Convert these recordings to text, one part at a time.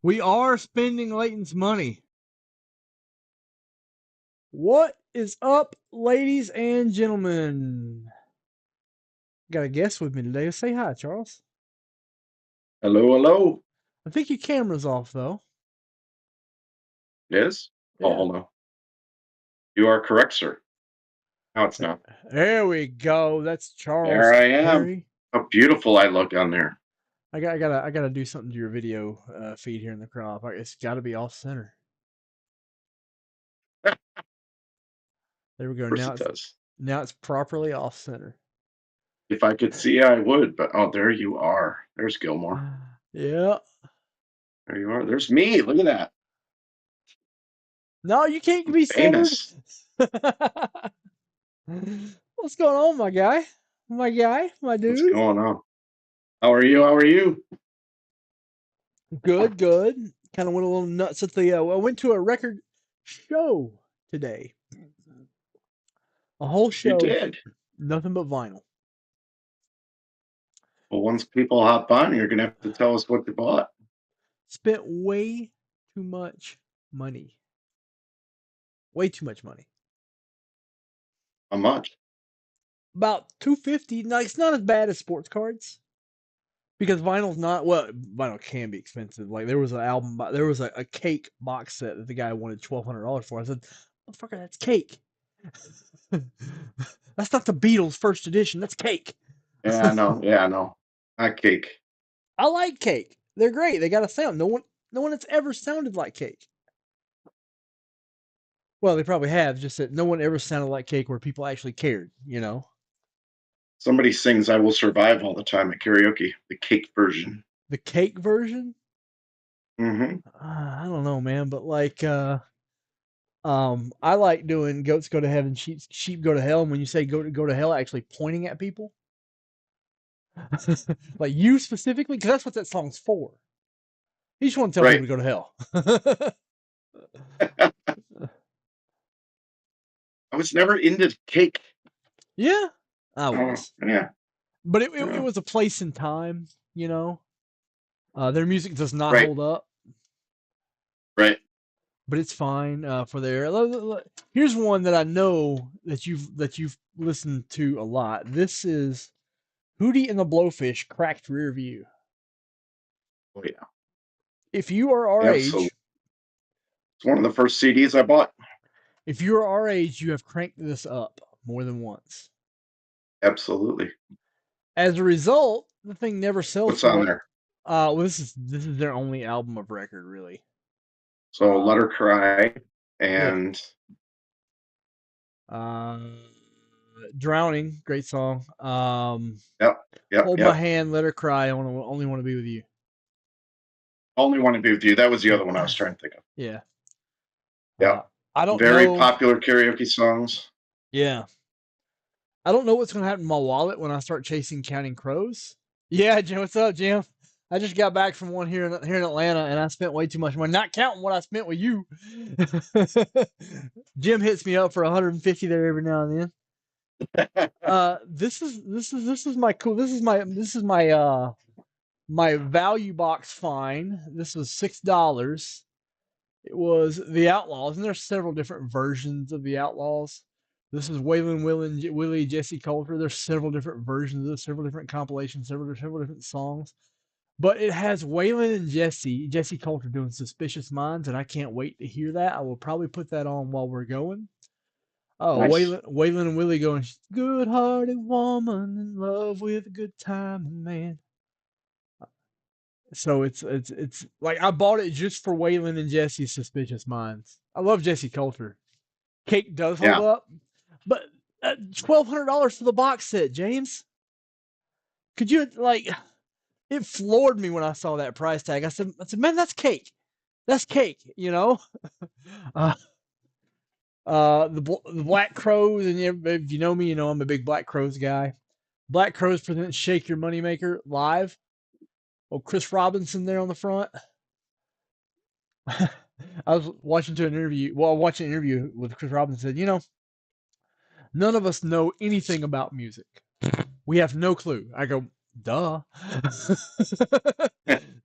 We are spending Leighton's money. What is up, ladies and gentlemen? Got a guest with me today. Say hi, Charles. Hello, hello. I think your camera's off, though. Yes? Yeah. Oh, hold on. You are correct, sir. Now it's not. There we go. That's Charles. There I am. Perry. How beautiful I look on there. I gotta do something to your video feed here in the crop. It's got to be off center. There we go. Now it's properly off center. If I could see, I would, but oh, there you are. There's Gilmore. Yeah. There you are. There's me. Look at that. No, you can't be famous. What's going on, my guy? My dude? What's going on? How are you? Good. Kind of went a little nuts at the. I went to a record show today. A whole show. You did. Nothing but vinyl. Well, once people hop on, you're gonna have to tell us what they bought. Spent way too much money. Way too much money. How much? About $250. Now it's not as bad as sports cards. Because vinyl's not, well, vinyl can be expensive. Like there was a cake box set that the guy wanted $1,200 for. I said, "Motherfucker, that's cake. That's not the Beatles first edition. That's cake." Yeah, I know. Not cake. I like cake. They're great. They got a sound. No one has ever sounded like cake. Well, they probably have. Just that no one ever sounded like cake where people actually cared. You know. Somebody sings "I Will Survive" all the time at karaoke. The cake version. The cake version? Mm-hmm. I don't know, man, but like, I like doing "Goats Go to Heaven, Sheep Go to Hell." And when you say go to hell, actually pointing at people, like you specifically, because that's what that song's for. You just want to tell people to go to hell. I was never into cake. Yeah, I was. Yeah. But it was a place and time, you know. Their music does not hold up. Right. But it's fine for their. Here's one that I know that you've listened to a lot. This is Hootie and the Blowfish, Cracked Rear View. Oh yeah. If you are our age, it's one of the first CDs I bought. If you are our age, you have cranked this up more than once. Absolutely. As a result, the thing never sells. What's on there? Well, this is their only album of record, really. So Uh, Let Her Cry yeah. and Uh, Drowning, great song. yep, yep, Hold My yep. Hand, Let Her Cry. I only want to be with you. Only Want to Be With You. That was the Yeah, other one I was trying to think of. yeah. Yep. I don't Very know. popular karaoke songs. Yeah, I don't know what's gonna happen to my wallet when I start chasing Counting Crows. Yeah, Jim, what's up, Jim? I just got back from one here in Atlanta, and I spent way too much money, not counting what I spent with you. Jim hits me up for 150 there every now and then. This is my cool. This is my my value box find. This was $6. It was the Outlaws, and there's several different versions of the Outlaws. This is Waylon Willie Jesse Coulter. There's several different versions of this, several different compilations, several different songs. But it has Waylon and Jesse Coulter doing Suspicious Minds, and I can't wait to hear that. I will probably put that on while we're going. Oh, Nice. Waylon and Willie going, good hearted woman in love with a good time and man. So it's like I bought it just for Waylon and Jesse's Suspicious Minds. I love Jesse Coulter. Cake does hold Yeah. up, but $1,200 for the box set, James. Could you like? It floored me when I saw that price tag. I said, man, that's cake. That's cake. You know. Uh, the Black Crows, and if you know me, you know I'm a big Black Crows guy. Black Crows presents "Shake Your Moneymaker" live. Oh, Chris Robinson there on the front. I was watching an interview with Chris Robinson. Said, none of us know anything about music. We have no clue. I go, duh.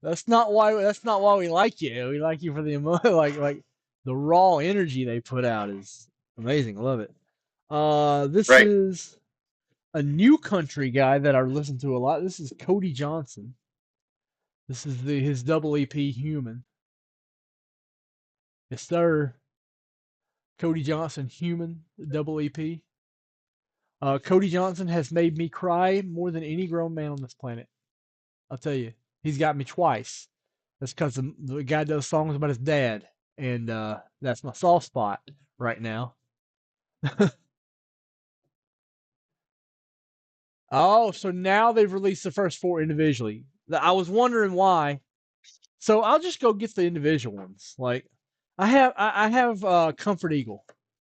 That's not why we like you. We like you for the like the raw energy they put out is amazing. I love it. This Right. is a new country guy that I listen to a lot. This is Cody Johnson. This is his double EP Human. Yes, sir. Cody Johnson Human double EP. Cody Johnson has made me cry more than any grown man on this planet. I'll tell you, he's got me twice. That's because the guy does songs about his dad, and that's my soft spot right now. Oh, so now they've released the first four individually. I was wondering why. So I'll just go get the individual ones. Like I have Comfort Eagle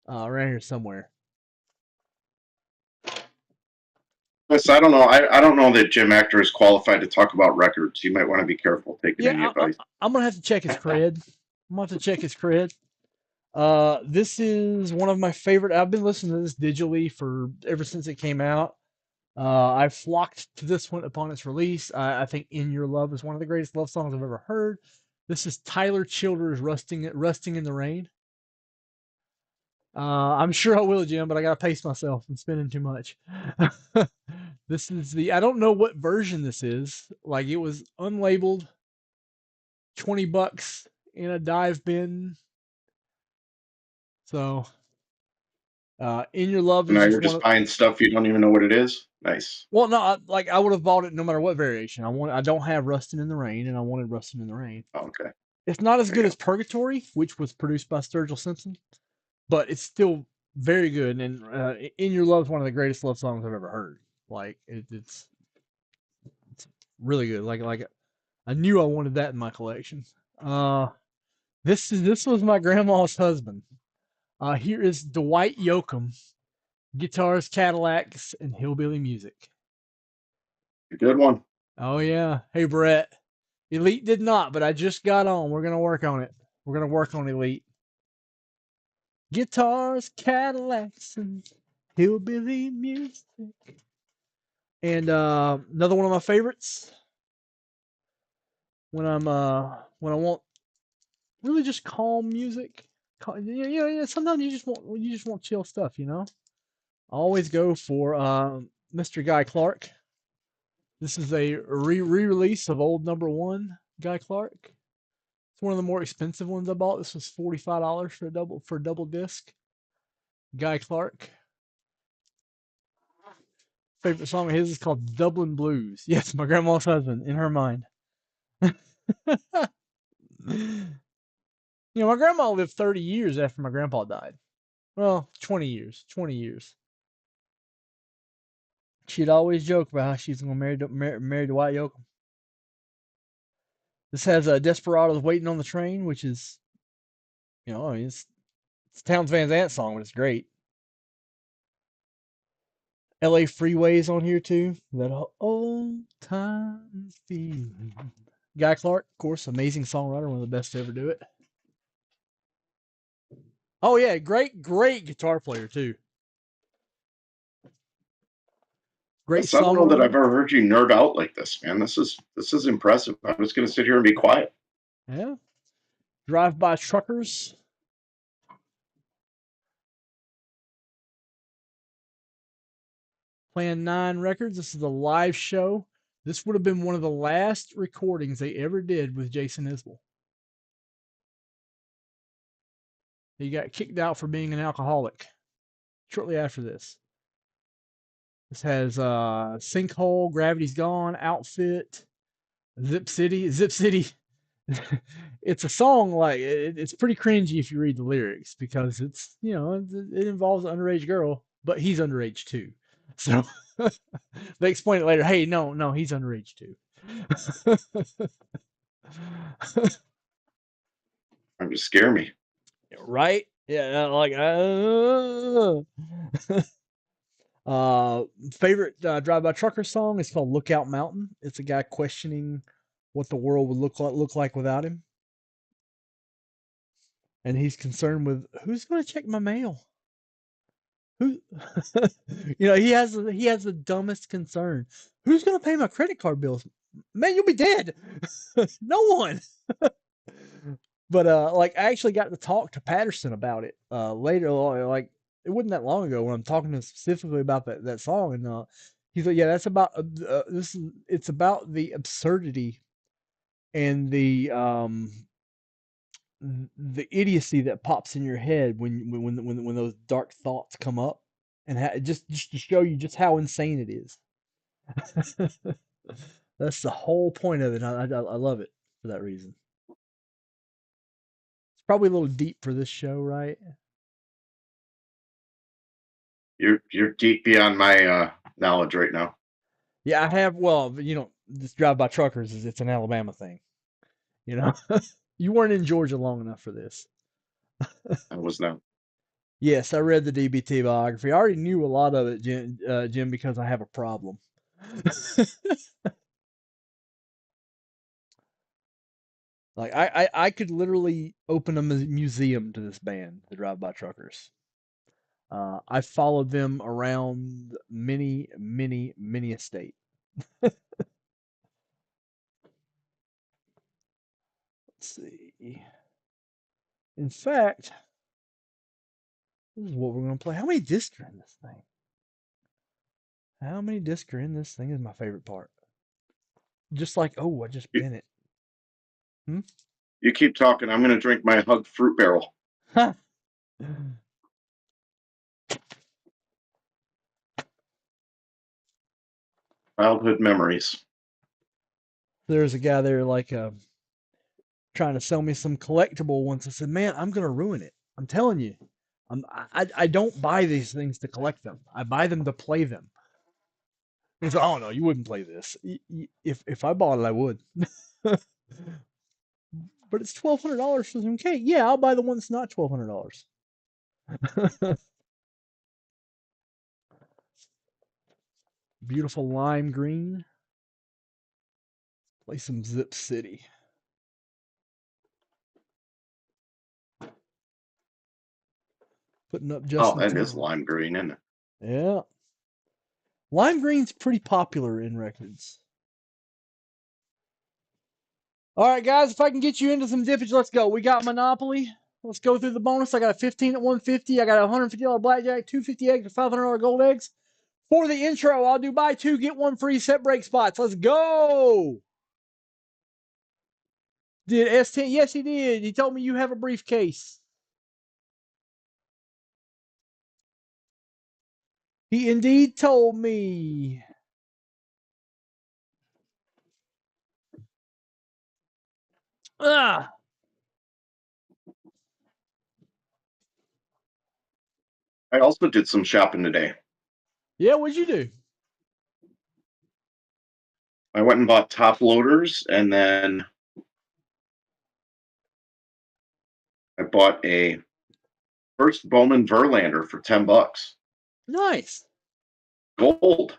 around here somewhere. Listen, I don't know. I don't know that Jim Actor is qualified to talk about records. You might want to be careful taking Yeah, any advice. I'm gonna have to check his cred. I'm gonna have to check his cred. This is one of my favorite. I've been listening to this digitally for ever since it came out. I flocked to this one upon its release. I think "In Your Love" is one of the greatest love songs I've ever heard. This is Tyler Childers' "Rusting in the Rain." I'm sure I will, Jim, but I gotta pace myself. I'm spending too much. This is the I don't know what version this is. Like it was unlabeled, $20 in a dive bin. So "In Your Love" So is now just you're one just of buying stuff you don't even know what it is. Nice. well, no, I would have bought it no matter what variation. I don't have "Rustin' in the Rain," and I wanted "Rustin' in the Rain." Oh, okay. It's not as There you good as go. "Purgatory," which was produced by Sturgill Simpson, but it's still very good. And "In Your Love" is one of the greatest love songs I've ever heard. Like it's really good. Like I knew I wanted that in my collection. Uh, this was my grandma's husband. Here is Dwight Yoakam, guitars, Cadillacs, and hillbilly music. A good one. Oh yeah. Hey Brett. Elite did not, but I just got on. We're gonna work on it. We're gonna work on Elite. Guitars, Cadillacs, and hillbilly music. And another one of my favorites when I want really just calm music. Sometimes you just want chill stuff. I always go for Mr. Guy Clark. This is a re-release of old number one Guy Clark. It's one of the more expensive ones I bought. This was $45 for a double disc. Guy Clark. Favorite song of his is called Dublin Blues. Yes, my grandma's husband, in her mind. My grandma lived 30 years after my grandpa died. Well, 20 years. 20 years. She'd always joke about how she's going to marry Dwight Yoakam. This has Desperados Waiting on the Train, which is, it's Towns Van Zandt song, but it's great. LA Freeway's on here too. That old time feeling. Guy Clark, of course, amazing songwriter, one of the best to ever do it. Oh yeah, great guitar player too. Great I don't know that I've songwriter. ever heard you nerd out like this, man. This is impressive. I'm just going to sit here and be quiet. Yeah. Drive By Truckers. Plan 9 Records. This is a live show. This would have been one of the last recordings they ever did with Jason Isbell. He got kicked out for being an alcoholic shortly after this. This has Sinkhole, Gravity's Gone, Outfit, Zip City. Zip City. It's a song like it's pretty cringy if you read the lyrics because it's it involves an underage girl, but he's underage too. So they explain it later. Hey, no, he's underage too. I'm just scare me. Right? Yeah, like favorite Drive-By Trucker song is called Lookout Mountain. It's a guy questioning what the world would look like without him. And he's concerned with who's going to check my mail. Who he has the dumbest concern. Who's going to pay my credit card bills? Man, you'll be dead. No one. But like I actually got to talk to Patterson about it later. Like it wasn't that long ago when I'm talking to him specifically about that song, and he's like, "Yeah, that's about this. It's about the absurdity and the idiocy that pops in your head when those dark thoughts come up, and just to show you just how insane it is." That's the whole point of it. I love it for that reason. It's probably a little deep for this show, right? You're deep beyond my knowledge right now. Yeah, I have. Well, this Drive By Truckers it's an Alabama thing. You weren't in Georgia long enough for this. I was not. Yes, I read the DBT biography. I already knew a lot of it, Jim, because I have a problem. Like I could literally open a museum to this band, the Drive By Truckers. I followed them around many a state. Let's see. In fact, this is what we're gonna play. How many discs are in this thing? How many discs are in this thing is my favorite part. Just like, oh, I just You, bent it. Hmm? you keep talking. I'm going to drink my Hug Fruit Barrel. Childhood memories. There's a guy there like trying to sell me some collectible once. I said, man, I'm gonna ruin it. I'm telling you. I don't buy these things to collect them. I buy them to play them. He said, oh no, you wouldn't play this. If I bought it, I would. But it's $1,200 for some cake. Yeah, I'll buy the one that's not $1,200. Beautiful lime green. Play some Zip City. Putting up Justin That is Timberlake. lime green, isn't it? Yeah. Lime green's pretty popular in records. All right, guys, if I can get you into some dippage, let's go. We got Monopoly. Let's go through the bonus. I got a 15 at 150. I got a $150 blackjack, 250 eggs, $500 gold eggs. For the intro, I'll do buy two, get one free set break spots. Let's go. Did S10? Yes, he did. He told me you have a briefcase. He indeed told me. Ah, I also did some shopping today. yeah. What'd you do? I went and bought top loaders, and then I bought a first Bowman Verlander for $10. Nice. Gold.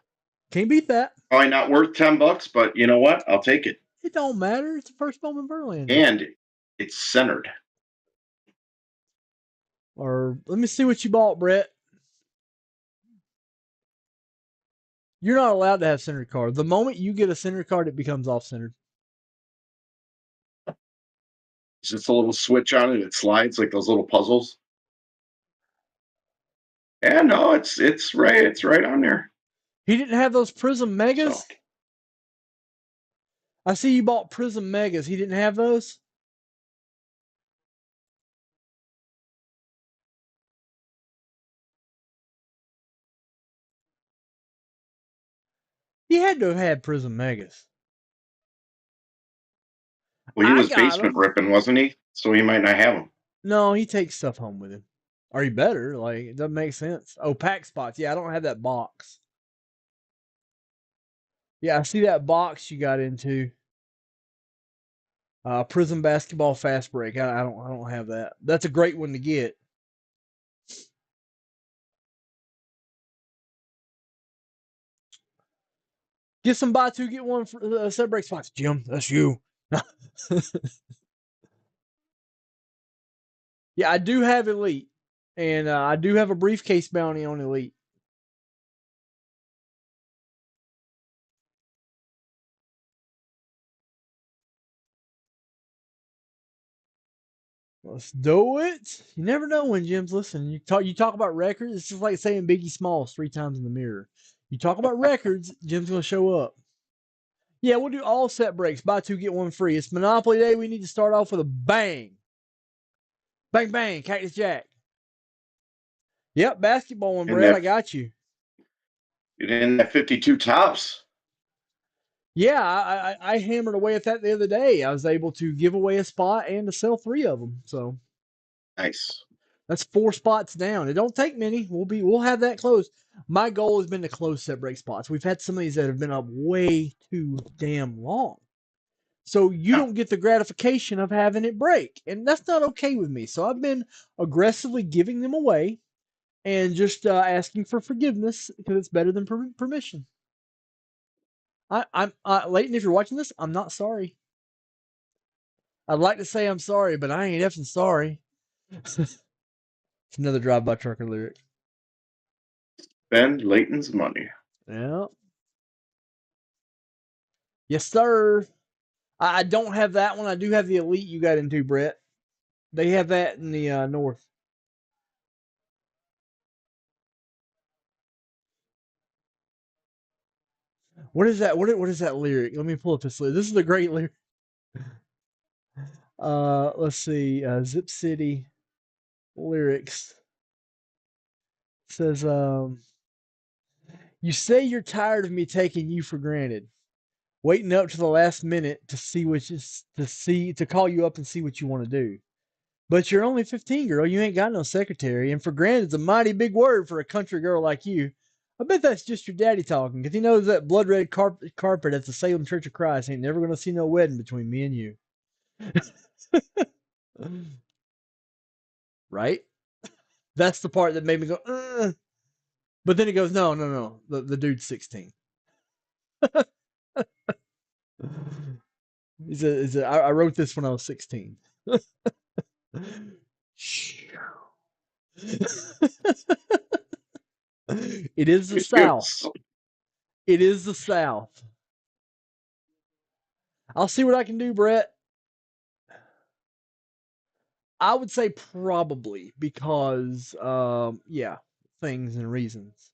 Can't beat that. Probably not worth $10, but you know what? I'll take it. It don't matter. It's the first Bowman Verlander. And it's centered. Or let me see what you bought, Brett. You're not allowed to have centered card. The moment you get a centered card, it becomes off centered. It's just a little switch on it. It slides like those little puzzles. Yeah, no, it's right. It's right on there. He didn't have those Prism Megas. So, I see you bought Prism Megas. He didn't have those. He had to have had Prism Megas. well, he I was got basement him. ripping, wasn't he? So he might not have them. No, he takes stuff home with him. Or he better. Like, it doesn't make sense. Oh, pack spots. Yeah, I don't have that box. Yeah, I see that box you got into. Prism Basketball Fast Break. I don't have that. That's a great one to get. Get some buy two, get one for set break spots. Jim, that's you. Yeah, I do have Elite. And I do have a briefcase bounty on Elite. Let's do it. You never know when Jim's listening. You talk about records. It's just like saying Biggie Smalls 3 times in the mirror. You talk about records, Jim's gonna show up. Yeah, we'll do all set breaks. Buy two, get one free. It's Monopoly Day. We need to start off with a bang. Bang, bang, Cactus Jack. Yep, basketball one, Brett. I got you. It in that 52 tops. Yeah, I hammered away at that the other day. I was able to give away a spot and to sell 3 of them. So Nice. that's 4 spots down. It don't take many. We'll have that closed. My goal has been to close set break spots. We've had some of these that have been up way too damn long. So you don't get the gratification of having it break. And that's not okay with me. So I've been aggressively giving them away and just asking for forgiveness because it's better than permission. I'm Leighton, if you're watching this, I'm not sorry. I'd like to say I'm sorry, but I ain't effing sorry. It's another drive-by trucker lyric. Spend Leighton's money. Yeah. Yes, sir. I don't have that one. I do have the Elite you got into, Brett. They have that in the north. What is that? What is that lyric? Let me pull up this lyric. This is a great lyric. Let's see. Zip City lyrics. It says, you say you're tired of me taking you for granted, waiting up to the last minute to see to call you up and see what you want to do. But you're only 15, girl. You ain't got no secretary, and for granted's a mighty big word for a country girl like you. I bet that's just your daddy talking, because he knows that blood red carpet at the Salem Church of Christ ain't never gonna see no wedding between me and you. Right? That's the part that made me go, ugh. But then it goes, no. The dude's 16. I wrote this when I was 16. It is the South. It is the South. I'll see what I can do, Brett. I would say probably because, yeah, things and reasons.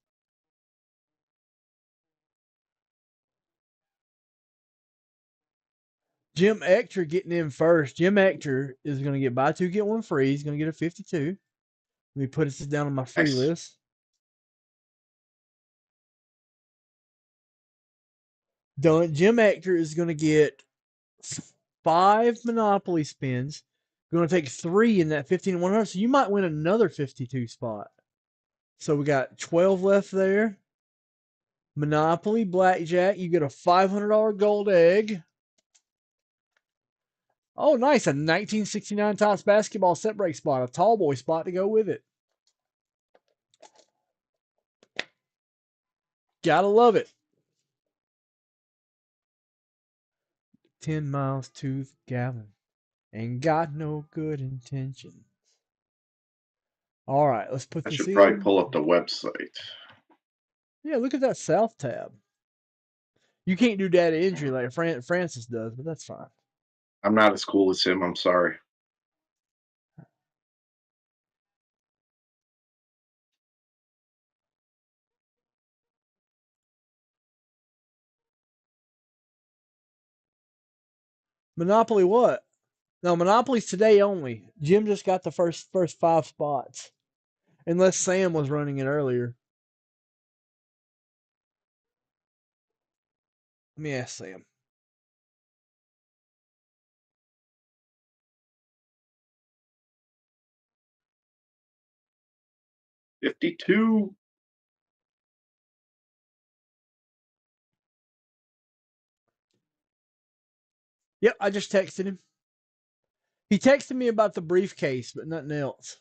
Jim Ector getting in first. Jim Ector is going to get buy two, get one free. He's going to get a 52. Let me put this down on my free list. Done. Jim Ector is going to get 5 Monopoly spins. You're going to take 3 in that 15 100, so you might win another 52 spot. So we got 12 left there. Monopoly, Blackjack, you get a $500 gold egg. Oh, nice. A 1969 Topps basketball set break spot, a tall boy spot to go with it. Gotta love it. 10 miles to the gallon. Ain't got no good intentions. All right, let's put I this should in. probably pull up the website. Yeah, look at that South tab. You can't do data entry like Francis does, but that's fine. I'm not as cool as him. I'm sorry. Monopoly what? No, Monopoly's today only. Jim just got the first 5 spots. Unless Sam was running it earlier. Let me ask Sam. $52. Yep, I just texted him. He texted me about the briefcase, but nothing else.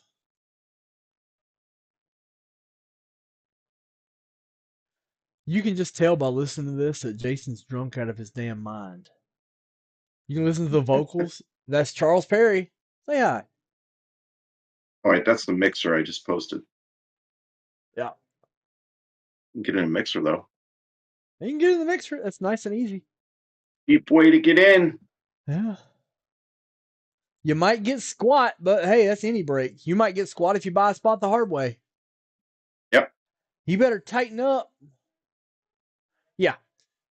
You can just tell by listening to this that Jason's drunk out of his damn mind. You can listen to the vocals. That's Charles Perry. Say hi. All right, that's the mixer I just posted. Yeah. Get in a mixer though. You can get in the mixer. That's nice and easy. Cheap way to get in. Yeah. You might get squat, but hey, that's any break. You might get squat if you buy a spot the hard way. Yep. You better tighten up. Yeah.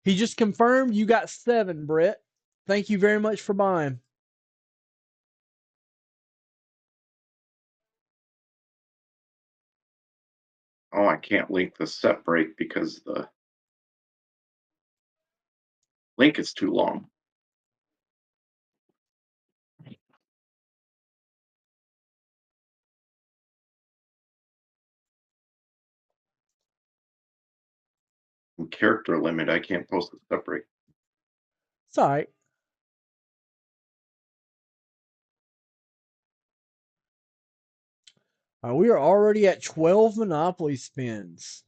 He just confirmed you got 7, Brett. Thank you very much for buying. Oh, I can't link the set break because the link is too long. Character limit, I can't post the set break. It's all right. We are already at 12 Monopoly spins.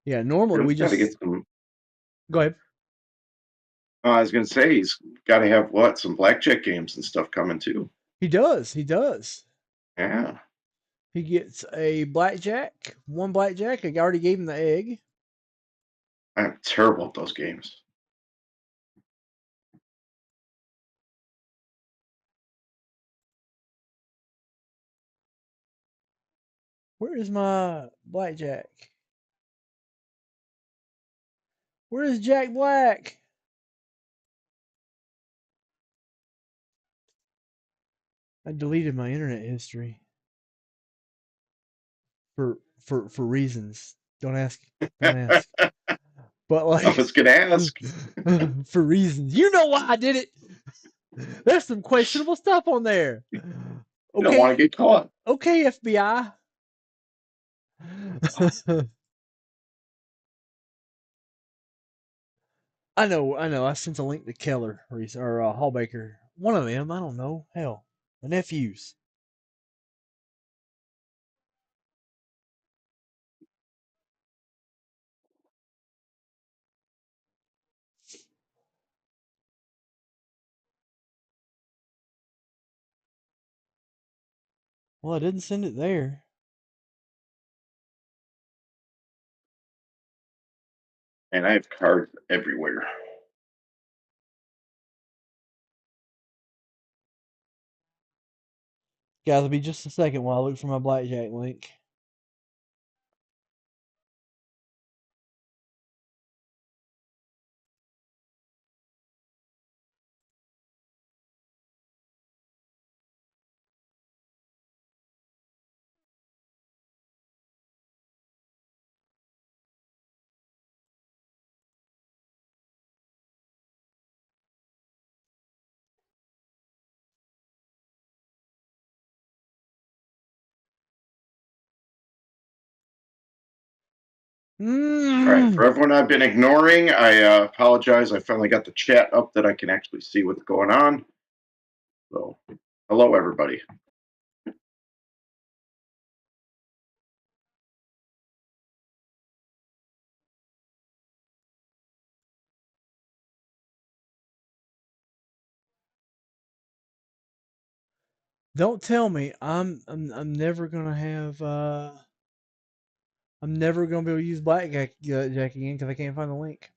Yeah, normally we Got to just get some. go ahead. I was going to say he's got to have what, some blackjack games and stuff coming too. He does. He does. Yeah. He gets a blackjack, 1 blackjack. I already gave him the egg. I'm terrible at those games. Where is my blackjack? Where is Jack Black? I deleted my internet history for reasons. Don't ask. Don't ask. But like, I was going to ask. for reasons. You know why I did it. There's some questionable stuff on there. You don't want to get caught. Okay, FBI. I know. I sent a link to Keller or Hallbaker. One of them. I don't know. Hell, the nephews. Well, I didn't send it there. And I have cards everywhere. Guys, it'll be just a second while I look for my blackjack link. All right, for everyone I've been ignoring, I apologize. I finally got the chat up that I can actually see what's going on. So, hello, everybody. Don't tell me I'm never gonna have I'm never gonna be able to use Blackjack Jack again because I can't find the link.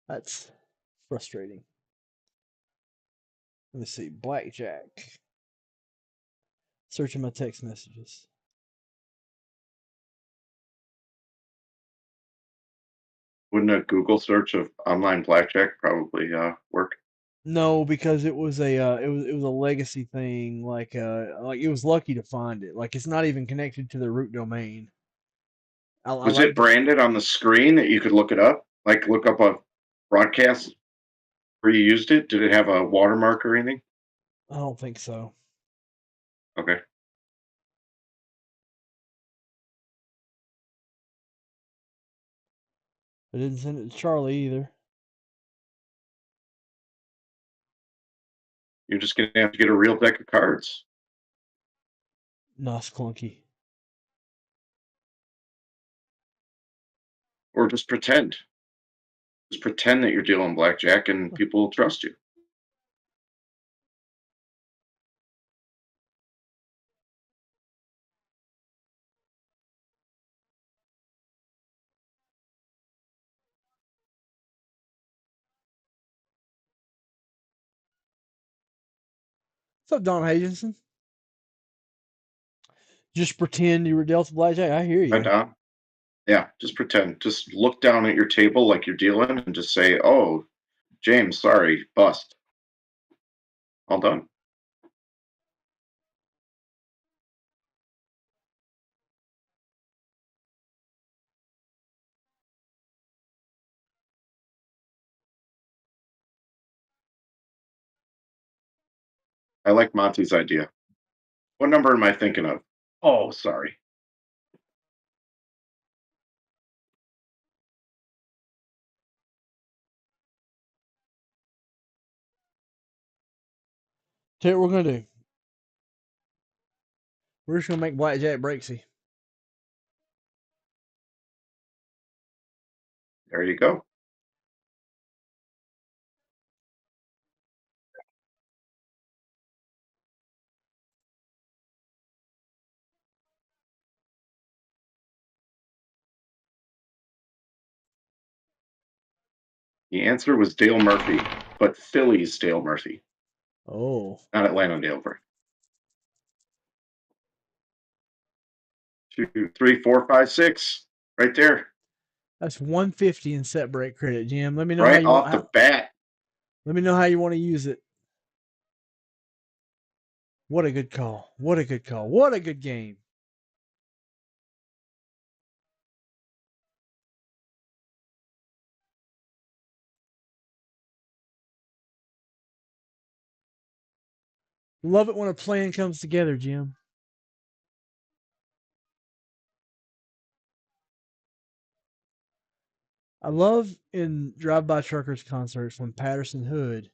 That's frustrating. Let me see, Blackjack. Searching my text messages. Wouldn't a Google search of online blackjack probably work? No, because it was a it was a legacy thing. Like it was lucky to find it. Like it's not even connected to the root domain. I Was like it the. branded on the screen that you could look it up? Like look up a broadcast where you used it? Did it have a watermark or anything? I don't think so. Okay. I didn't send it to Charlie either. You're just gonna have to get a real deck of cards. Nice clunky. Or just pretend. Just pretend that you're dealing blackjack and people will trust you. What's up, Don Hagenson? Just pretend you were dealt a blackjack. I hear Right, you. Don? Yeah, just pretend. Just look down at your table like you're dealing and just say, "Oh, James, sorry, bust." All done. I like Monty's idea. What number am I thinking of? Oh, sorry. Tell you what we're gonna do. We're just gonna make blackjack breaksy. There you go. The answer was Dale Murphy, but Philly's Dale Murphy, Oh, not Atlanta Dale Murphy. 2, 3, 4, 5, 6, right there, that's 150 in set break credit, Jim. Let me know how right you want. off the bat. Let me know how you want to use it. What a good call. What a good call. What a good game. Love it when a plan comes together, Jim. I love in Drive-By Truckers concerts when Patterson Hood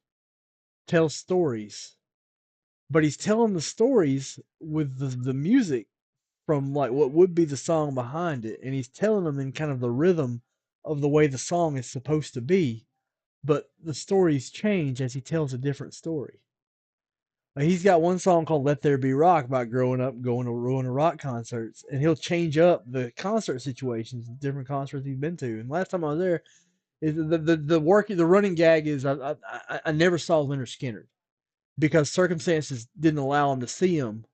tells stories, but he's telling the stories with the music from like what would be the song behind it, and he's telling them in kind of the rhythm of the way the song is supposed to be, but the stories change as he tells a different story. Like he's got one song called "Let There Be Rock" about growing up going to Ruin Rock concerts, and he'll change up the concert situations, different concerts he's been to. And last time I was there, is the running gag is I never saw Leonard Skinner because circumstances didn't allow him to see him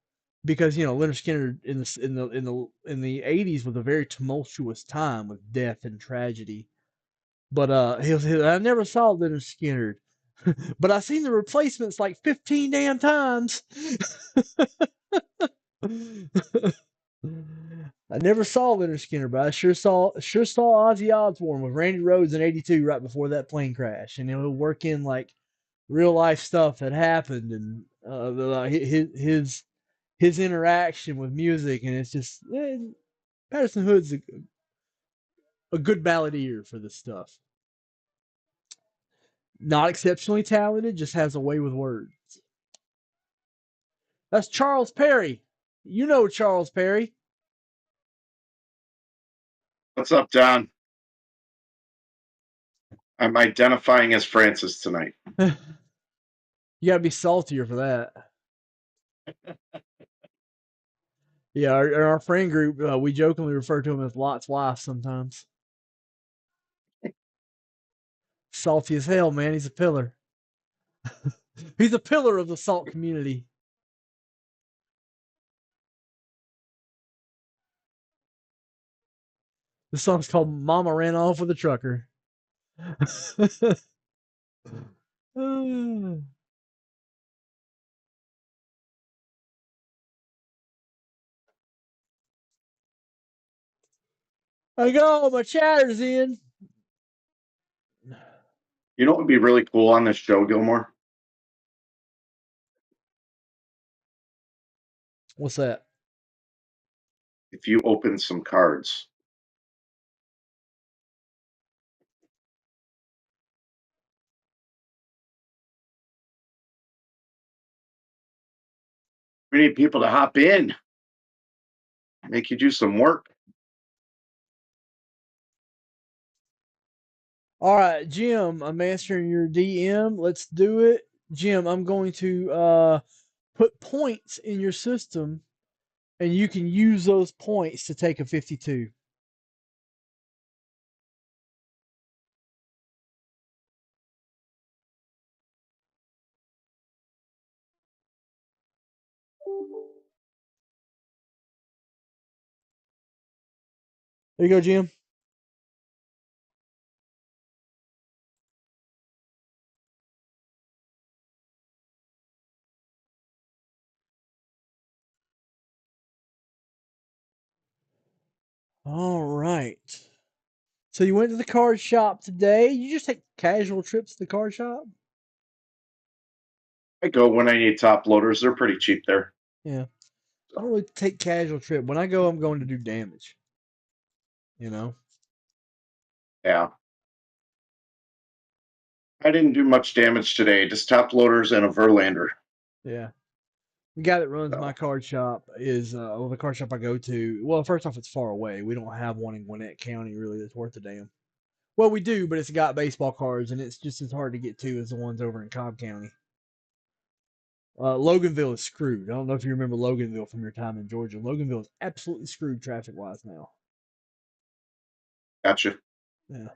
because Leonard Skinner in the 80s was a very tumultuous time with death and tragedy. But I never saw Leonard Skinner, but I seen the replacements like 15 damn times. I never saw Leonard Skinner, but I sure saw Ozzy Osbourne with Randy Rhoads in '82 right before that plane crash, and he'll work in like real life stuff that happened and his interaction with music, and it's just Patterson Hood's a good balladeer for this stuff. Not exceptionally talented, just has a way with words. That's Charles Perry. You know Charles Perry. What's up, Don? I'm identifying as Francis tonight. You gotta be saltier for that. Yeah, our friend group, we jokingly refer to him as Lot's wife sometimes. Salty as hell, man. He's a pillar. He's a pillar of the salt community. The song's called Mama Ran Off with a Trucker. I got all my chatters in. You know what would be really cool on this show, Gilmore? What's that? If you open some cards. We need people to hop in. Make you do some work. All right, Jim, I'm answering your DM. Let's do it. Jim, I'm going to put points in your system, and you can use those points to take a 52. There you go, Jim. All right. So you went to the card shop today. You just take casual trips to the card shop? I go when I need top loaders. They're pretty cheap there. Yeah. I don't really take casual trip. When I go, I'm going to do damage. You know? Yeah. I didn't do much damage today. Just top loaders and a Verlander. Yeah. The guy that runs So. my card shop is the card shop I go to. Well, first off, it's far away. We don't have one in Gwinnett County really that's worth a damn. Well, we do, but it's got baseball cards, and it's just as hard to get to as the ones over in Cobb County. Loganville is screwed. I don't know if you remember Loganville from your time in Georgia. Loganville is absolutely screwed traffic wise now. Gotcha. Yeah.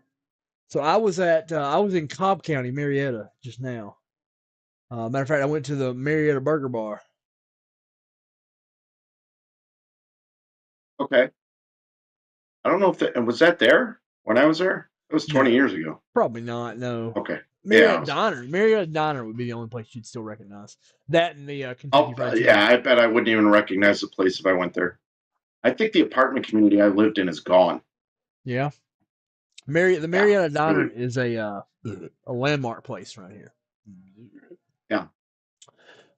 So I was in Cobb County, Marietta, just now. Matter of fact, I went to the Marietta Burger Bar. Okay. I don't know if that was that there when I was there. It was 20 years ago. Probably not. No. Okay. Marietta Diner. Marietta Diner would be the only place you'd still recognize. That and the Kentucky Fried Chicken. Yeah, I bet I wouldn't even recognize the place if I went there. I think the apartment community I lived in is gone. Yeah. The Marietta Diner is a landmark place right here. Yeah.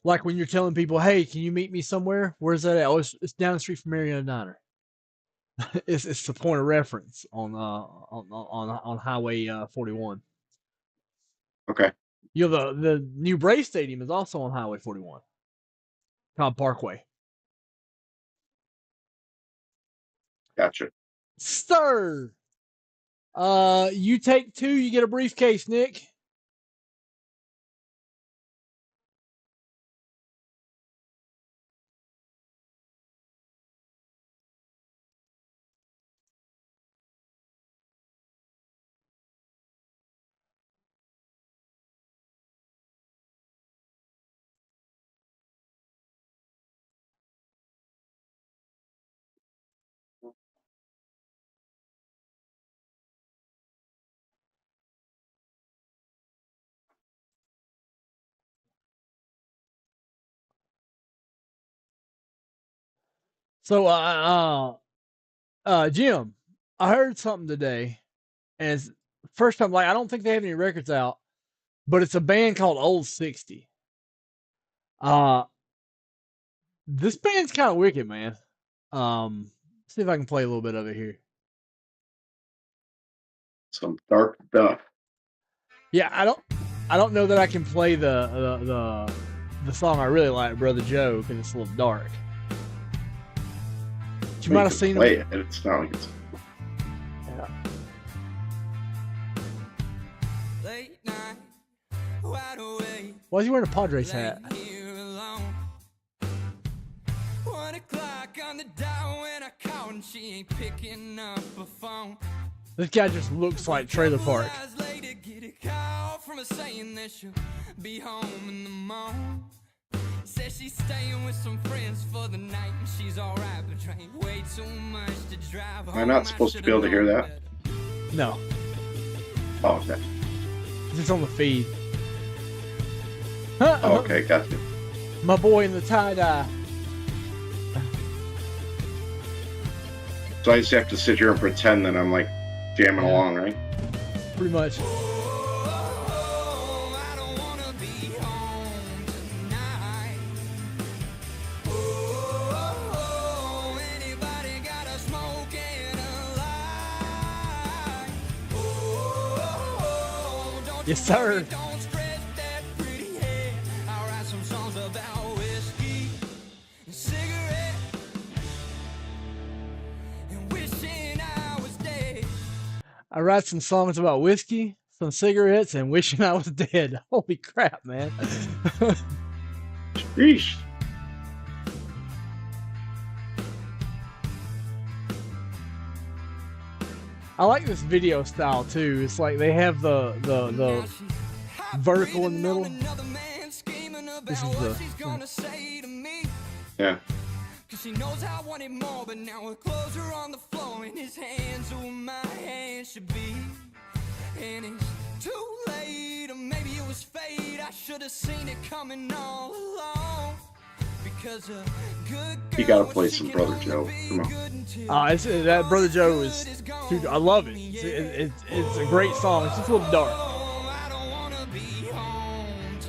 Like when you're telling people, "Hey, can you meet me somewhere?" Where's that at? Oh, it's down the street from Marietta Diner. It's the point of reference on Highway 41. Okay. You know the new Braves Stadium is also on Highway 41, Cobb Parkway. Gotcha. Stir. You take 2, you get a briefcase, Nick. So, Jim, I heard something today, and it's first time. Like, I don't think they have any records out, but it's a band called Old 60. This band's kind of wicked, man. See if I can play a little bit of it here. Some dark stuff. Yeah, I don't know that I can play the song I really like, Brother Joe, because it's a little dark. But you might have seen play him. it. It's not like it's. Yeah. Late night, wide awake, Why is he wearing a Padres hat? laying here alone. 1 o'clock on the dot when I call and she ain't picking up a phone. This guy just looks like Trailer Park. Hours later, get a call from her saying that she'll be home in the morning. Says she's staying with some friends for the night and she's alright, but drank way too much to drive home. Am I not supposed to be able to hear that? No, Oh, okay. it's on the feed. Oh, okay, gotcha. My boy in the tie-dye. So I just have to sit here and pretend that I'm like jamming along, right? Pretty much. Oh, I don't wanna be home tonight. Oh, anybody got a smoke and a light? Oh, don't Yes, you sir. worry, don't stress that pretty head. I'll write some songs about whiskey and cigarettes and wishing I was dead. I write some songs about whiskey, some cigarettes, and wishing I was dead. Holy crap, man. Yeesh. I like this video style too. It's like they have the vertical in the middle. This is the Yeah. Cause she knows I wanted more, but now her clothes are on the floor and his hands are where my hands should be. And it's too late, or maybe it was fate. I should have seen it coming all along. Because a good girl, You gotta play some Brother Joe. Come on. that Brother Joe is, dude, I love it. It's a great song. It's just a little dark.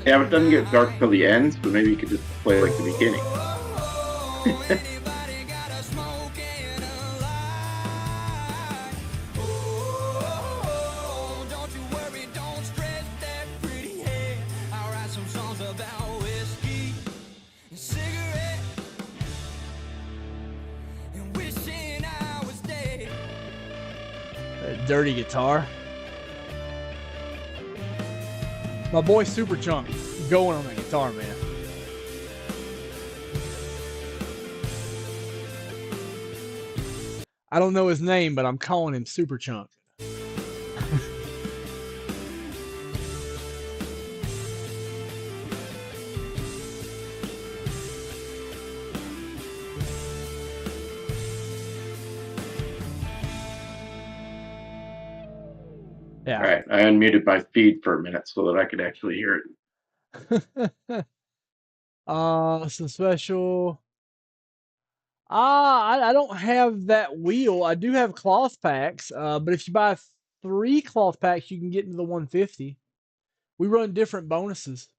Yeah, but it doesn't get dark till the end, so maybe you could just play like the beginning. Anybody got a smoke and a light? Oh, don't you worry, don't stress that pretty head. I'll write some songs about whiskey and cigarettes and wishing I was dead. That dirty guitar. My boy Super Chunk going on the guitar, man. I don't know his name, but I'm calling him Super Chunk. Yeah. All right, I unmuted my feed for a minute so that I could actually hear it. Some special. I don't have that wheel. I do have cloth packs. But if you buy 3 cloth packs, you can get into the 150. We run different bonuses.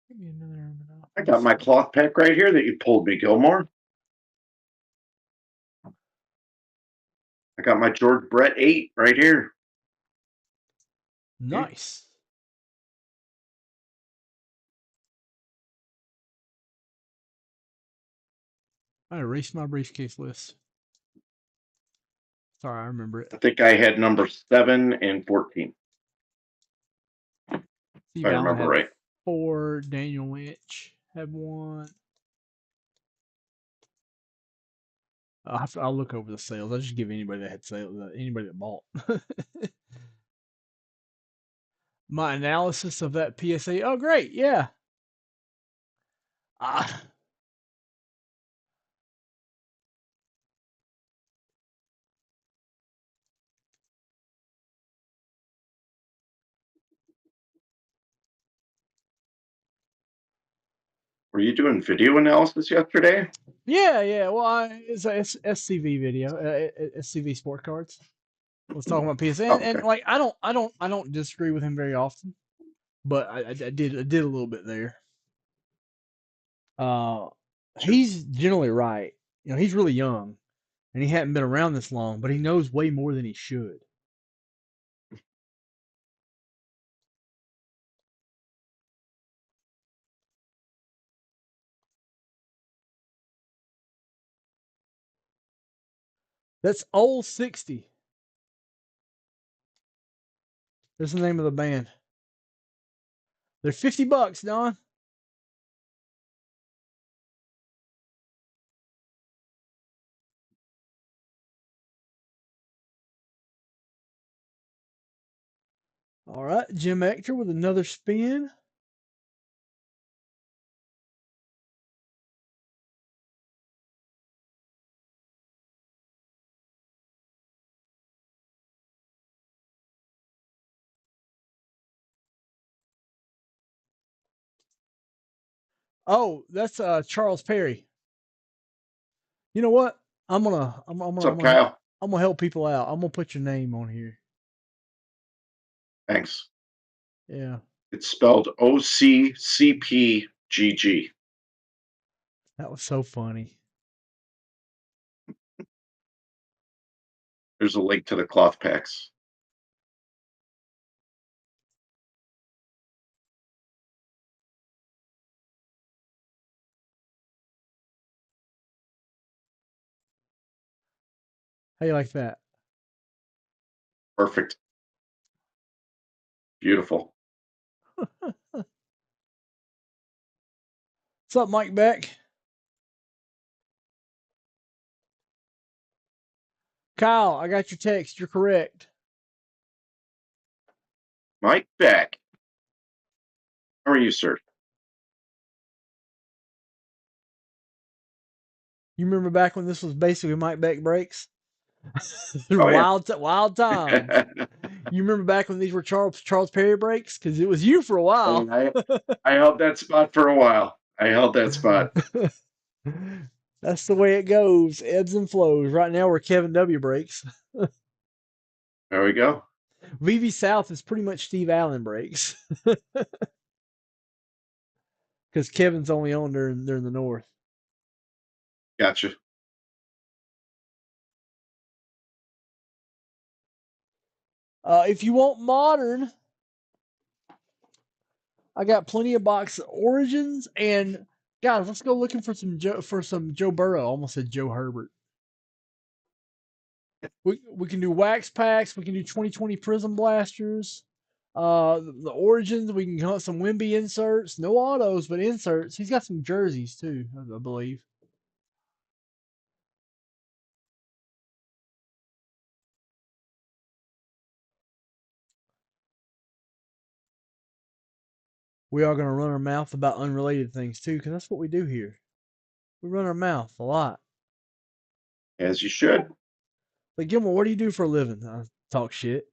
Give me another. I got my cloth pack right here that you pulled me, Gilmore. I got my George Brett 8 right here. Nice. I erased my briefcase list. Sorry, I remember it. I think I had number 7 and 14. Steve If I Allen remember had right. 4. Daniel Lynch had 1. I'll look over the sales. I'll just give anybody that had sales, anybody that bought. My analysis of that PSA. Oh, great. Yeah. Were you doing video analysis yesterday? Yeah. Well, it's a SCV video, SCV sport cards. was talking about PSA, and Okay. like I don't disagree with him very often, but I did a little bit there. He's generally right. You know, he's really young, and he hadn't been around this long, but he knows way more than he should. That's Old 60. That's the name of the band. They're $50, Don. All right, Jim Ector with another spin. Oh, that's Charles Perry. You know what? What's up, Kyle? I'm gonna help people out. I'm gonna put your name on here. Thanks. Yeah, It's spelled OCCPGG. that was so funny. There's a link to the cloth packs. How you like that? Perfect. Beautiful. What's up, Mike Beck? Kyle, I got your text. You're correct. Mike Beck. How are you, sir? You remember back when this was basically Mike Beck breaks? Oh, yeah. Wild times. You remember back when these were Charles Perry breaks? Because it was you for a while. I held that spot for a while. I held that spot. That's the way it goes. Ebbs and flows. Right now we're Kevin W breaks. There we go. VV South is pretty much Steve Allen breaks. Because Kevin's only on there in the north. Gotcha. If you want modern, I got plenty of box Origins, and guys, let's go looking for some Joe Burrow. I almost said Joe Herbert. We can do wax packs. We can do 2020 Prism blasters. The Origins. We can hunt some Wimby inserts. No autos, but inserts. He's got some jerseys too, I believe. We are going to run our mouth about unrelated things too, because that's what we do here. We run our mouth a lot. As you should. Like, Gilmore, what do you do for a living? I talk shit.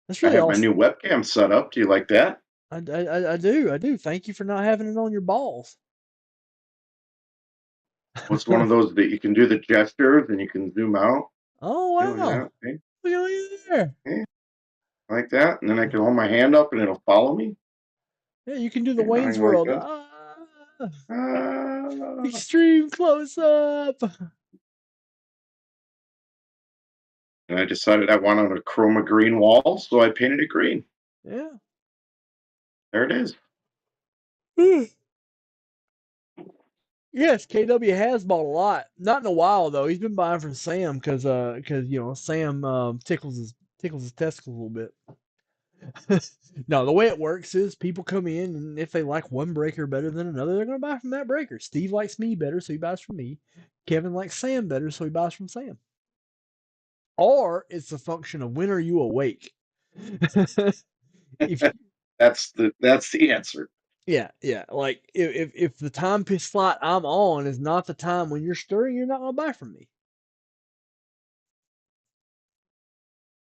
That's I really have my awesome. new webcam set up. Do you like that? I do. Thank you for not having it on your balls. What's one of those that you can do the gestures and you can zoom out? Oh, Doing wow. that, okay? Look at there. Okay. Like that, and then I can hold my hand up and it'll follow me. Yeah, you can do the Yeah, Wayne's I like World. that. Extreme close up. And I decided I wanted a chroma green wall, so I painted it green. Yeah. There it is. Yes, KW has bought a lot. Not in a while though. He's been buying from Sam because you know Sam tickles his testicles a little bit. No, the way it works is people come in, and if they like one breaker better than another, they're going to buy from that breaker. Steve likes me better, so he buys from me. Kevin likes Sam better, so he buys from Sam. Or it's a function of when are you awake. If That's the answer. yeah, like if the time slot I'm on is not the time when you're stirring, you're not going to buy from me.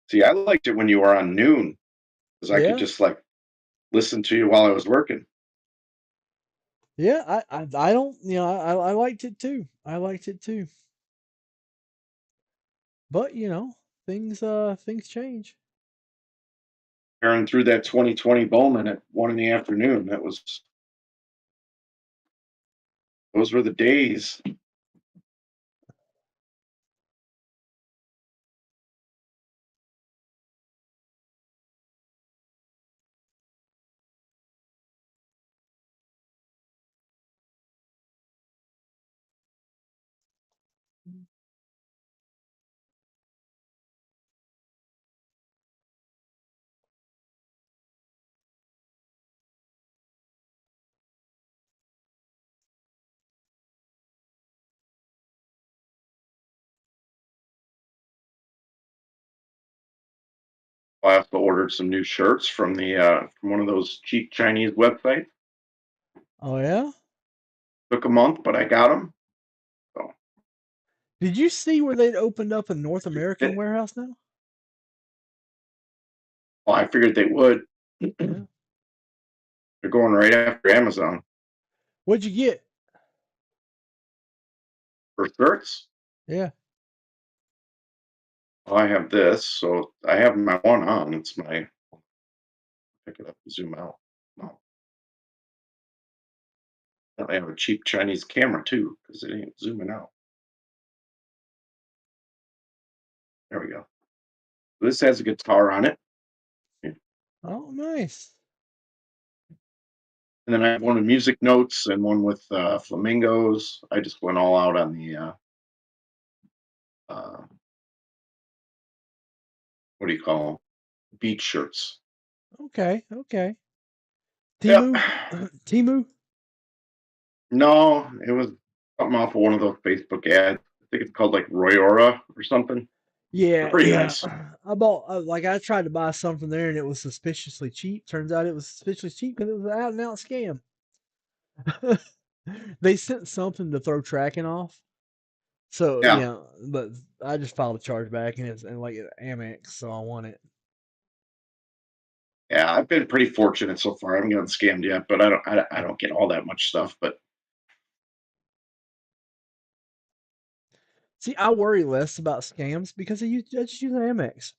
See, I liked it when you were on noon because I Yeah. could just like listen to you while I was working. Yeah, I don't, you know, I liked it too. I liked it too. But things change. Aaron threw that 2020 Bowman at 1 in the afternoon. Those were the days. I also ordered some new shirts from one of those cheap Chinese websites. Oh yeah. Took a month, but I got them. So Did you see where they'd opened up a North American warehouse now? well, I figured they would. Yeah. They're going right after Amazon What'd you get? for shirts. Yeah. Well, I have this, so I have my one on. It's my pick it up and zoom out. No. I have a cheap Chinese camera too, because it ain't zooming out. There we go. This has a guitar on it. Oh, nice. And then I have one with music notes and one with flamingos. I just went all out on the what do you call them? Beach shirts. Okay. Yep. Timu? No, it was something off of one of those Facebook ads. I think it's called like Royora or something. Yeah, Pretty nice. I bought I tried to buy some from there and it was suspiciously cheap. Turns out it was suspiciously cheap because it was an out and out scam. They sent something to throw tracking off. So Yeah. but I just filed a chargeback and it's like Amex, so I want it. Yeah, I've been pretty fortunate so far. I haven't gotten scammed yet, but I don't get all that much stuff. But See, I worry less about scams because I just use an Amex.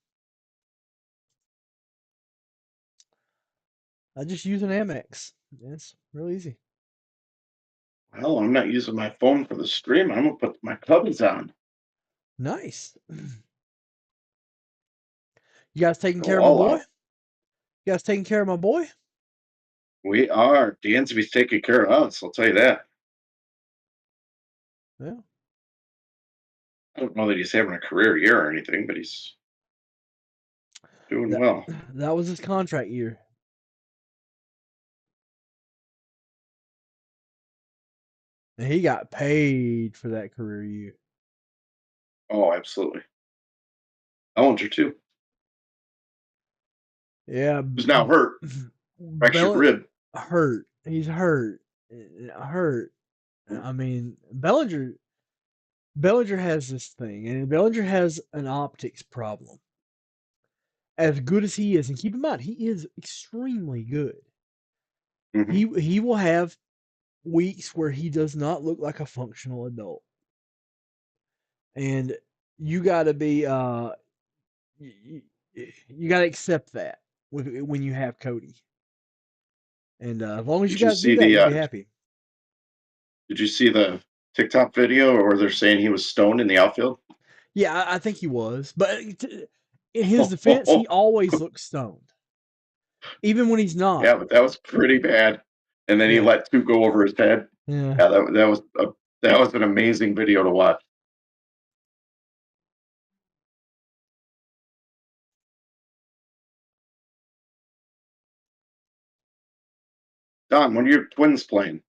I just use an Amex. It's real easy. well, I'm not using my phone for the stream. I'm gonna put my Cubbies on. Nice. You guys taking Go care of my all boy? out. You guys taking care of my boy? We are. Dansby's taking care of us. I'll tell you that. Yeah. I don't know that he's having a career year or anything, but he's doing well. That was his contract year. And he got paid for that career year. Oh, absolutely. Bellinger too. Yeah. Who's now hurt. Fractured rib. Hurt. He's hurt. Hurt. I mean, Bellinger has this thing, and Bellinger has an optics problem. As good as he is, and keep in mind, he is extremely good. Mm-hmm. He will have weeks where he does not look like a functional adult. And you got to be you got to accept that when you have Cody. And as long as you guys do that, you'll be happy. Did you see the TikTok video where they're saying he was stoned in the outfield? Yeah, I think he was. But in his defense, he always looks stoned. Even when he's not. Yeah, but that was pretty bad. And then he let two go over his head. Yeah, that was an amazing video to watch. Don, when are your Twins playing?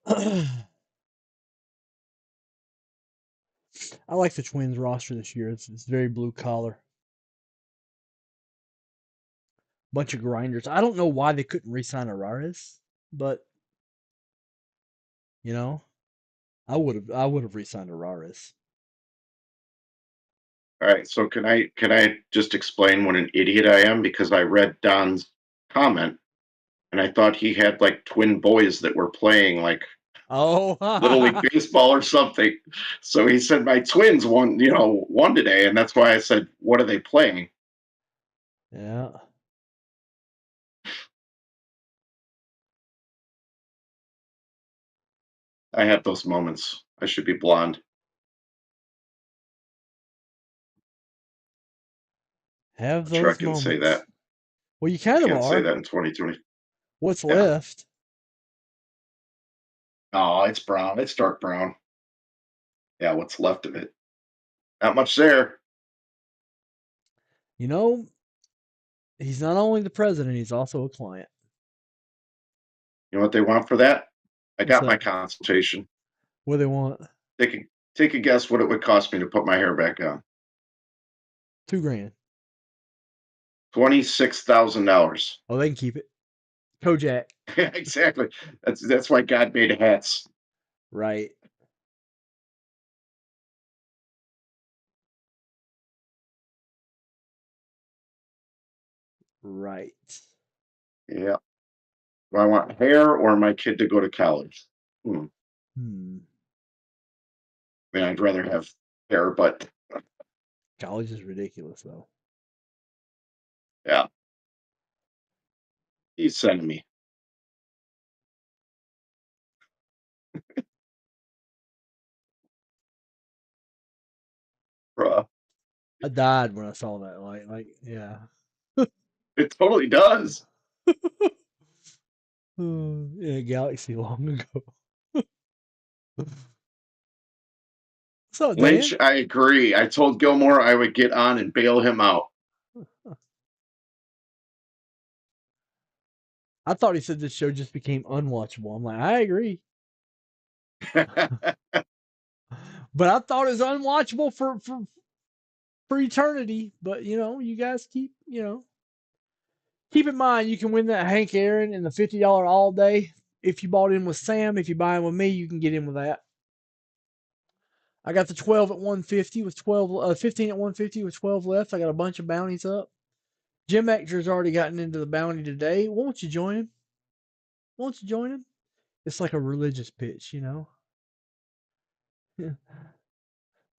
I like the Twins roster this year. It's very blue collar. Bunch of grinders. I don't know why they couldn't re-sign Arares, but you know, I would have re-signed Araris. All right, so can I just explain what an idiot I am? Because I read Don's comment and I thought he had like twin boys that were playing like Oh, Little League Baseball or something. So he said my twins won today, and that's why I said, what are they playing? yeah. I have those moments. I should be blonde. Have I'm sure I those can say moments. that. Well, you kind of Can't say are. that in 2020. What's Yeah. left? Oh, it's brown. It's dark brown. Yeah, what's left of it? Not much there. You know, he's not only the president, he's also a client. You know what they want for that? I What's got my that? consultation. What do they want? Take a guess what it would cost me to put my hair back on. $2,000. $26,000. Oh, they can keep it. Kojak. Exactly. That's why God made hats. Right. Right. Yeah. Do I want hair or my kid to go to college? I mean, I'd rather have hair, but College is ridiculous, though. yeah. He's sending me. Bruh. I died when I saw that. Yeah. It totally does. In a galaxy long ago. What's up, Dan? Lynch, I agree. I told Gilmore I would get on and bail him out. I thought he said this show just became unwatchable. I'm like, I agree. But I thought it was unwatchable for eternity. But you guys keep in mind you can win that Hank Aaron and the $50 all day. If you bought in with Sam, if you buy in with me, you can get in with that. I got the 12 at 150 with 15 at 150 with 12 left. I got a bunch of bounties up. Jim Ector's already gotten into the bounty today. Won't you join him? Won't you join him? It's like a religious pitch,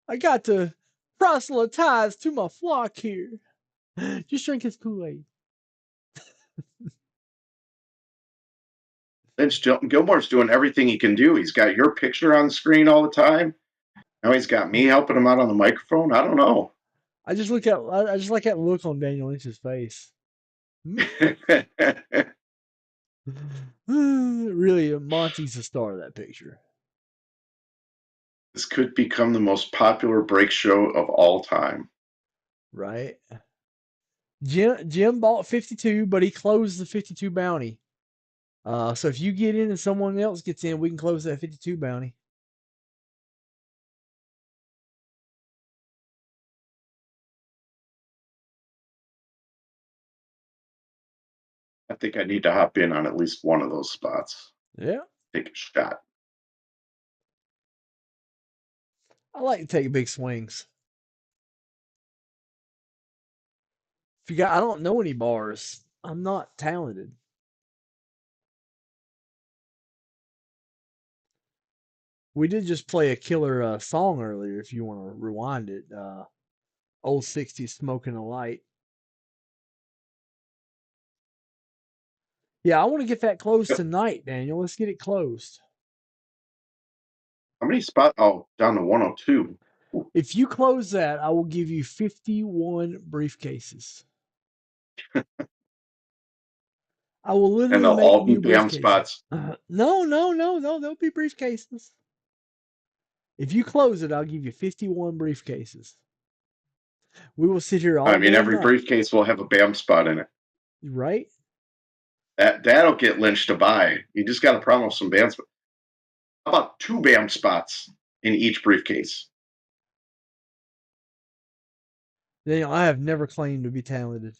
I got to proselytize to my flock here. Just drink his Kool-Aid. Lynch Gilmore's doing everything he can do. He's got your picture on the screen all the time. Now he's got me helping him out on the microphone. I don't know. I just like that look on Daniel Lynch's face. Really, Monty's the star of that picture. This could become the most popular break show of all time. Right. Jim bought 52, but he closed the 52 bounty. So if you get in and someone else gets in, we can close that 52 bounty. I think I need to hop in on at least one of those spots. Yeah. Take a shot. I like to take big swings. I don't know any bars. I'm not talented. We did just play a killer song earlier. If you want to rewind it, old '60s "Smoking a Light." Yeah, I want to get that closed tonight, Daniel. Let's get it closed. How many spots? Oh, down to 102. If you close that, I will give you 51 briefcases. I will literally And they'll make all be new BAM briefcases. spots. No. They'll be briefcases. If you close it, I'll give you 51 briefcases. We will sit here all I mean, day every night. briefcase will have a BAM spot in it. Right? That'll get Lynch to buy. You just got a problem with some BAM spots. How about 2 BAM spots in each briefcase? Daniel, I have never claimed to be talented.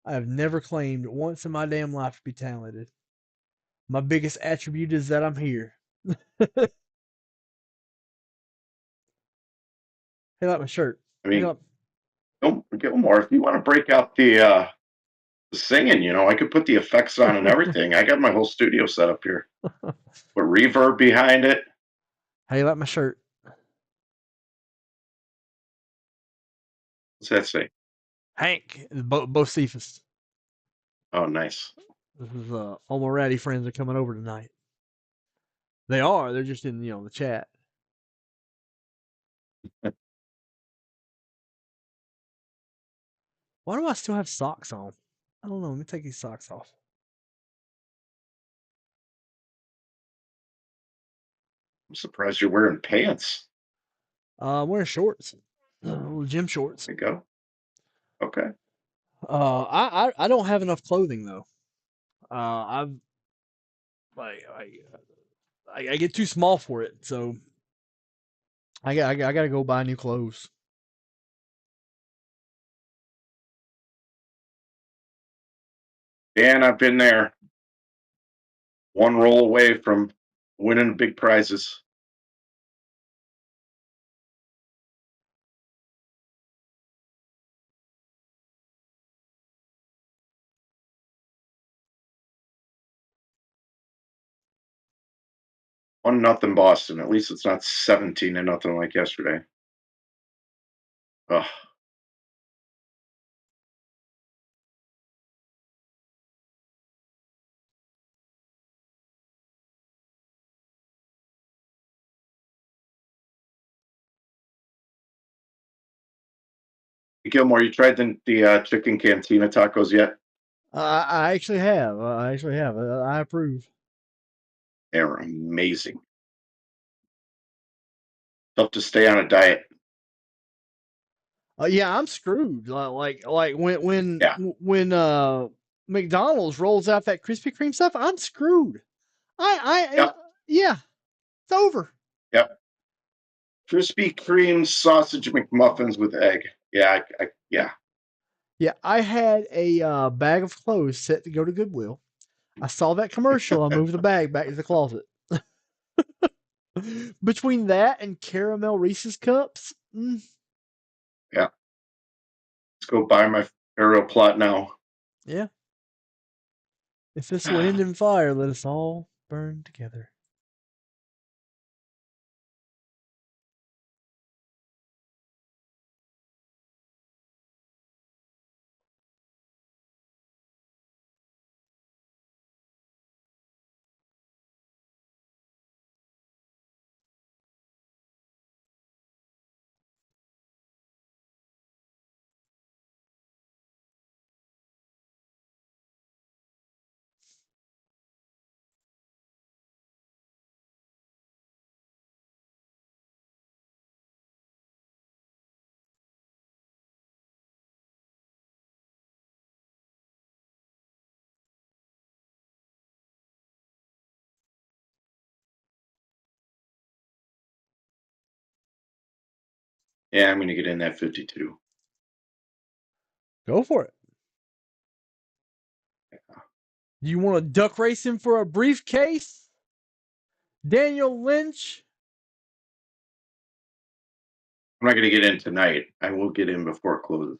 I have never claimed once in my damn life to be talented. My biggest attribute is that I'm here. Hey, like my shirt. I Hey, mean, like, Gilmore, if you want to break out the singing, I could put the effects on and everything. I got my whole studio set up here. Put reverb behind it. how you like my shirt? What's that say? Hank, Bocephus. Oh, nice. This is all my ratty friends are coming over tonight. They are. They're just in the chat. Why do I still have socks on? I don't know. Let me take these socks off. I'm surprised you're wearing pants. I'm wearing shorts, little gym shorts. There you go. Okay. I don't have enough clothing though. I've like I get too small for it, so I gotta go buy new clothes. And I've been there. One roll away from winning big prizes. One nothing Boston. At least it's not 17-0 like yesterday. Ugh. Gilmore, you tried the chicken cantina tacos yet? I actually have. I approve. They're amazing. Tough to stay on a diet. Yeah, I'm screwed. Like Yeah. when McDonald's rolls out that Krispy Kreme stuff, I'm screwed. Yep. Yeah, it's over. Yep. Krispy Kreme sausage McMuffins with egg. Yeah. Yeah. Yeah, I had a bag of clothes set to go to Goodwill. I saw that commercial. I moved the bag back to the closet. Between that and caramel Reese's cups, Yeah. Let's go buy my aerial plot now. yeah. If this wind and fire, let us all burn together. Yeah, I'm going to get in that 52. Go for it. You want to duck race him for a briefcase? Daniel Lynch? I'm not going to get in tonight. I will get in before it closes.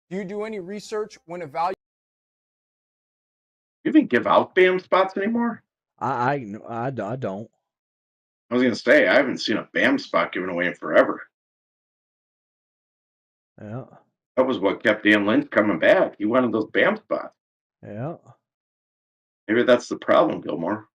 Do you do any research when evaluating? You even give out BAM spots anymore? I don't. I was going to say, I haven't seen a BAM spot given away in forever. Yeah. That was what kept Dan Lynch coming back. He wanted those BAM spots. Yeah. Maybe that's the problem, Gilmore.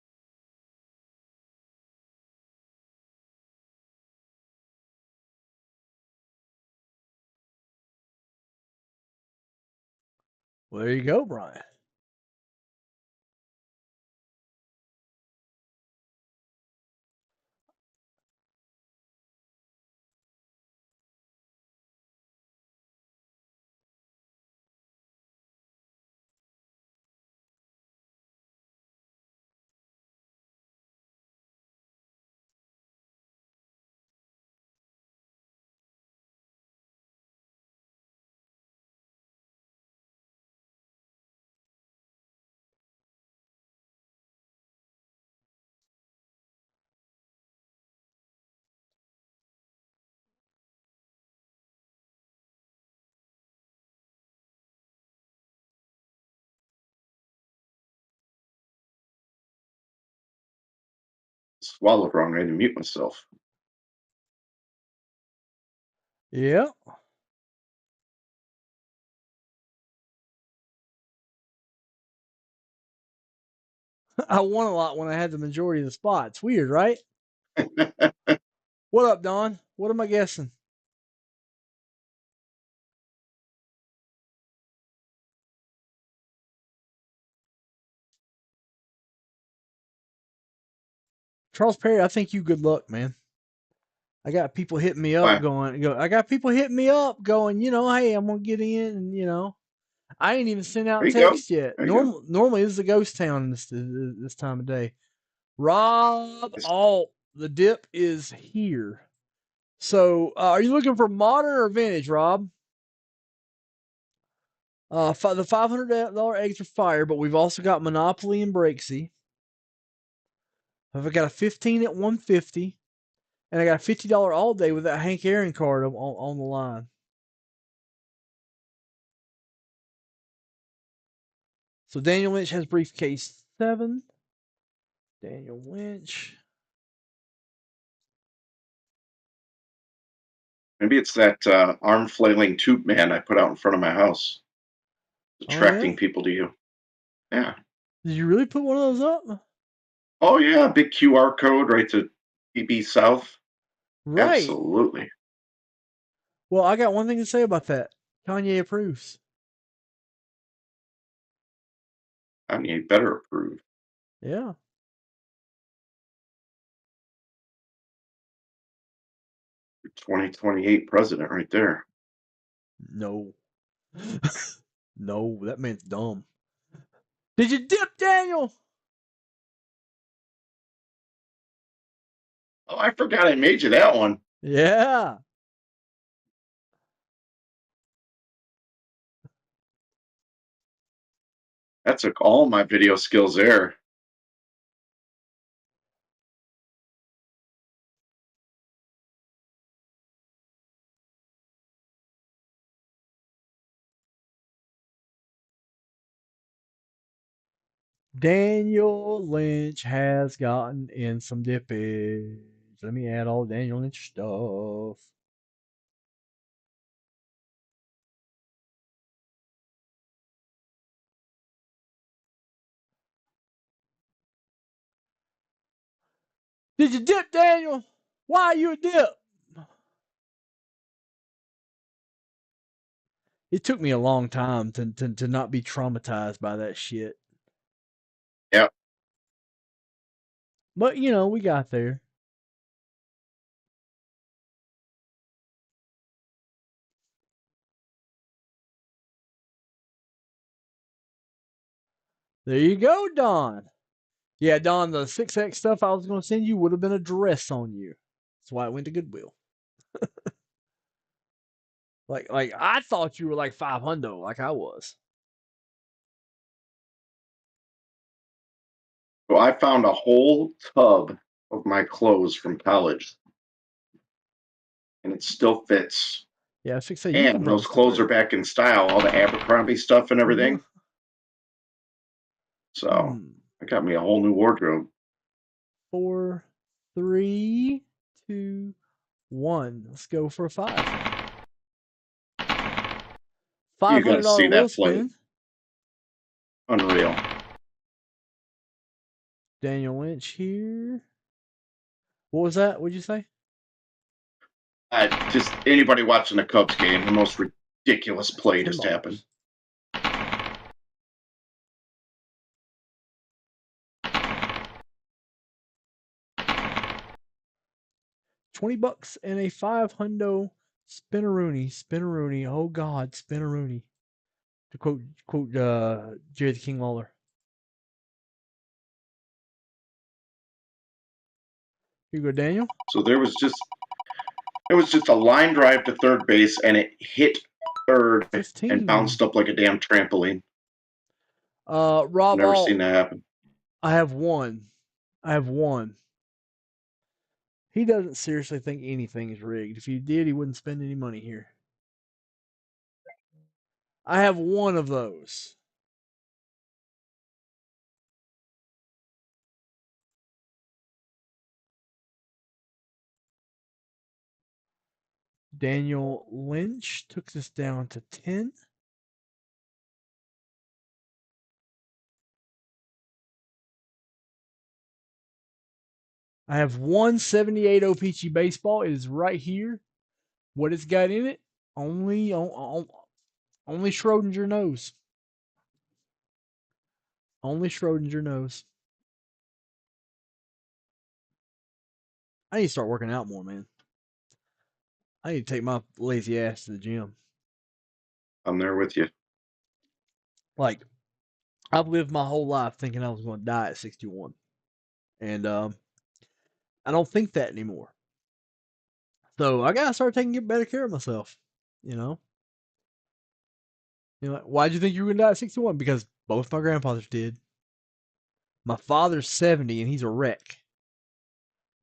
Well, there you go, Brian. Swallowed wrong. I had to mute myself. Yeah. I won a lot when I had the majority of the spots. Weird, right? What up, Don? What am I guessing? Charles Perry, I think you good luck, man. I got people hitting me up I got people hitting me up going, hey, I'm gonna get in, and I ain't even sent out There you go. text yet. There you go. Normally this is a ghost town this time of day. Rob Yes. Alt, the dip is here. So, are you looking for modern or vintage, Rob? The $500 eggs are fire, but we've also got Monopoly and Breaksy. I've got a 15 at 150, and I got a $50 all day with that Hank Aaron card on the line. So Daniel Lynch has briefcase 7. Daniel Lynch. Maybe it's that arm flailing tube man I put out in front of my house, attracting people to you. Yeah. Did you really put one of those up? Oh yeah, big QR code right to PB South. Right. Absolutely. Well, I got one thing to say about that. Kanye approves. Kanye better approve. Yeah. Your 2028 president right there. No. No, that man's dumb. Did you dip, Daniel? Oh, I forgot I made you that one. Yeah. That took all my video skills there. Daniel Lynch has gotten in some dippage. Let me add all Daniel Lynch stuff. Did you dip, Daniel? Why are you a dip? It took me a long time to not be traumatized by that shit. Yep. But, we got there. There you go, Don. Yeah, Don, the 6X stuff I was going to send you would have been a dress on you. That's why it went to Goodwill. like I thought you were like 500 like I was. So I found a whole tub of my clothes from college, and it still fits. Yeah, I was say you can And those probably clothes are back in style, all the Abercrombie stuff and everything. So I got me a whole new wardrobe. 4, 3, 2, 1. Let's go for a 5. You gotta see $500 that wheel plate. spin. Unreal. Daniel Lynch here. What was that? What'd you say? Just anybody watching the Cubs game, the most ridiculous play just happened. $20 and a 500 Spinneroonie. Oh God, Spinneroonie. To quote Jerry the King Lawler. Here you go, Daniel. So it was just a line drive to third base, and it hit third 15. and bounced up like a damn trampoline. Rob, Never seen that happen. I have one. He doesn't seriously think anything is rigged. If he did, he wouldn't spend any money here. I have one of those. Daniel Lynch took us down to 10. I have 178 O-Pee-Chee baseball. It is right here. What it's got in it, only Schrodinger knows. Only Schrodinger knows. I need to start working out more, man. I need to take my lazy ass to the gym. I'm there with you. Like, I've lived my whole life thinking I was going to die at 61. And I don't think that anymore. So I got to start taking better care of myself, you know? Why'd you think you were going to die at 61? Because both my grandfathers did. My father's 70 and he's a wreck.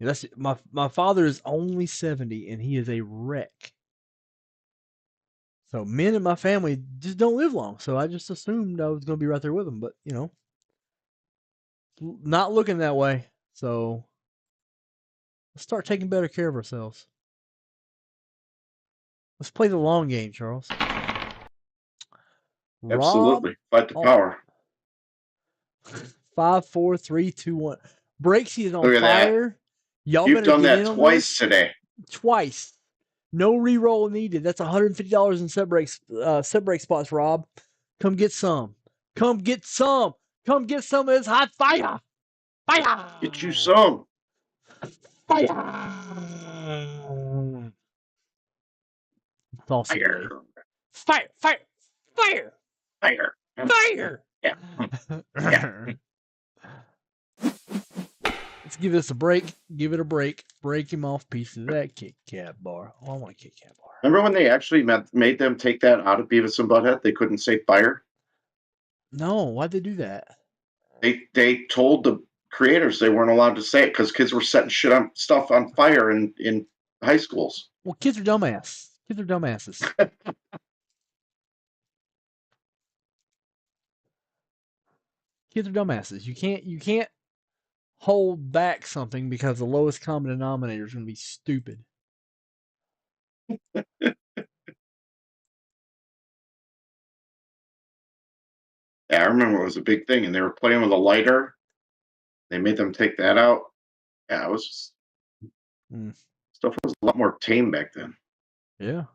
That's my father is only 70 and he is a wreck. So men in my family just don't live long. So I just assumed I was going to be right there with them, but not looking that way. So let's start taking better care of ourselves. Let's play the long game, Charles. Absolutely. Fight the power. 5, 4, 3, 2, 1. Breaksy is on Look at fire. that. Y'all You've better done get that in on twice this. today. Twice. No re-roll needed. That's $150 in set break spots, Rob. Come get some. Come get some. Come get some of this hot fire. Fire. Get you some. Fire. It's all Fire. Fire. Fire. Fire. Fire. Fire. Yeah. Yeah. Let's give this a break. Give it a break. Break him off pieces of that Kit Kat bar. Oh, I want a Kit Kat bar. Remember when they actually made them take that out of Beavis and Butthead? They couldn't say fire. No, why'd they do that? They told the creators they weren't allowed to say it because kids were setting stuff on fire in high schools. Well, kids are dumbass. Kids are dumbasses. Kids are dumbasses. You can't hold back something because the lowest common denominator is going to be stupid. Yeah, I remember it was a big thing, and they were playing with a lighter. They made them take that out. Yeah, it was just stuff was a lot more tame back then. Yeah.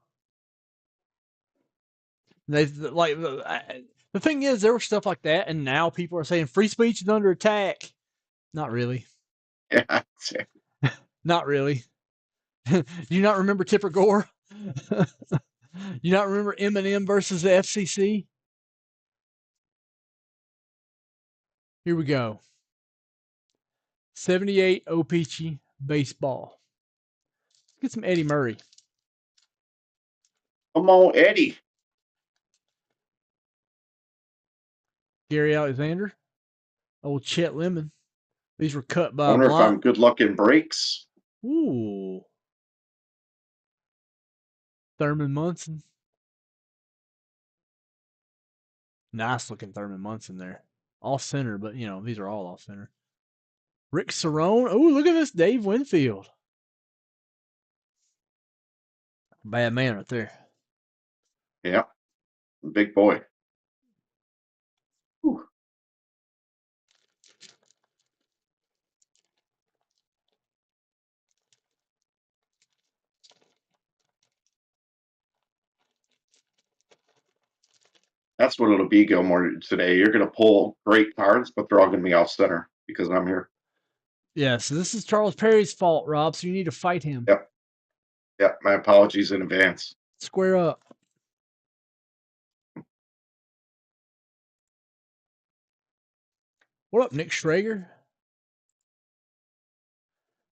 The thing is, there was stuff like that, and now people are saying free speech is under attack. Not really. Yeah. Not really. Do you not remember Tipper Gore? You not remember Eminem versus the FCC? Here we go. 78 O-Pee-Chee baseball. Let's get some Eddie Murray. Come on, Eddie. Gary Alexander. Old Chet Lemon. These were cut by I wonder if I'm good luck in breaks. Ooh. Thurman Munson. Nice looking Thurman Munson there. All center, but these are all off center. Rick Cerrone. Oh, look at this Dave Winfield. Bad man right there. Yeah. Big boy. Whew. That's what it'll be, Gilmore, today. You're going to pull great cards, but they're all going to be off center because I'm here. Yeah, so this is Charles Perry's fault, Rob, so you need to fight him. Yep. Yeah, my apologies in advance. Square up. What up, Nick Schrager?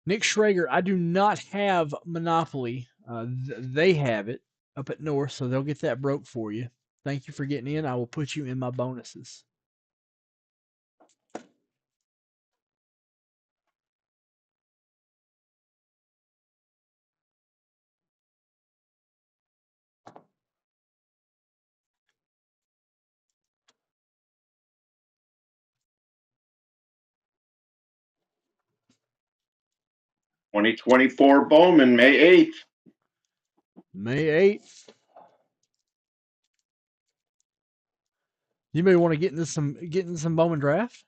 Nick Schrager, I do not have Monopoly. They have it up at North, so they'll get that broke for you. Thank you for getting in. I will put you in my bonuses. '24 Bowman, May 8th. May 8th. You may want to get into some Bowman draft.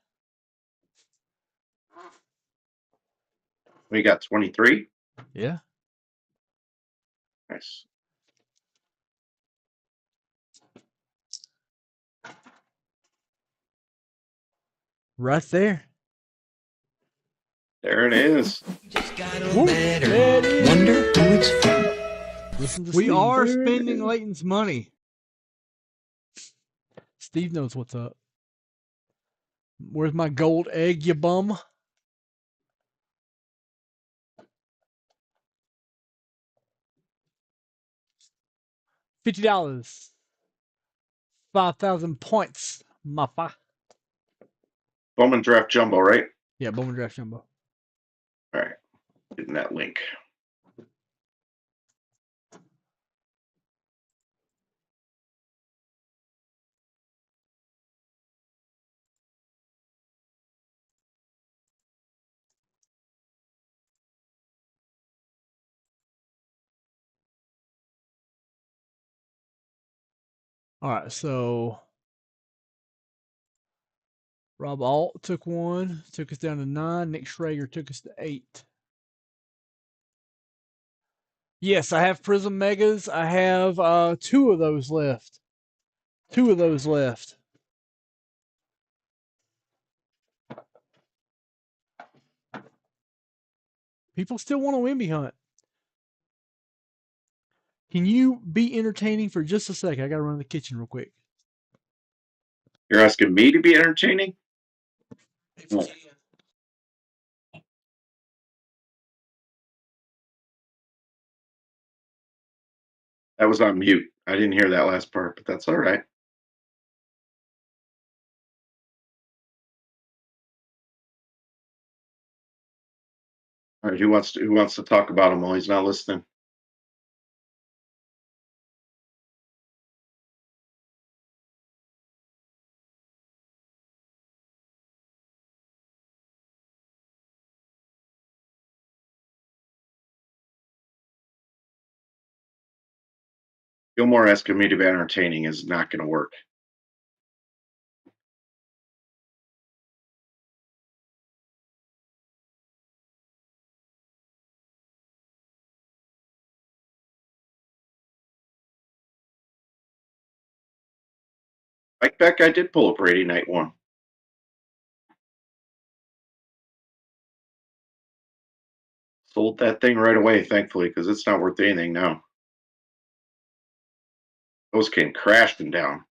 We got 23. Yeah. Nice. Right there. There it is. Woo, there it is. Wonder who it's from. Listen to We Steve. are spending spending Leighton's money. Steve knows what's up. Where's my gold egg, you bum? $50. 5,000 points, maffa. Bowman Draft Jumbo, right? Yeah, Bowman Draft Jumbo. All right. Getting that link. All right, so Rob Alt took one, took us down to 9. Nick Schrager took us to 8. Yes, I have Prism Megas. I have 2 of those left. 2 of those left. People still want a Wimby hunt. Can you be entertaining for just a second? I got to run to the kitchen real quick. You're asking me to be entertaining? No. That was on mute. I didn't hear that last part, but that's all right. All right, who wants to talk about him while he's not listening? Gilmore asking me to be entertaining is not going to work. Like that guy did pull up Brady night 1. Sold that thing right away, thankfully, because it's not worth anything now. Those came crashing down.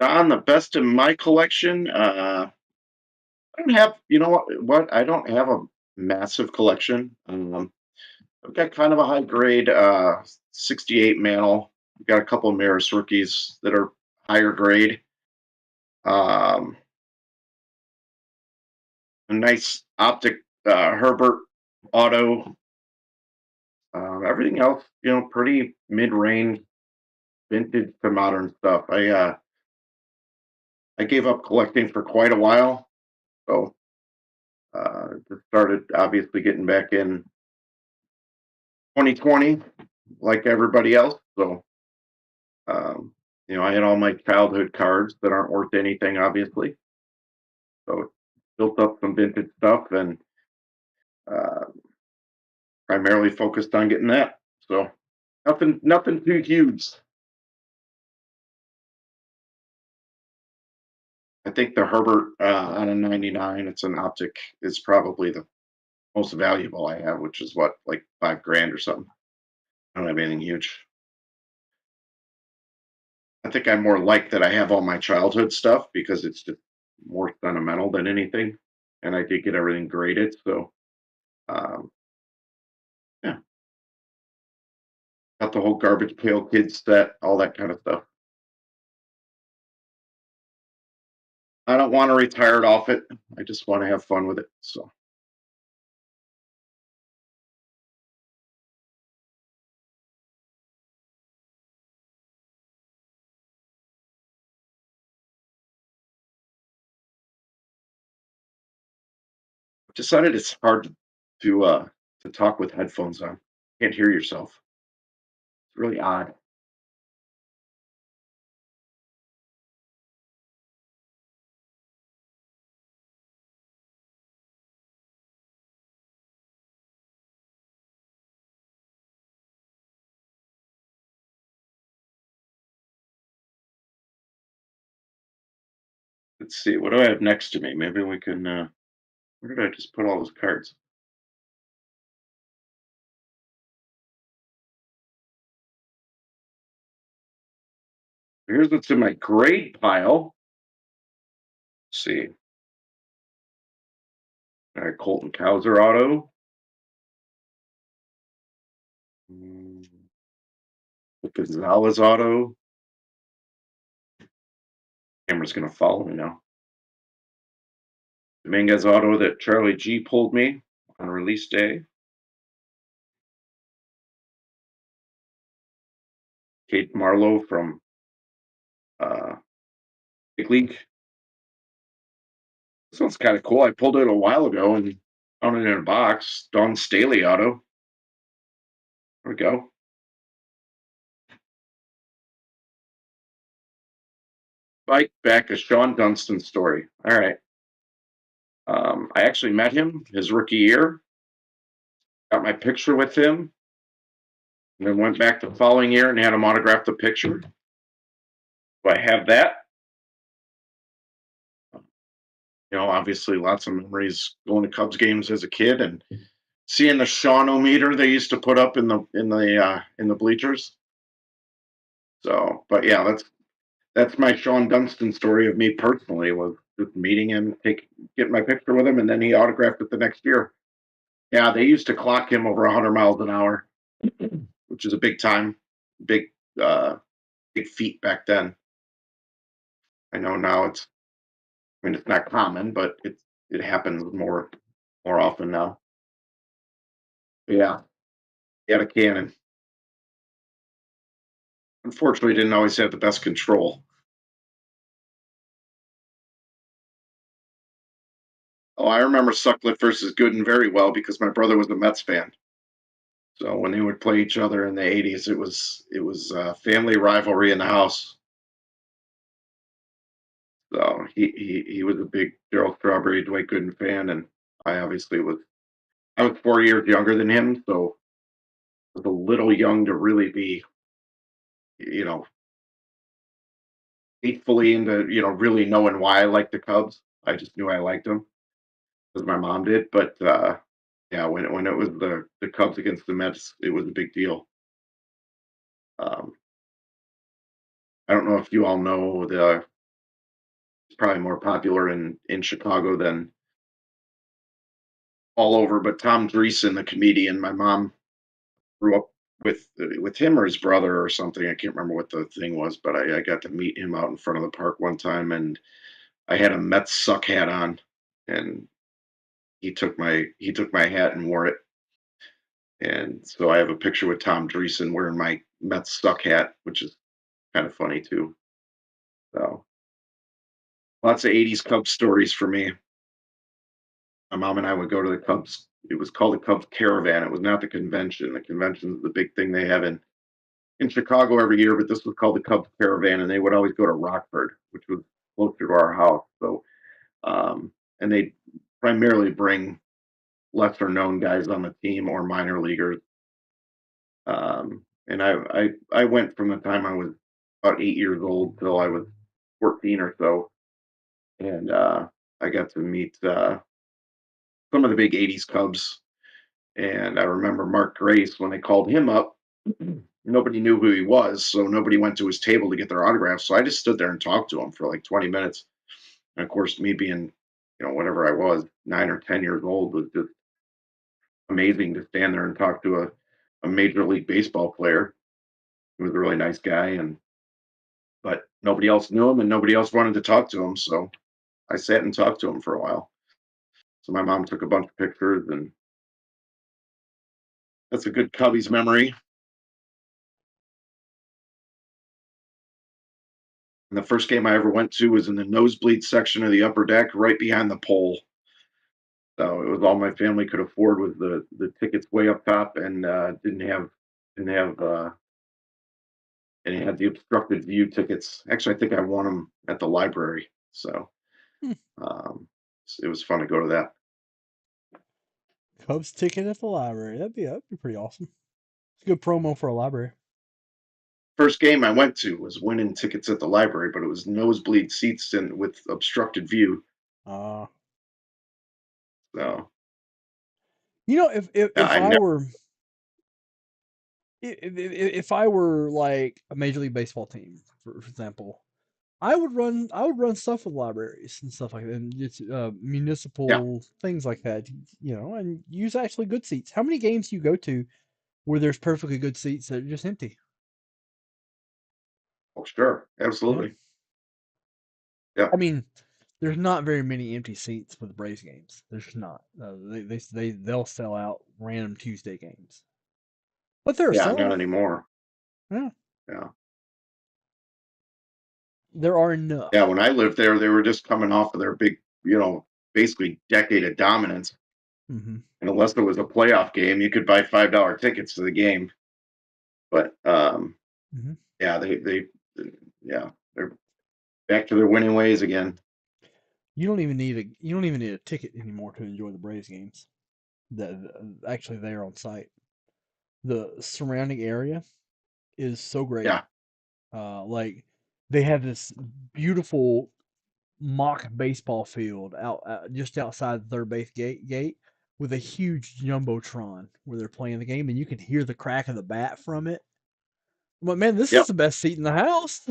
Don, the best in my collection. I don't have, you know what? I don't have a massive collection. I've got kind of a high grade 68 Mantle. I've got a couple of Maris rookies that are higher grade. A nice optic Herbert auto. Everything else, pretty mid-range, vintage to modern stuff. I gave up collecting for quite a while, so just started obviously getting back in 2020, like everybody else. So, I had all my childhood cards that aren't worth anything, obviously. So built up some vintage stuff and primarily focused on getting that. So nothing too huge. I think the Herbert on a 99, it's an optic, is probably the most valuable I have, which is what, like 5 grand or something. I don't have anything huge. I think I'm more like that I have all my childhood stuff because it's just more sentimental than anything. And I did get everything graded. So, um, yeah, got the whole Garbage Pail Kids set, all that kind of stuff. I don't want to retire it off it. I just want to have fun with it. So, decided it's hard to talk with headphones on. Can't hear yourself. It's really odd. Let's see. What do I have next to me? Maybe we can. Where did I just put all those cards? Here's what's in my grade pile. Let's see. All right, Colton Cowser auto. Mm, Gonzalez auto. Camera's gonna follow me now. Dominguez auto that Charlie G pulled me on release day. Kate Marlowe from uh, Big League. This one's kind of cool. I pulled it a while ago and found it in a box. Don Staley auto. There we go. Bike back a Sean Dunston story. All right. I actually met him his rookie year. Got my picture with him. And then went back the following year and had him autograph the picture. So I have that. Obviously lots of memories going to Cubs games as a kid and seeing the Sean-O-meter they used to put up in the bleachers. So, but yeah, that's my Sean Dunston story of me personally, was just meeting him, getting my picture with him, and then he autographed it the next year. Yeah, they used to clock him over 100 miles an hour, which is a big time, big uh, big feat back then. I know now it's not common, but it happens more often now. But yeah, he had a cannon. Unfortunately, didn't always have the best control. Oh, I remember Sutcliffe versus Gooden very well because my brother was a Mets fan. So when they would play each other in the '80s, it was a family rivalry in the house. So he was a big Darryl Strawberry, Dwight Gooden fan, and I obviously was. I was 4 years younger than him, so I was a little young to really be, you know, faithfully into really knowing why I liked the Cubs. I just knew I liked them because my mom did. But yeah, when it was the Cubs against the Mets, it was a big deal. Um, I don't know if you all know it's probably more popular in Chicago than all over, but Tom Dreesen, the comedian, my mom grew up with him or his brother or something. I can't remember what the thing was, but I got to meet him out in front of the park one time, and I had a Mets suck hat on, and he took my hat and wore it, and so I have a picture with Tom Dreesen wearing my Mets suck hat, which is kind of funny too. So lots of '80s Cubs stories for me. My mom and I would go to the Cubs. It was called the Cubs Caravan. It was not the convention. The convention is the big thing they have in Chicago every year, but this was called the Cubs Caravan, and they would always go to Rockford, which was closer to our house. So, and they primarily bring lesser known guys on the team or minor leaguers. And I went from the time I was about 8 years old till I was 14 or so. and I got to meet some of the big '80s Cubs. And I remember Mark Grace when they called him up. Nobody knew who he was, so nobody went to his table to get their autographs. So I just stood there and talked to him for like 20 minutes. And of course, me being, whatever I was, 9 or 10 years old, was just amazing to stand there and talk to a major league baseball player. He was a really nice guy, but nobody else knew him and nobody else wanted to talk to him. So I sat and talked to him for a while. So my mom took a bunch of pictures, and that's a good Cubbies memory. And the first game I ever went to was in the nosebleed section of the upper deck, right behind the pole. So it was all my family could afford was the tickets way up top, and didn't have and it had the obstructed view tickets. Actually, I think I won them at the library. So Hmm. it was fun to go to that. Cubs ticket at the library. That'd be pretty awesome. It's a good promo for a library. First game I went to was winning tickets at the library, but it was nosebleed seats and with obstructed view. Uh, So if yeah, if I I never. were if I were like a Major League Baseball team, for example, I would run stuff with libraries and stuff like that, and it's Yeah. municipal things like that, and use actually good seats. How many games do you go to where there's perfectly good seats that are just empty? Oh, sure. Yeah, Absolutely. Yeah. I mean, there's not very many empty seats for the Braves games. There's just not. They'll sell out random Tuesday games, but there are Yeah. Not some. anymore. Yeah, Yeah. there are enough. Yeah. When I lived there, they were just coming off of their big, basically decade of dominance. Hmm. And unless there was a playoff game, you could buy $5 tickets to the game. But Hmm. yeah, yeah, they're back to their winning ways again. You don't even need a ticket anymore to enjoy the Braves games. Actually there on site. The surrounding area is so great. Yeah. Like they have this beautiful mock baseball field just outside the third base gate with a huge jumbotron where they're playing the game, and you can hear the crack of the bat from it. But man, this is Yep. the best seat in the house.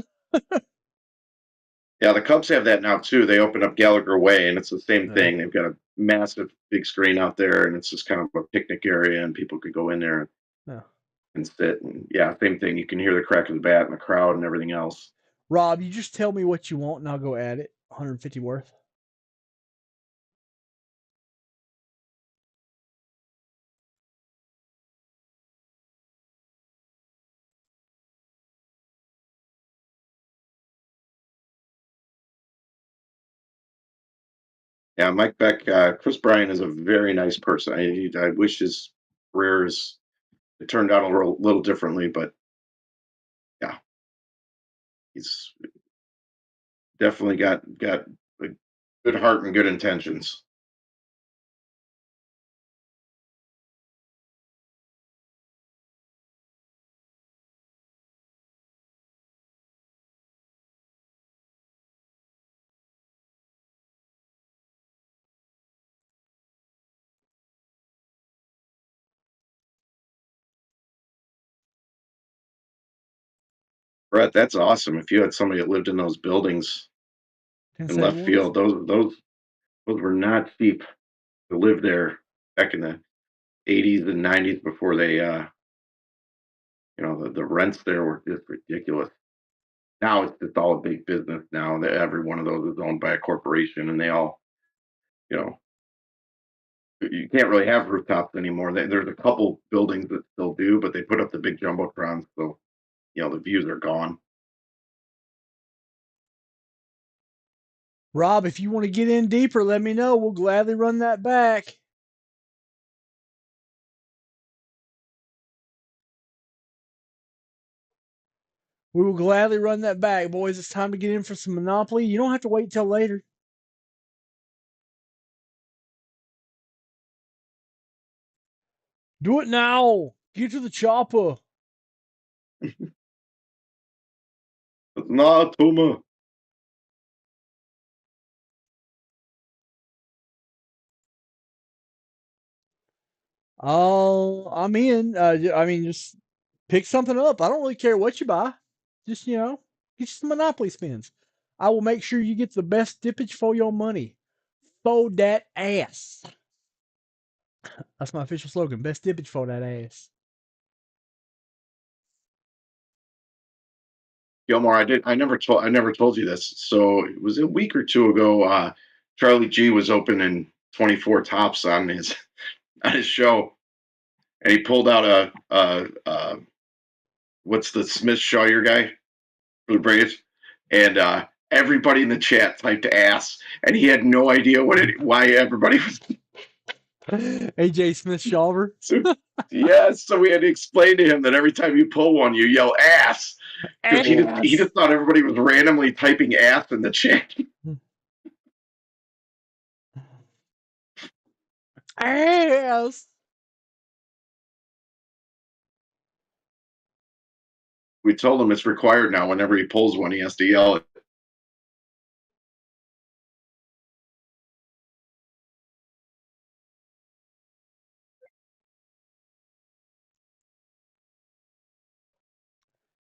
Yeah. The Cubs have that now too. They opened up Gallagher Way, and it's the same Yeah, thing. They've got a massive big screen out there, and it's just kind of a picnic area, and people could go in there yeah. and sit. And yeah, same thing. You can hear the crack of the bat and the crowd and everything else. Rob, you just tell me what you want, and I'll go add it. 150 worth. Yeah, Mike Beck, Chris Bryan is a very nice person. I wish his career it turned out a little differently, but yeah, he's definitely got a good heart and good intentions. Brett, that's awesome. If you had somebody that lived in those buildings 10 in cent left ones. field, those were not cheap to live there back in the '80s and '90s before they, the rents there were just ridiculous. Now it's just all a big business. Now that every one of those is owned by a corporation, and they all, you know, you can't really have rooftops anymore. There's a couple buildings that still do, but they put up the big jumbotrons, so the views are gone. Rob, if you want to get in deeper, let me know. We'll gladly run that back. We will gladly run that back, boys. It's time to get in for some Monopoly. You don't have to wait till later. Do it now. Get to the chopper. But nah, Tuma. Oh, I'm in. I mean, just pick something up. I don't really care what you buy. Just, get you some Monopoly spins. I will make sure you get the best dippage for your money. Fold that ass. That's my official slogan. Best dippage for that ass. Gilmore, I never told you this. So it was a week or two ago. Charlie G was opening 24 tops on his on his show, and he pulled out a what's the Smith Shawyer guy for the Braves, and everybody in the chat typed ass, and he had no idea why everybody was. AJ Smith Shawver. So, yes, so we had to explain to him that every time you pull one, you yell ass. Because he just thought everybody was randomly typing ass in the chat. Ass. We told him it's required now. Whenever he pulls one, he has to yell it.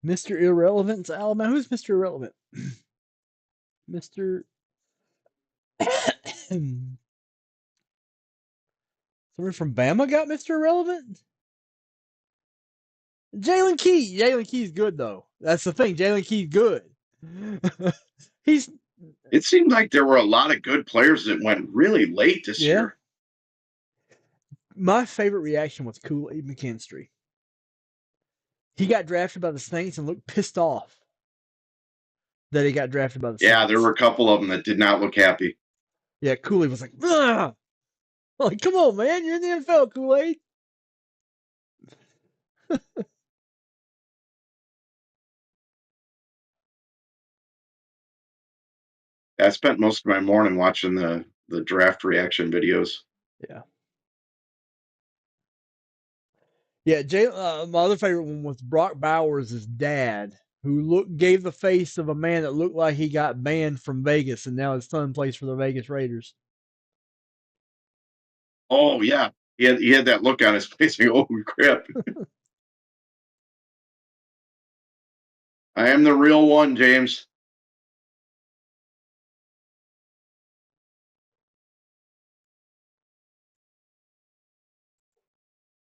Mr. Irrelevant's Alabama. Who's Mr. Irrelevant? Mr. Somebody from Bama got Mr. Irrelevant? Jalen Key. Jalen Key's good, though. That's the thing. Jalen Key's good. It seemed like there were a lot of good players that went really late this year. My favorite reaction was Kool-Aid McKinstry. He got drafted by the Saints and looked pissed off that he got drafted by the Saints. Yeah, there were a couple of them that did not look happy. Yeah, Kool-Aid was like, ugh! Like, come on, man, you're in the NFL, Kool-Aid. I spent most of my morning watching the draft reaction videos. Yeah. Yeah, my other favorite one was Brock Bowers' dad, who gave the face of a man that looked like he got banned from Vegas, and now his son plays for the Vegas Raiders. Oh yeah, he had that look on his face. Oh crap! I am the real one, James.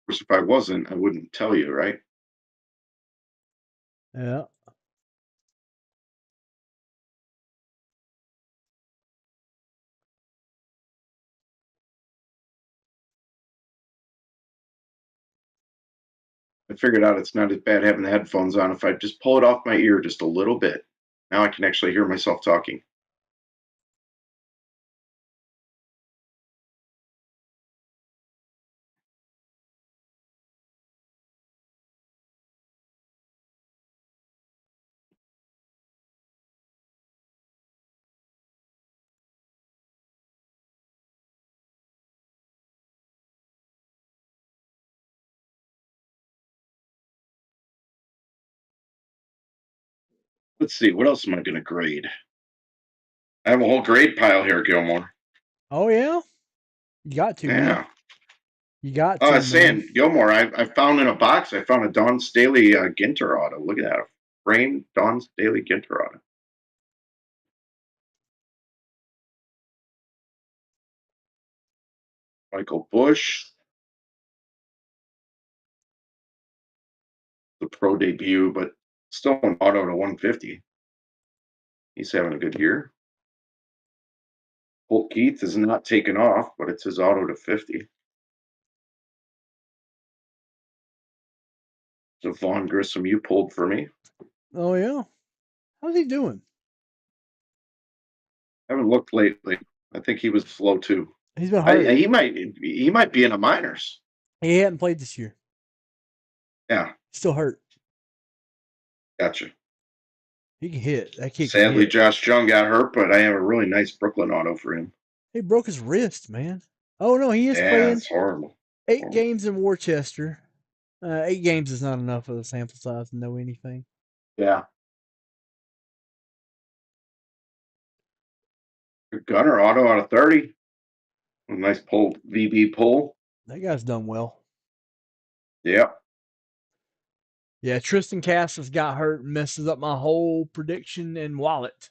Of course, if I wasn't, I wouldn't tell you, right? Yeah. I figured out it's not as bad having the headphones on if I just pull it off my ear just a little bit. Now I can actually hear myself talking. Let's see, what else am I going to grade? I have a whole grade pile here, Gilmore. Oh, yeah? You got to, Yeah. man. You got to, I was saying, Gilmore, I found in a box, I found a Don Staley Ginter auto. Look at that. A framed Don Staley Ginter auto. Michael Bush. The pro debut, but still an auto to 150. He's having a good year. Holt Keith is not taken off, but it's his auto to 50. So Vaughn Grissom, you pulled for me. Oh, yeah? How's he doing? I haven't looked lately. I think he was slow too. He's been hurt. He might be in the minors. He hadn't played this year. Yeah. Still hurt. Gotcha. He can hit. That kid Sadly, can hit. Josh Jung got hurt, but I have a really nice Brooklyn auto for him. He broke his wrist, man. Oh, no, he is playing. It's horrible. 8 games in Worcester. 8 games is not enough of a sample size to know anything. Yeah. Gunner auto out of 30. A nice pull, VB pull. That guy's done well. Yep. Yeah, Tristan Cassis got hurt and messes up my whole prediction and wallet.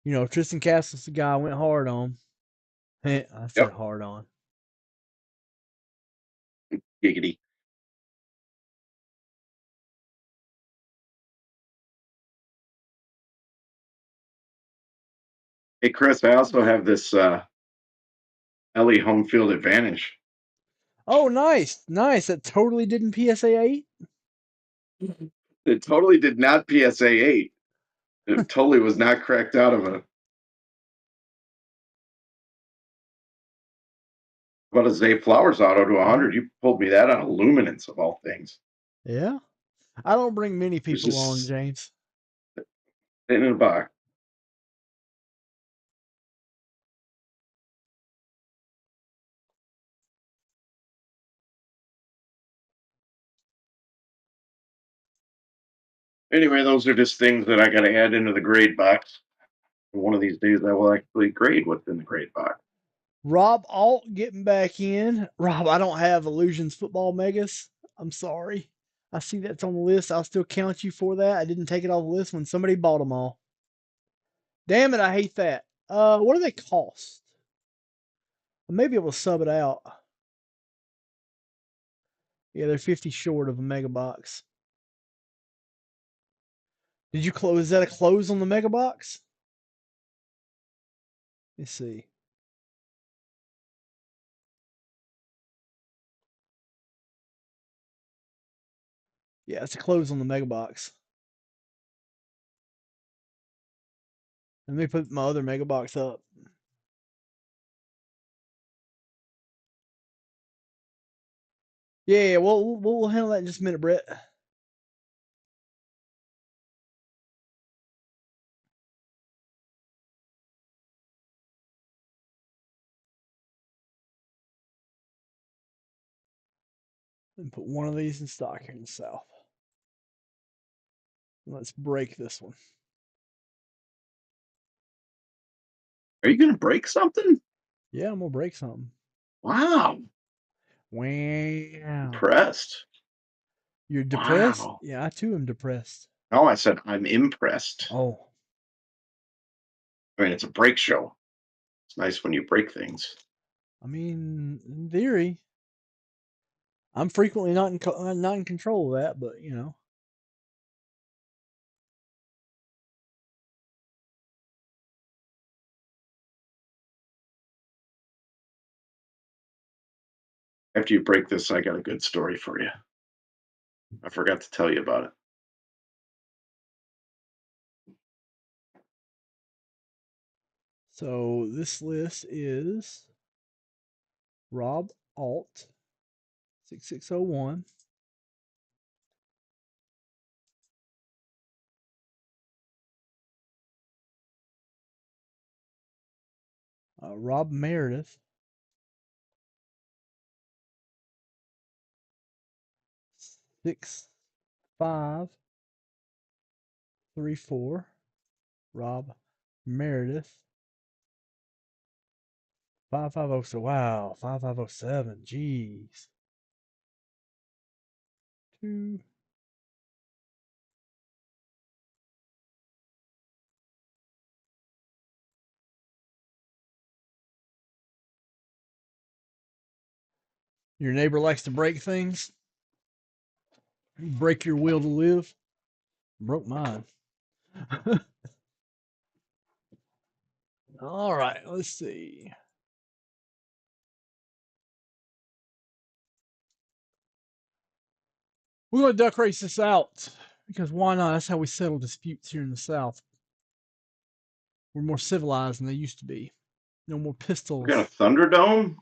You know, Tristan Cassis, the guy I went hard on. I said Yep. hard on. Giggity. Hey, Chris, I also have this Ellie home field advantage. Oh, nice. Nice. That totally didn't PSA 8. It totally did not PSA 8. It totally was not cracked out of a. About a Zay Flowers auto to 100. You pulled me that on a Luminance of all things. Yeah. I don't bring many It's people along, just James. sitting in a box. Anyway, those are just things that I got to add into the grade box. One of these days, I will actually grade what's in the grade box. Rob Alt getting back in. Rob, I don't have Illusions Football Megas. I'm sorry. I see that's on the list. I'll still count you for that. I didn't take it off the list when somebody bought them all. Damn it, I hate that. What do they cost? Maybe it will sub it out. Yeah, they're 50 short of a mega box. Did you close? Is that a close on the mega box? Let's see. Yeah, it's a close on the mega box. Let me put my other mega box up. Yeah, we'll handle that in just a minute, Brett. And put one of these in stock here in the south. Let's break this one. Are you going to break something? Yeah, I'm gonna break something. Wow. Wow. Impressed. You're depressed? Wow. Yeah, I too am depressed. No, I said I'm impressed. Oh. I mean, it's a break show. It's nice when you break things. I mean, in theory, I'm frequently not in control of that, but you know. After you break this, I got a good story for you. I forgot to tell you about it. So this list is Rob Alt 6601. Rob Meredith. 6534. Rob Meredith. 5507. Wow, 5507. Jeez. 2. Your neighbor likes to break things. Break your will to live. Broke mine. All right, let's see. We're going to duck race this out because why not? That's how we settle disputes here in the South. We're more civilized than they used to be. No more pistols. We got a Thunderdome?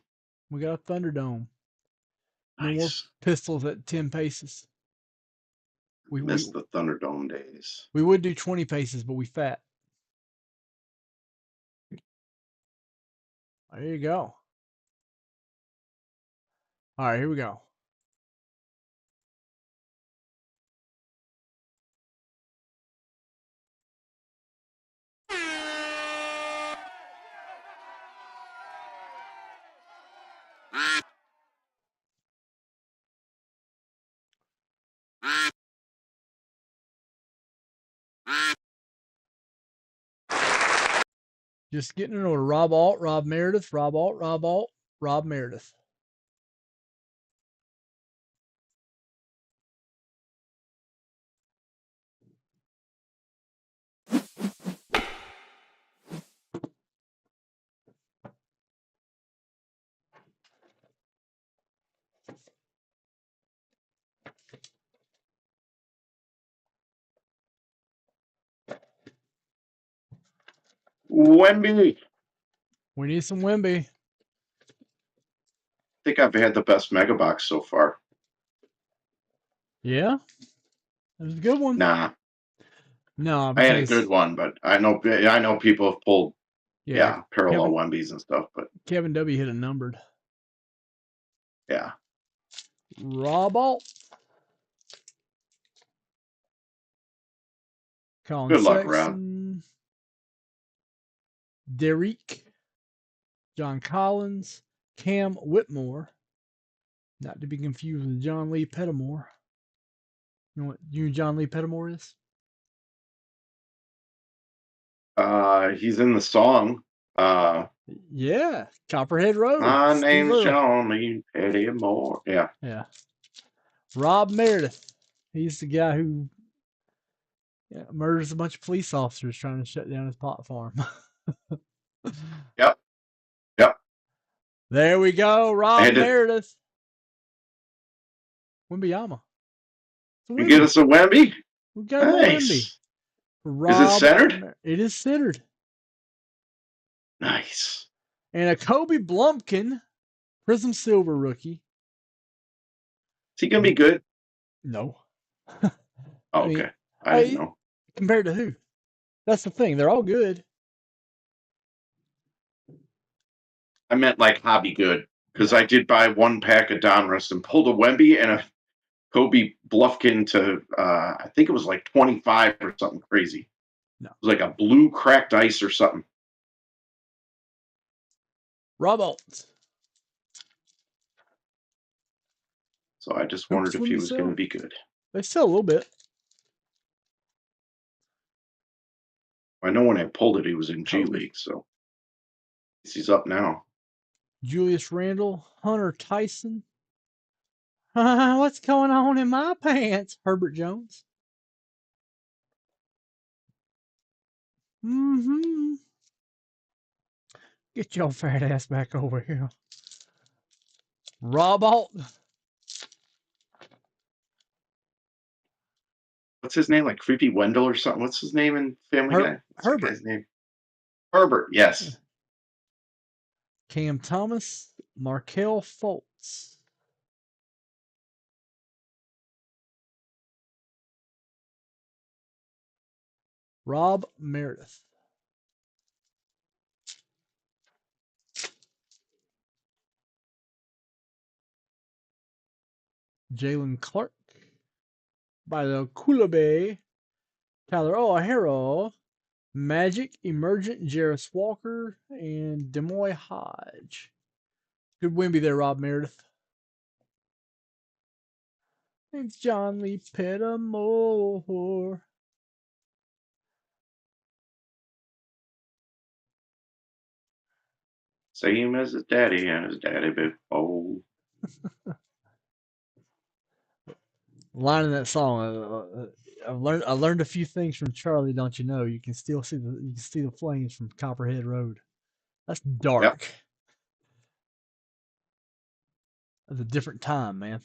We got a Thunderdome. No more Nice. pistols at 10 paces. We Missed the Thunderdome days. We would do 20 paces, but we fat. There you go. All right, here we go. Just getting in order. Rob Alt, Rob Meredith, Rob Alt, Rob Alt, Rob Meredith. Wemby. We need some Wemby. I think I've had the best mega box so far. Yeah, it was a good one. Nah, No, I had a because good one, but I know people have pulled parallel Wembys and stuff, but Kevin W hit a numbered. yeah. Rob Alt. Colin Good luck, Rob. Sexton. Derek. John Collins. Cam Whitmore. Not to be confused with John Lee Pettimore. You know what John Lee Pettimore is? He's in the song. Yeah, Copperhead Road. My Steve name's Earle. John Lee Pettimore. Yeah. Yeah. Rob Meredith. He's the guy who murders a bunch of police officers trying to shut down his pot farm. Yep. There we go. Rob Meredith. Wembyama. You get us a Wemby? We got a Wemby. Is it centered? It is centered. Nice. And a Kobe Blumpkin Prism Silver rookie. Is he going to be good? No. Oh, okay. I didn't know. Compared to who? That's the thing. They're all good. I meant like hobby good, because I did buy one pack of Donruss and pulled a Wemby and a Kobe Bluffkin to, I think it was like 25 or something crazy. No. It was like a blue cracked ice or something. Rob Alt. So I just wondered if he was going to be good. They sell a little bit. I know when I pulled it, he was in G League, so he's up now. Julius Randle, Hunter Tyson. What's going on in my pants? Herbert Jones. Get your fat ass back over here. Rob Alt. What's his name? Like Creepy Wendell or something? What's his name in Family Guy? What's Herbert. That guy's name? Herbert, yes. Cam Thomas, Markelle Fultz. Rob Meredith. Jalen Clark. By the Kulabay. Tyler O'Hara. Magic, Emergent, Jarris Walker, and Demoy Hodge. Good Wemby there, Rob Meredith. It's John Lee Pettimore. Same as his daddy and his daddy boo. Oh. Line in that song. I learned a few things from Charlie. Don't you know? You can still see the flames from Copperhead Road. That's dark. Yep. That's a different time, man.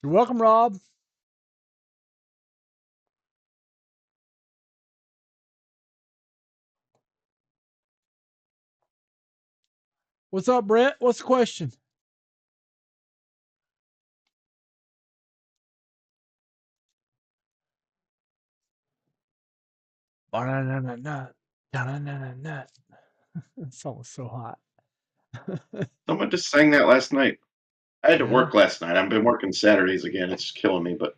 You're welcome, Rob. What's up, Brett? What's the question? That song was so hot. Someone just sang that last night. I had to work last night. I've been working Saturdays again. It's killing me, but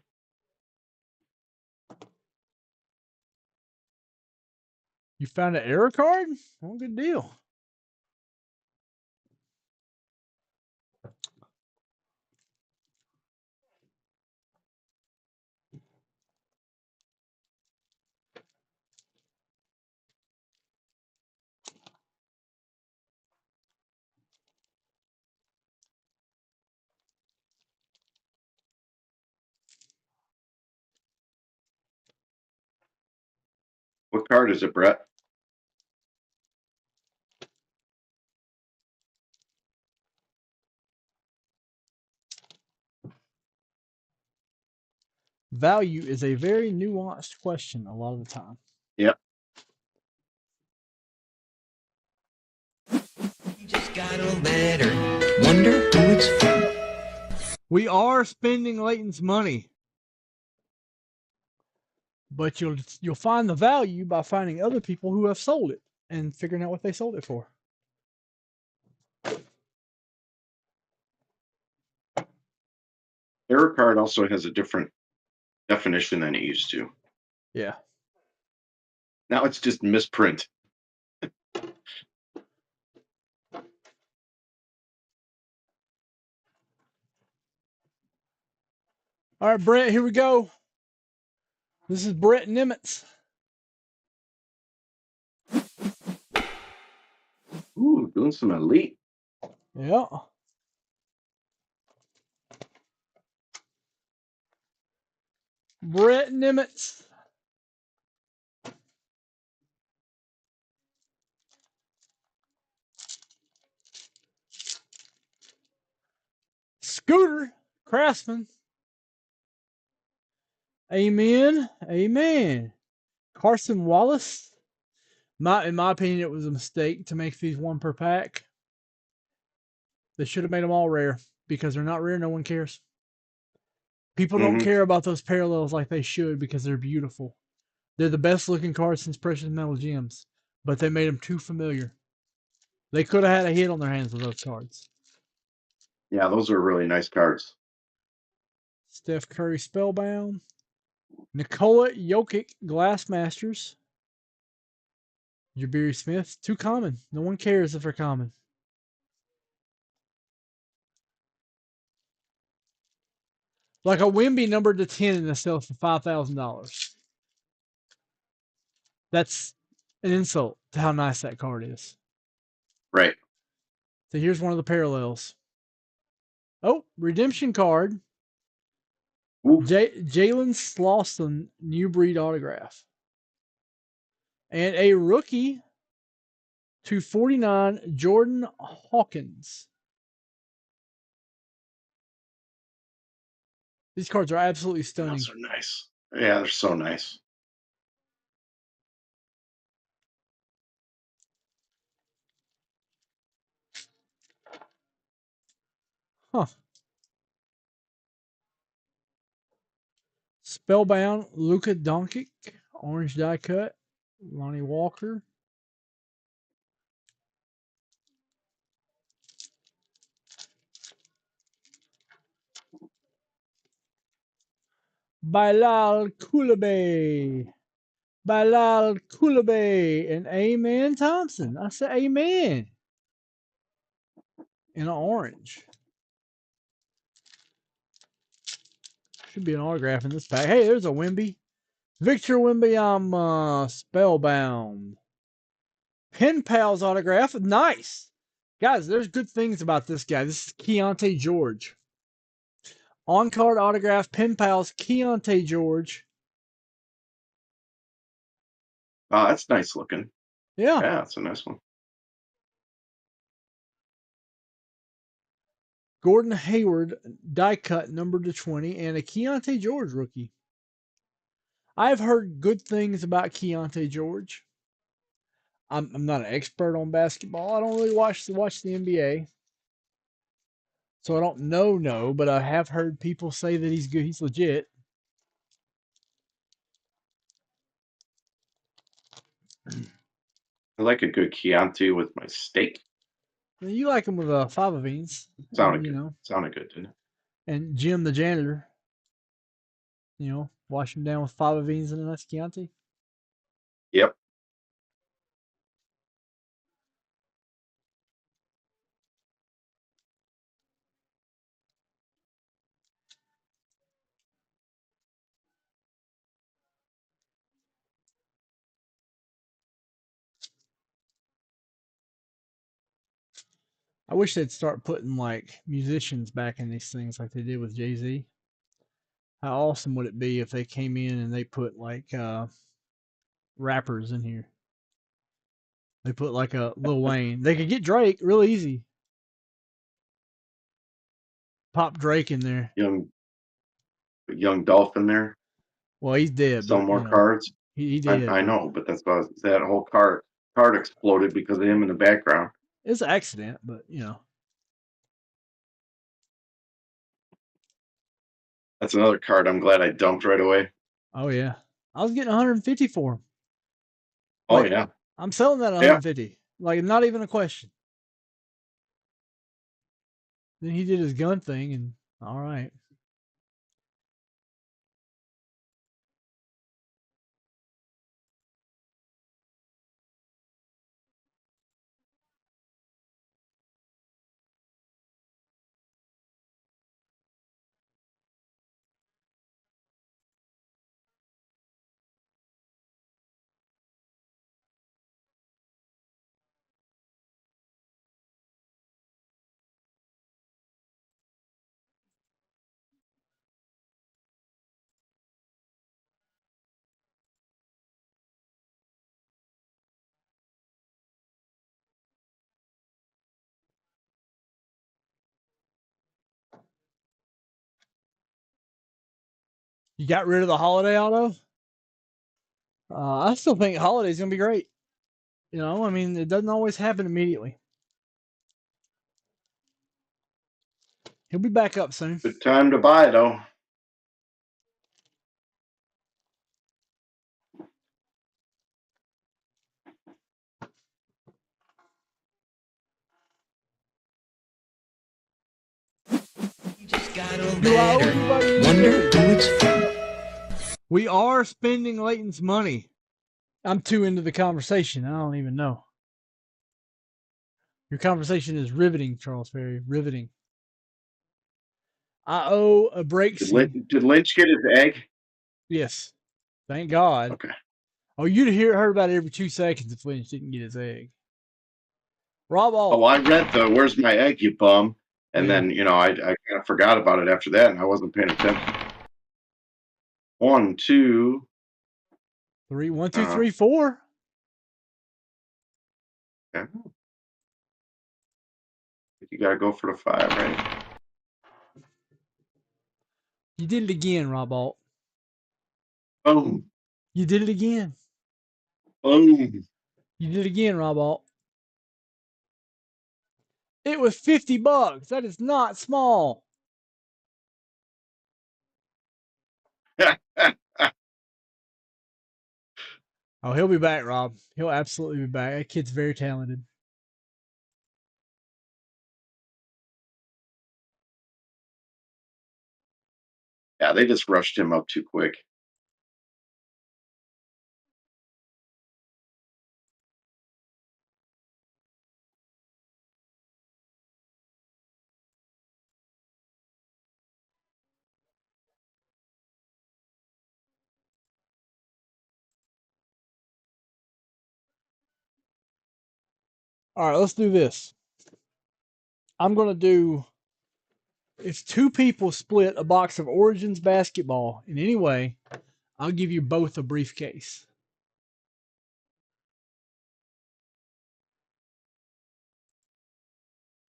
You found an error card? Well, good deal. What card is it, Brett? Value is a very nuanced question a lot of the time. Yep. You just got a letter. Wonder who it's from. We are spending Leighton's money, but you'll find the value by finding other people who have sold it and figuring out what they sold it for. Error card also has a different definition than it used to. Yeah. Now it's just misprint. All right, Brett, here we go. This is Brett Nimitz. Ooh, doing some elite. Yeah. Brett Nimitz. Scooter Craftsman. Amen. Amen. Carson Wallace. In my opinion, it was a mistake to make these one per pack. They should have made them all rare because they're not rare. No one cares. People don't care about those parallels like they should because they're beautiful. They're the best looking cards since Precious Metal Gems, but they made them too familiar. They could have had a hit on their hands with those cards. Yeah, those are really nice cards. Steph Curry Spellbound. Nikola Jokic Glass Masters. Jabari Smith. Too common. No one cares if they're common. Like a Wemby numbered to 10 and they sell for $5,000. That's an insult to how nice that card is. Right. So here's one of the parallels. Oh, redemption card. Jalen Slauson New Breed autograph. And a rookie 249 Jordan Hawkins. These cards are absolutely stunning. Those are nice. Yeah, they're so nice. Huh. Spellbound Luka Doncic. Orange die cut. Lonnie Walker. Bilal Coulibaly. Bilal Coulibaly and Amen Thompson. I said amen. In an orange. Should be an autograph in this pack. Hey, there's a Wemby. Victor Wembanyama Spellbound. Pen Pals autograph. Nice. Guys, there's good things about this guy. This is Keontae George. On-card autograph, Pen Pals, Keontae George. Oh, that's nice looking. Yeah. Yeah, that's a nice one. Gordon Hayward, die cut, numbered to 20, and a Keontae George rookie. I've heard good things about Keontae George. I'm not an expert on basketball. I don't really watch the NBA. So I don't know, but I have heard people say that he's good. He's legit. I like a good Chianti with my steak. You like him with fava beans. Sounded good. Sounded good, didn't it? And Jim the janitor. Wash him down with fava beans and a nice Chianti. Yep. I wish they'd start putting like musicians back in these things like they did with Jay-Z. How awesome would it be if they came in and they put like rappers in here? They put like a Lil Wayne. They could get Drake real easy. Pop Drake in there. Young Dolphin there. Well, he's dead, Sell but more you know, cards. he did. I but know, but that's why that whole card exploded because of him in the background. It's an accident, but you know. That's another card I'm glad I dumped right away. Oh yeah, I was getting 150 for him. Oh Like, yeah. I'm selling that at Yeah. 150. Like, not even a question. Then he did his gun thing, and all right. You got rid of the holiday auto. I still think holiday's gonna be great. You know, I mean, it doesn't always happen immediately. He'll be back up soon. Good time to buy though. You just got a Do I owe letter. anybody any Wonder money? who it's from. We are spending Leighton's money. I'm too into the conversation. I don't even know. Your conversation is riveting, Charles Ferry. Riveting. I owe a break scene. Did Lynch get his egg? Yes. Thank God. Okay. Oh, you'd heard about it every 2 seconds if Lynch didn't get his egg. Rob Alt. Oh, I read the "Where's my egg, you bum," and Yeah. then I kind of forgot about it after that, and I wasn't paying attention. 1, 2. 3, 1, 2, 3, 4. Yeah. You gotta go for the 5, right? You did it again, Rob Alt. Boom. You did it again. Boom. You did it again, Rob Alt. It was $50. That is not small. Oh, he'll be back, Rob. He'll absolutely be back. That kid's very talented. Yeah, they just rushed him up too quick. All right, let's do this. I'm going to do, if 2 people split a box of Origins basketball in any way, I'll give you both a briefcase.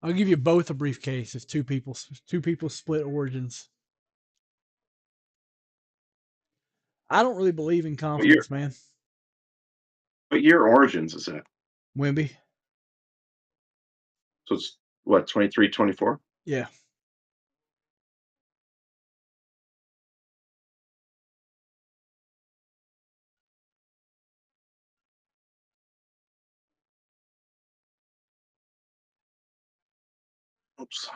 I'll give you both a briefcase if 2 people split Origins. I don't really believe in confidence, man. What year Origins is that? Wimby. So it's what, 23, 24? Yeah. Oops.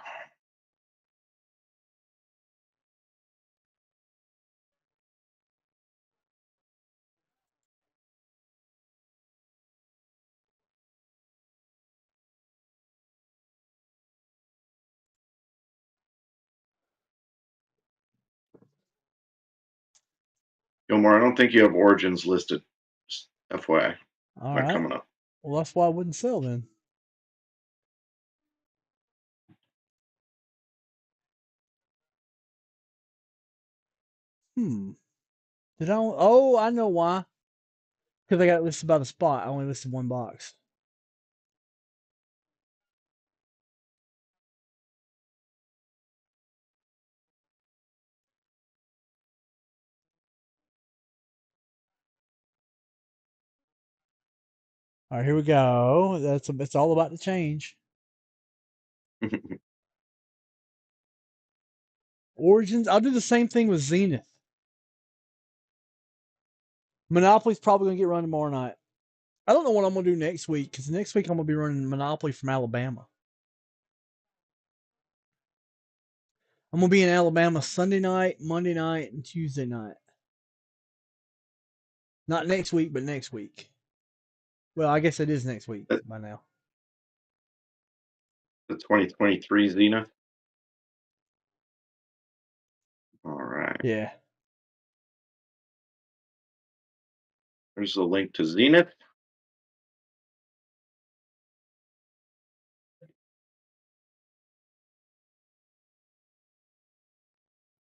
Gilmore, I don't think you have Origins listed. Just FYI. All Not right. coming up. Well, that's why I wouldn't sell then. Did I? Oh, I know why. Because I got it listed by the spot. I only listed one box. All right, here we go. It's all about to change. Origins. I'll do the same thing with Zenith. Monopoly's probably gonna get run tomorrow night. I don't know what I'm gonna do next week because next week I'm gonna be running Monopoly from Alabama. I'm gonna be in Alabama Sunday night, Monday night, and Tuesday night. Not next week, but next week. Well, I guess it is next week by now. The 2023 Zenith. All right. Yeah. There's the link to Zenith.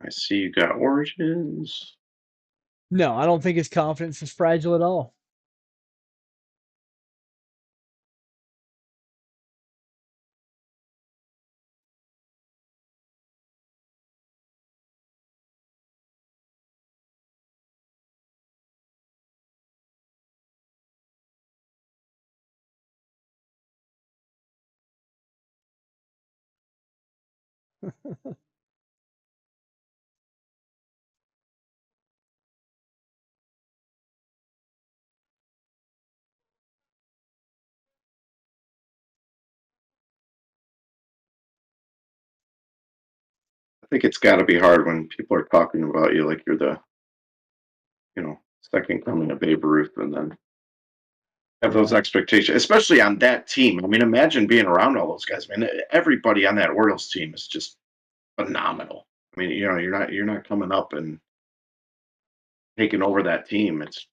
I see you got Origins. No, I don't think his confidence is fragile at all. I think it's got to be hard when people are talking about you like you're the, second coming of Babe Ruth, and then have those Yeah. expectations, especially on that team. I mean, imagine being around all those guys. I mean, everybody on that Orioles team is just phenomenal. I mean, you're not coming up and taking over that team. It's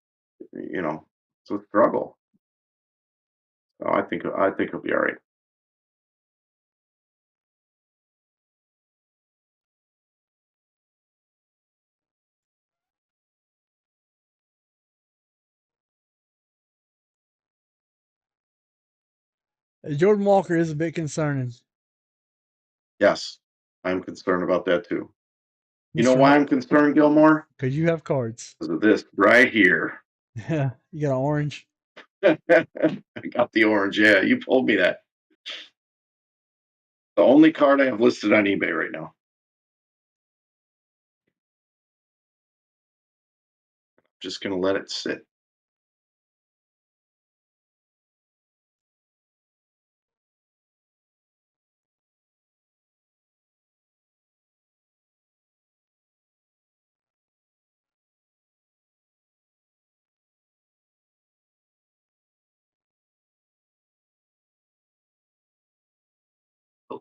a struggle. So I think it'll be all right. Jordan Walker is a bit concerning. Yes, I'm concerned about that too. You know Mr. why I'm concerned, Gilmore? Because you have cards. Because of this right here. Yeah, you got an orange. I got the orange. Yeah, you told me that. The only card I have listed on eBay right now. Just gonna let it sit.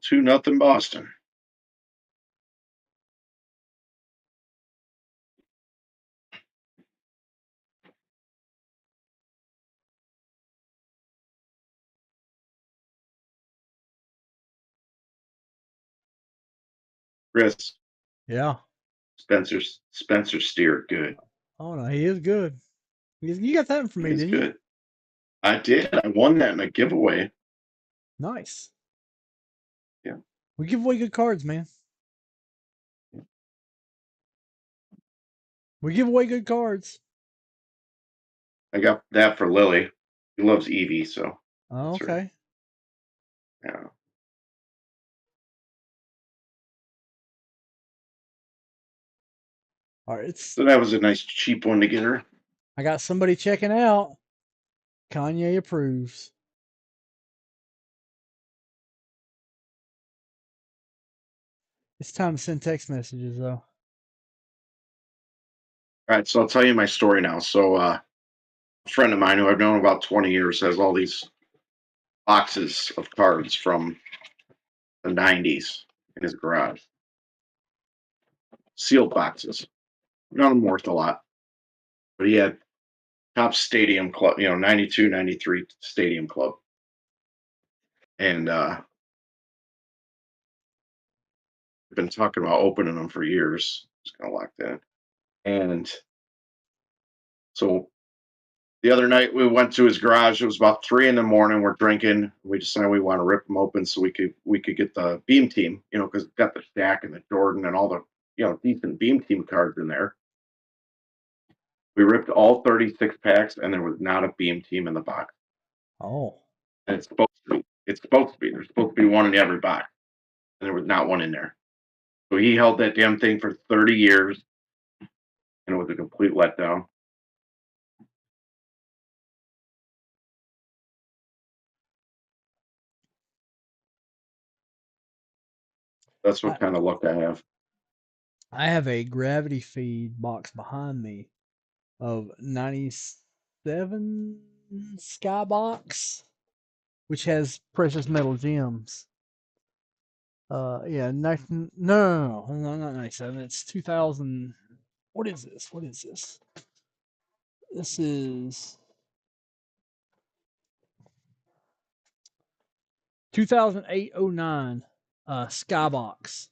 Still 2-0 Boston. Chris, Yeah. Spencer Steer, good. Oh no, he is good. You got that from me, He's didn't you? good. I did. I won that in a giveaway. Nice. Yeah. We give away good cards, man. We give away good cards. I got that for Lily. He loves Eevee, so Oh, that's right. okay. Yeah. All right, So that was a nice cheap one to get her. I got somebody checking out. Kanye approves. It's time to send text messages, though. All right, so I'll tell you my story now. So a friend of mine who I've known about 20 years has all these boxes of cards from the 90s in his garage. Sealed boxes. None of them worth a lot. But he had top stadium club, 92, 93 stadium club. And I've been talking about opening them for years. Just gonna lock that in. And so the other night we went to his garage. It was about 3 in the morning. We're drinking. We decided we want to rip them open so we could get the Beam Team, because it's got the Stack and the Jordan and all the decent Beam Team cards in there. We ripped all 36 packs, and there was not a Beam Team in the box. Oh. And it's supposed to be. It's supposed to be. There's supposed to be one in every box, and there was not one in there. So he held that damn thing for 30 years, and it was a complete letdown. That's what kind of luck I have. I have a Gravity Feed box behind me of 97 Skybox, which has precious metal gems. Yeah, no, not 97. It's 2000. What is this? This is 2008-09 Skybox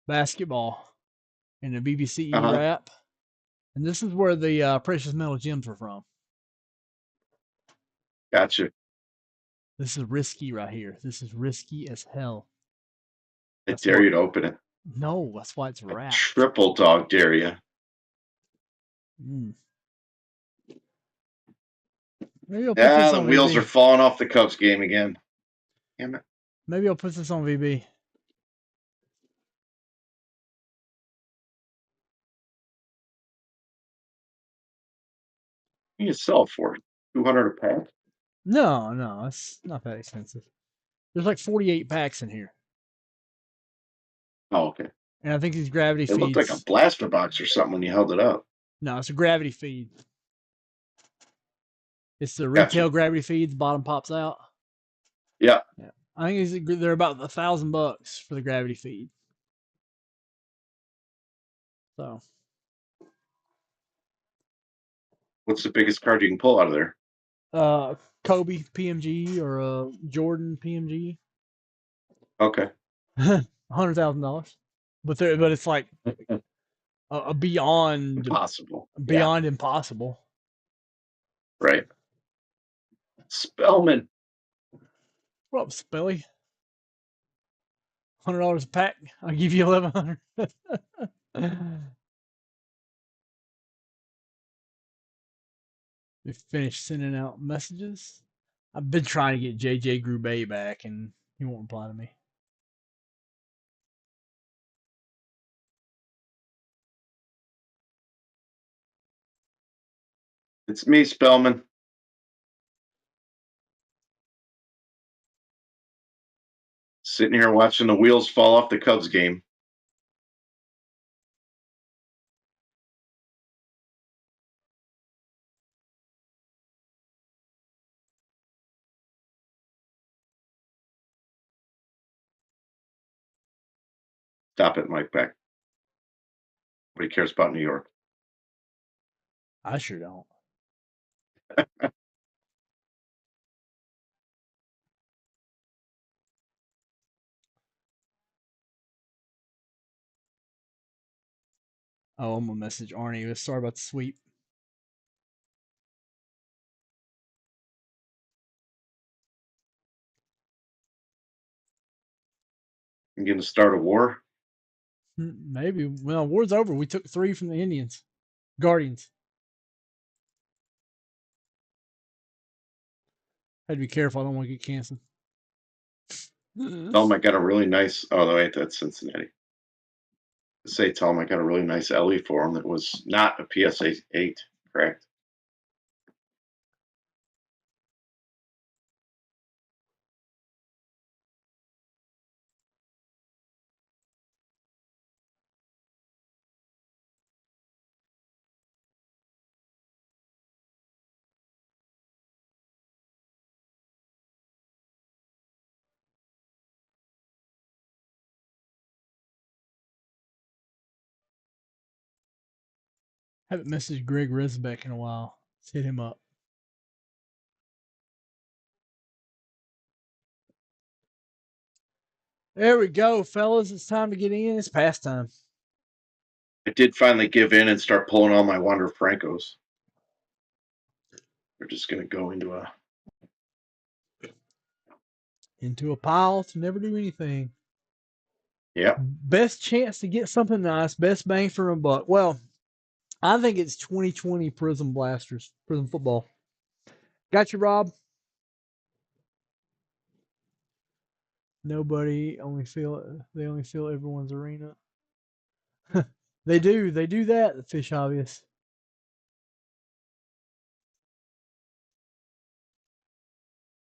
basketball in the BBC wrap. And this is where the precious metal gems are from. Gotcha. This is risky right here. This is risky as hell. I dare you to open it. No, that's why it's I wrapped. triple dog dare you. Maybe I'll put this The on wheels VB. are falling off the Cubs game again. Damn it. Maybe I'll put this on VB. You can sell it for $200 a pack. No, it's not that expensive. There's like 48 packs in here. Oh, okay. And I think these Gravity It looked Feeds. like a blaster box or something when you held it up. No, it's a Gravity Feed. It's the retail Gravity Feed. The bottom pops out. Yeah. I think they're about $1,000 for the Gravity Feed. So. What's the biggest card you can pull out of there? Kobe PMG or Jordan PMG. Okay. $100,000. But it's like a beyond impossible. Impossible. Right. Spellman. What up, Spelly? $100 a pack. I'll give you $1,100. We finished sending out messages. I've been trying to get JJ Grube back, and he won't reply to me. It's me, Spellman. Sitting here watching the wheels fall off the Cubs game. Stop it, Mike Beck. Nobody cares about New York. I sure don't. Oh, I'm gonna message Arnie. Sorry about the sweep. I'm going to start a war. Maybe. Well, war's over. We took 3 from the Indians. Guardians. Had to be careful. I don't want to get canceled. Tell him I got a really nice. Oh, wait, that's Cincinnati. Tell him I got a really nice LE for him that was not a PSA 8, correct? Haven't messaged Greg Risbeck in a while. Let's hit him up. There we go, fellas. It's time to get in. It's past time. I did finally give in and start pulling all my Wander Francos. They're just going to go into a pile to never do anything. Yeah. Best chance to get something nice, best bang for a buck. Well, I think it's 2020 Prism Blasters, Prism football. Got you, Rob? They only fill everyone's arena. They do that, the Fish Obvious.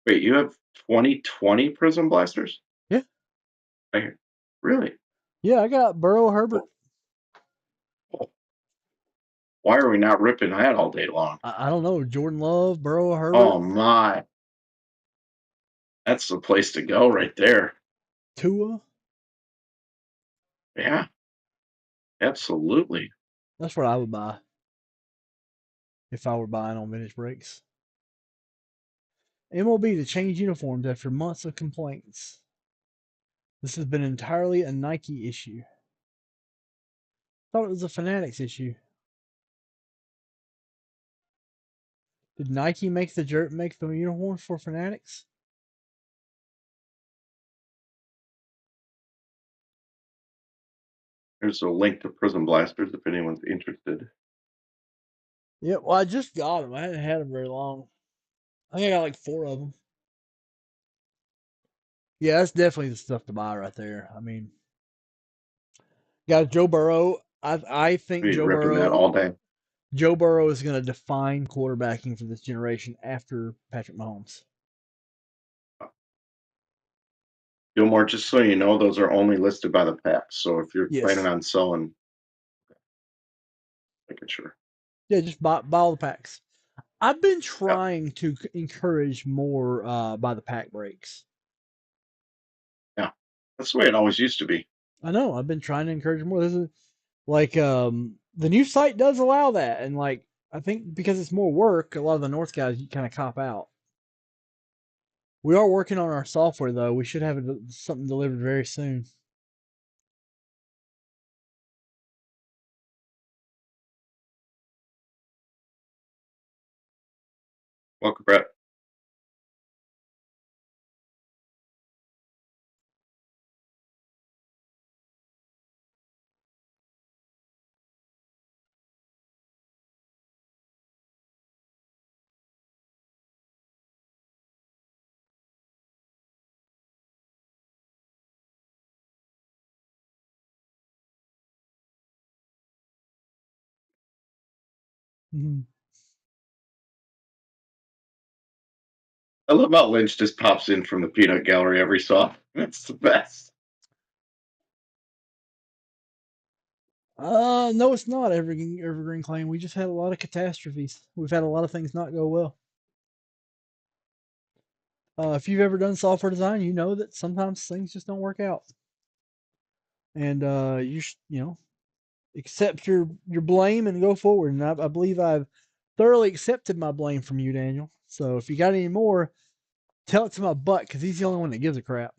Wait, you have 2020 Prism Blasters? Yeah. Really? Yeah, I got Burrow Herbert. Oh. Why are we not ripping that all day long? I don't know. Jordan Love, Burrow Herbert. Oh my. That's the place to go right there. Tua. Yeah. Absolutely. That's what I would buy if I were buying on Vintage Breaks. MLB to change uniforms after months of complaints. This has been entirely a Nike issue. I thought it was a Fanatics issue. Did Nike make the uniforms for Fanatics? There's a link to Prism Blasters if anyone's interested. Yeah, well, I just got them. I hadn't had them very long. I think I got like 4 of them. Yeah, that's definitely the stuff to buy right there. I mean, got Joe Burrow. I think Be ripping that all day. Joe Burrow is going to define quarterbacking for this generation after Patrick Mahomes. Gilmore, just so you know, those are only listed by the pack. So if you're planning on selling, making sure. Yeah, just buy all the packs. I've been trying to encourage more by the pack breaks. Yeah, that's the way it always used to be. I know. I've been trying to encourage more. This is like the new site does allow that, and like I think because it's more work, a lot of the North guys kind of cop out. We are working on our software though. We should have something delivered very soon. Welcome, Brett. Mm-hmm. I love how Lynch just pops in from the peanut gallery every so often. It's the best. No, it's not Evergreen Claim. We just had a lot of catastrophes. We've had a lot of things not go well. If you've ever done software design, you know that sometimes things just don't work out. And you accept your blame and go forward. And I believe I've thoroughly accepted my blame from you, Daniel. So if you got any more, tell it to my butt because he's the only one that gives a crap.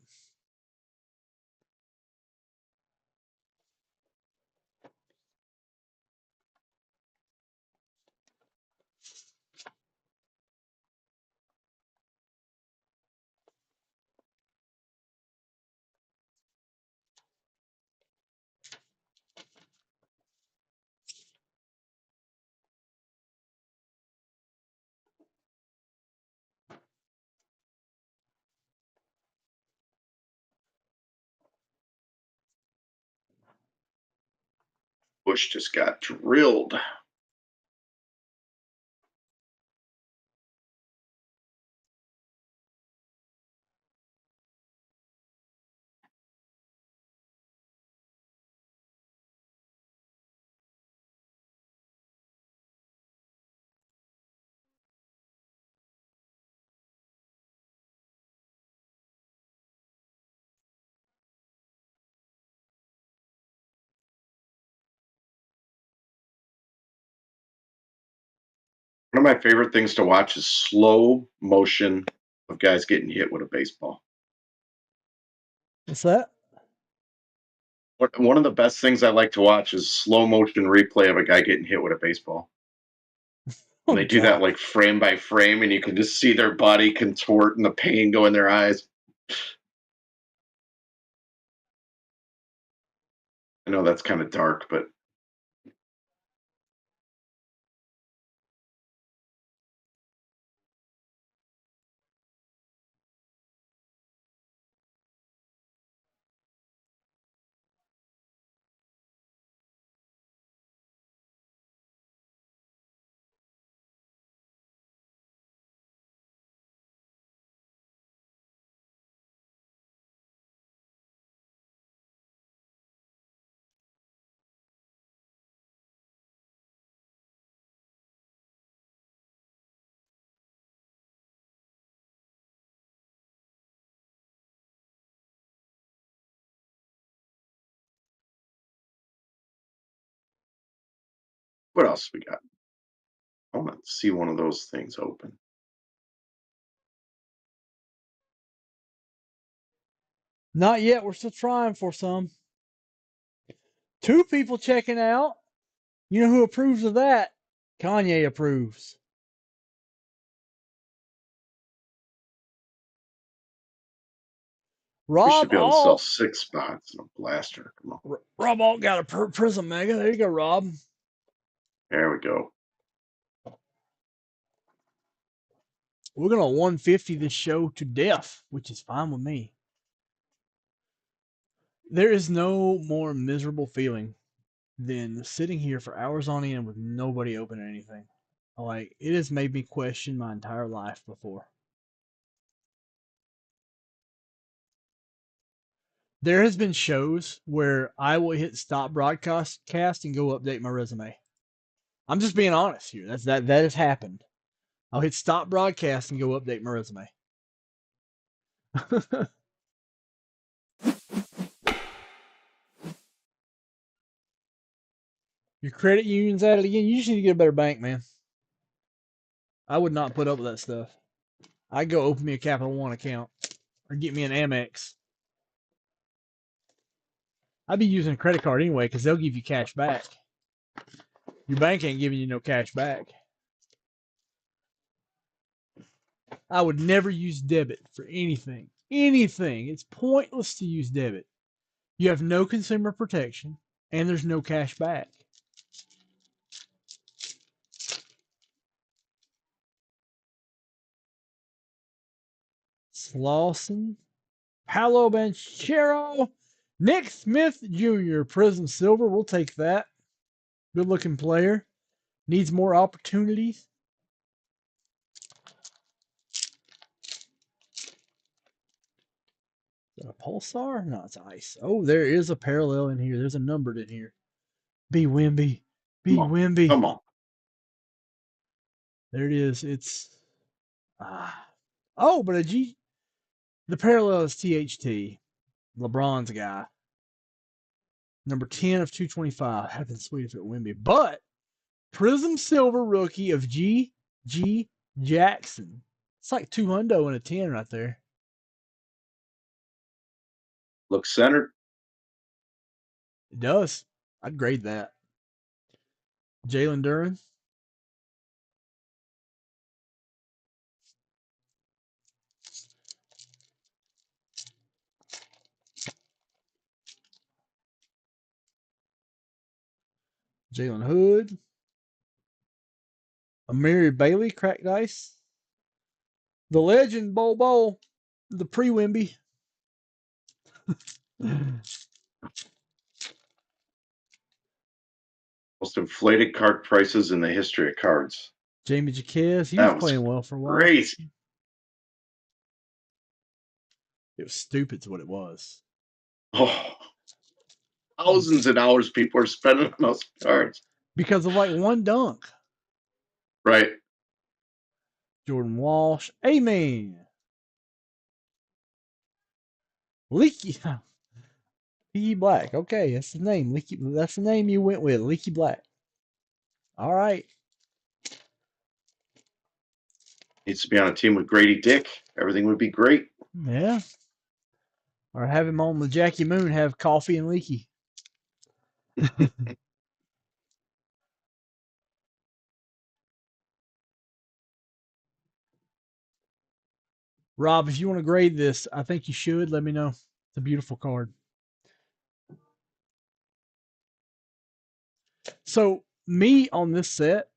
Bush just got drilled. One of my favorite things to watch is slow motion of guys getting hit with a baseball. What's that? One of the best things I like to watch is slow motion replay of a guy getting hit with a baseball. Oh, And they do that God. like frame by frame, and you can just see their body contort and the pain go in their eyes. I know that's kind of dark, but what else we got? I want to see one of those things open. Not yet. We're still trying for some. 2 people checking out. You know who approves of that? Kanye approves. We Rob should be able to sell Alt. 6 spots in a blaster. Come on. Rob Alt got a Prism Mega. There you go, Rob. There we go. We're going to 150 this show to death, which is fine with me. There is no more miserable feeling than sitting here for hours on end with nobody opening anything. Like, it has made me question my entire life before. There has been shows where I will hit stop broadcast and go update my resume. I'm just being honest here. That has happened. I'll hit stop broadcast and go update my resume. Your credit union's at it again. You just need to get a better bank, man. I would not put up with that stuff. I'd go open me a Capital One account or get me an Amex. I'd be using a credit card anyway because they'll give you cash back. Your bank ain't giving you no cash back. I would never use debit for anything. Anything. It's pointless to use debit. You have no consumer protection and there's no cash back. Slauson, Paolo Banchero, Nick Smith Jr., Prism Silver. We'll take that. Good looking player. Needs more opportunities. Is that a Pulsar? No, it's ice. Oh, there is a parallel in here. There's a numbered in here. B Wimby. B Wimby. Come on. There it is. It's oh, but a G. The parallel is THT. LeBron's guy. Number 10 of 225. Have been sweet if it Wimby. But Prism Silver rookie of G.G. Jackson. It's like 200 and a 10 right there. Looks centered. It does. I'd grade that. Jalen Duren. Jalen Hood. Amiri Bailey, cracked ice. The legend, Bobo. The pre-Wimby. Most inflated card prices in the history of cards. Jamie Jaquez, he That was was playing well for a while. Crazy. It was stupid to what it was. Oh, thousands of dollars people are spending on those cards. Because of like one dunk. Right. Jordan Walsh. Amen. Leaky. Leaky Black. Okay, that's the name. Leaky. That's the name you went with. Leaky Black. All right. Needs to be on a team with Grady Dick. Everything would be great. Yeah. Or have him on the Jackie Moon, have coffee and Leaky. Rob, if you want to grade this, I think you should. Let me know. It's a beautiful card. So me on this set,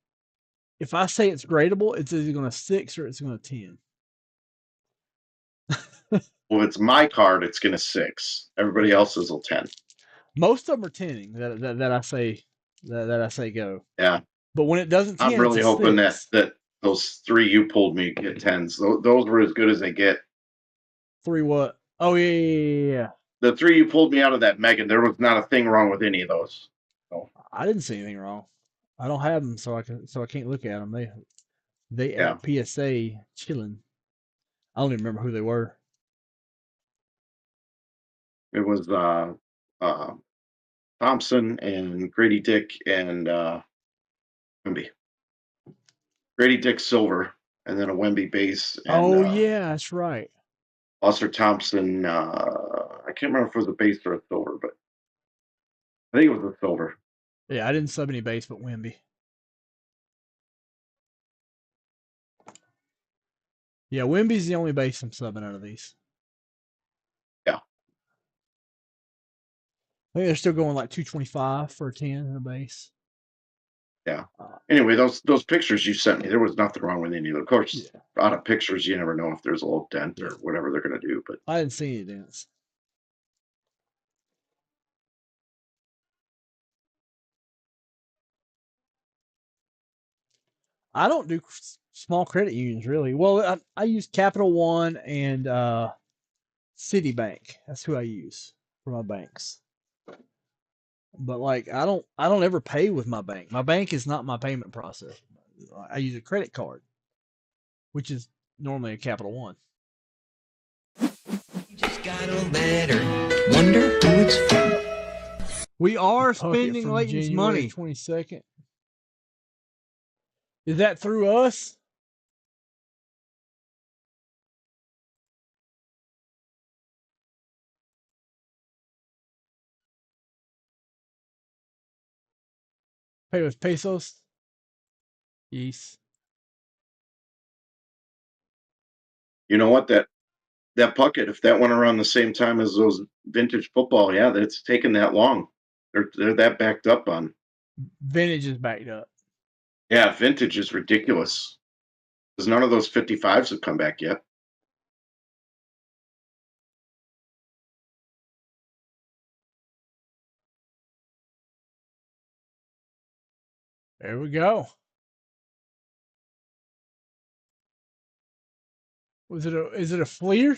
if I say it's gradable, it's either going to 6 or it's going to 10. Well, if it's my card, it's going to 6. Everybody else's will 10. Most of them are 10ing that I say that I say go. Yeah. But when it doesn't 10, I'm really it's a hoping 6. that those 3 you pulled me get 10s. Those were as good as they get. 3 what? Oh yeah. The 3 you pulled me out of that Megan, there was not a thing wrong with any of those. So, I didn't see anything wrong. I don't have them, so I can't look at them. They Yeah. at PSA chilling. I don't even remember who they were. it was Thompson and Grady Dick and Wemby. Grady Dick silver, and then a Wemby base. And, Oh yeah, that's right. Foster Thompson. I can't remember if it was a base or a silver, but I think it was a silver. Yeah, I didn't sub any base but Wemby. Yeah, Wemby's the only base I'm subbing out of these. Yeah. I think they're still going like 225 for a 10 in a base. Yeah. Anyway, those pictures you sent me, there was nothing wrong with any of them. Of course, Yeah. out of pictures, you never know if there's a little dent or whatever they're going to do. But I didn't see any dents. I don't do small credit unions really. Well, I use Capital One and Citibank. That's who I use for my banks. But like I don't ever pay with my bank. My bank is not my payment process. I use a credit card, which is normally a Capital One. Just got a letter. Wonder who it's from. We are Bucket spending from Layton's January money. 22nd. Is that through us? Pay with pesos? Yes. you know what? That bucket, if that went around the same time as those vintage football, yeah, that's taken that long. They're that backed up on. Vintage is backed up. Yeah, vintage is ridiculous. Because none of those 55s have come back yet. There we go. Is it a Fleer?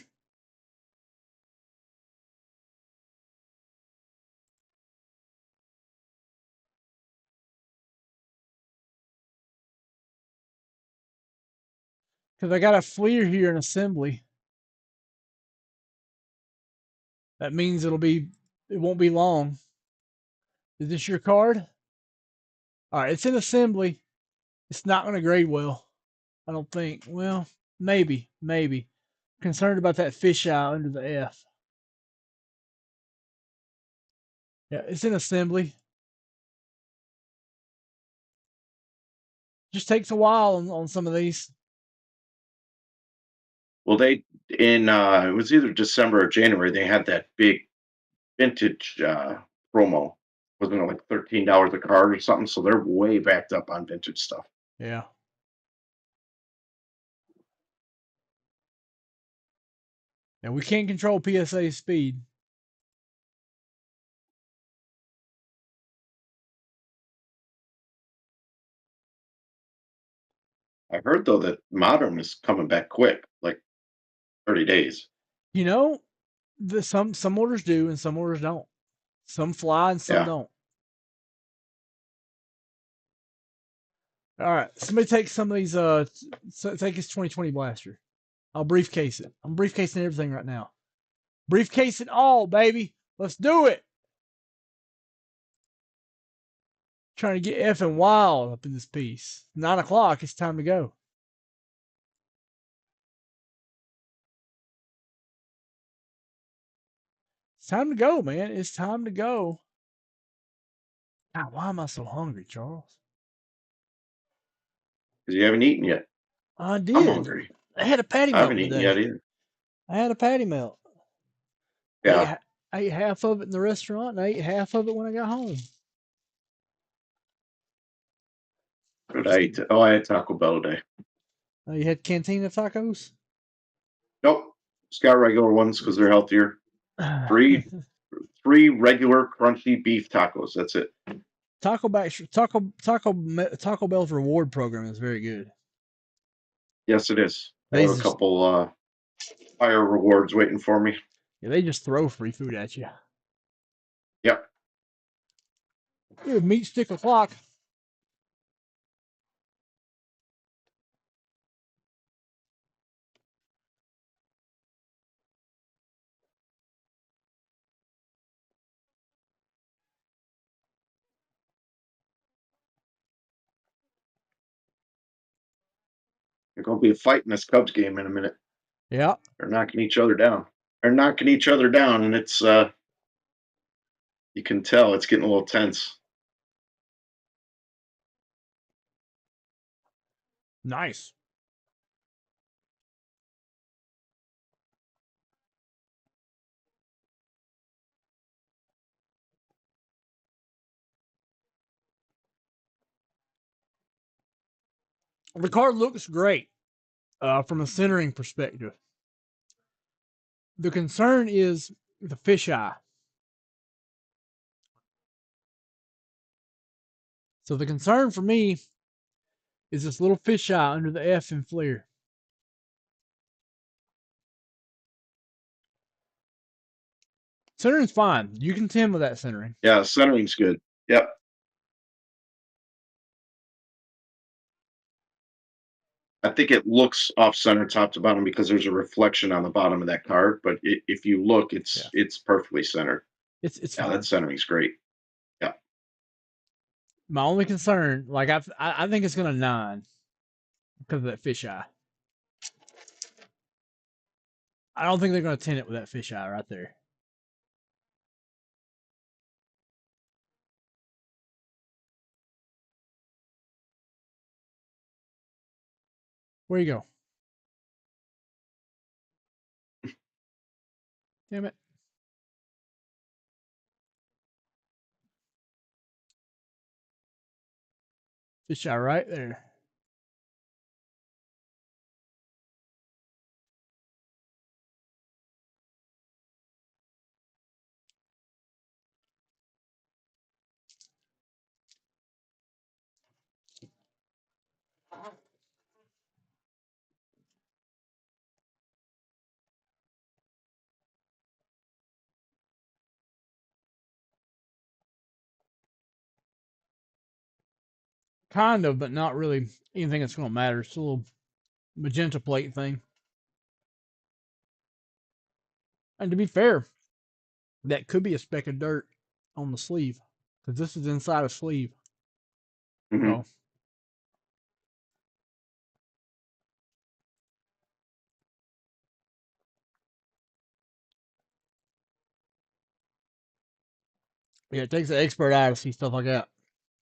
Because I got a Fleer here in assembly. That means it won't be long. Is this your card? All right, it's in assembly. It's not going to grade well, I don't think. Well, maybe. Concerned about that fisheye under the F. Yeah, it's in assembly. Just takes a while on some of these. Well, they it was either December or January. They had that big vintage promo. Wasn't it like $13 a card or something? So they're way backed up on vintage stuff. Yeah. And we can't control PSA speed. I heard though that modern is coming back quick, like 30 days. You know, some orders do and some orders don't. Some fly and some Yeah. don't. All right, somebody take some of these. Take his 2020 blaster. I'll briefcase it. I'm briefcasing everything right now. Briefcase it all, baby. Let's do it. Trying to get effing wild up in this piece. 9 o'clock. It's time to go. It's time to go, man. It's time to go. God, why am I so hungry, Charles? Because you haven't eaten yet. I I'm did. hungry. I had a patty I melt haven't eaten today. yet either. I had a patty melt. Yeah. I ate half of it in the restaurant, and I ate half of it when I got home. What did I eat? Oh, I had Taco Bell today. You had Cantina tacos? Nope. Just got regular ones because they're healthier. Three regular crunchy beef tacos. That's it. Taco Bell's reward program is very good. Yes, it is. I They have a just, couple fire rewards waiting for me. yeah, they just throw free food at you. Yep. Here, meat stick o'clock. There's gonna be a fight in this Cubs game in a minute. Yeah, They're knocking each other down. They're knocking each other down, and it's you can tell it's getting a little tense. nice. The card looks great from a centering perspective. The concern is the fisheye. So the concern for me is this little fisheye under the F in Fleer. Centering's fine. You can tend with that centering. Yeah, centering's good. Yep. I think it looks off center top to bottom because there's a reflection on the bottom of that card. But if you look, it's perfectly centered. It's Yeah, fine. that centering's great. Yeah. My only concern, like I think it's gonna 9 because of that fisheye. I don't think they're gonna tend it with that fisheye right there. Where you go? Damn it. Fisheye right there. Kind of, but not really anything that's gonna matter. It's a little magenta plate thing. And to be fair, that could be a speck of dirt on the sleeve because this is inside a sleeve. Mhm. So yeah, it takes an expert eye to see stuff like that.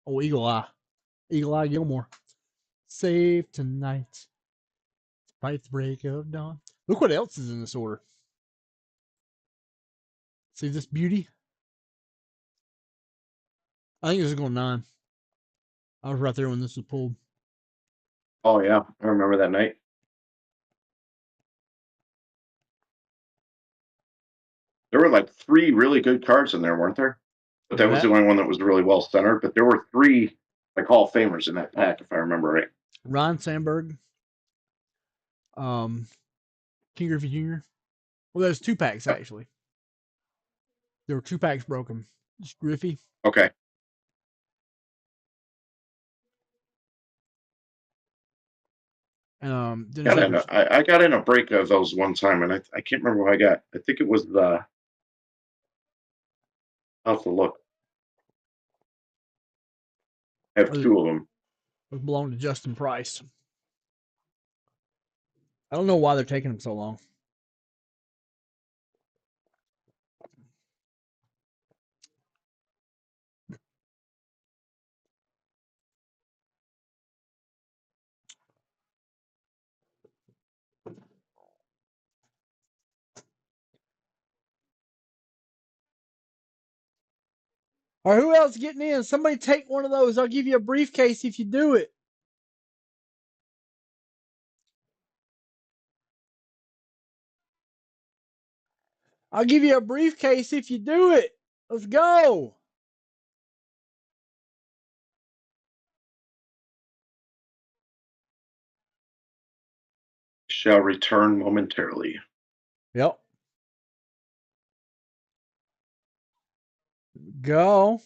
Oh, Eagle Eye Gilmore. Save tonight. Fight the break of dawn. Look what else is in this order. See this beauty? I think this is going 9. I was right there when this was pulled. Oh yeah, I remember that night. There were like 3 really good cards in there, weren't there? But that was the only one that was really well centered. But there were 3 like Hall of Famers in that pack, if I remember right. Ryan Sandberg. King Griffey Jr. Well, there's 2 packs actually. There were 2 packs broken. Just Griffey. Okay. And then I got in a break of those one time, and I can't remember what I got. I think it was the. I'll have to look. I have 2 of them. it belonged to Justin Price. I don't know why they're taking him so long. Or who else getting in? Somebody take one of those. I'll give you a briefcase if you do it. I'll give you a briefcase if you do it. Let's go. Shall return momentarily. Yep. Go.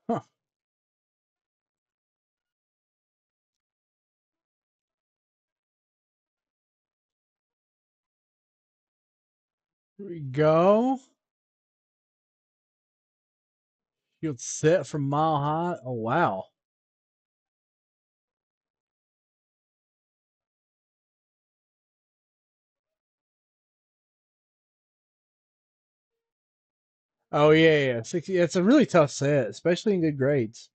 Huh. Here we go. Field set from Mile High. Oh, wow. Oh, yeah. 60. It's a really tough set, especially in good grades.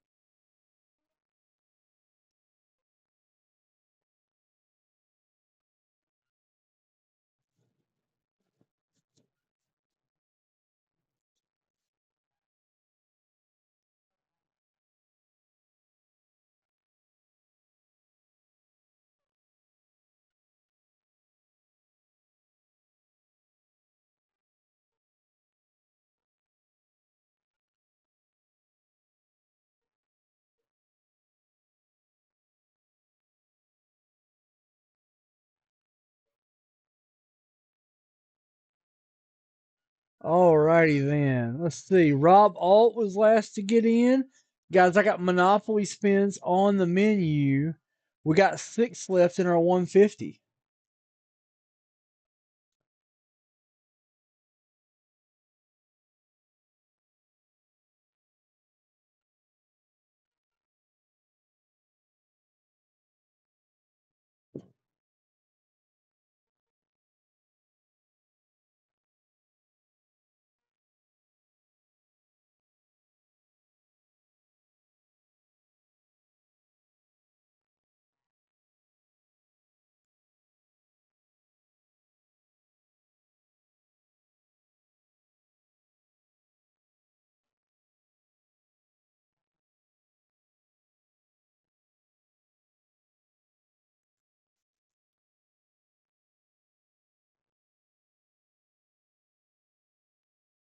Alrighty then. Let's see. Rob Alt was last to get in. Guys, I got Monopoly spins on the menu. We got 6 left in our 150.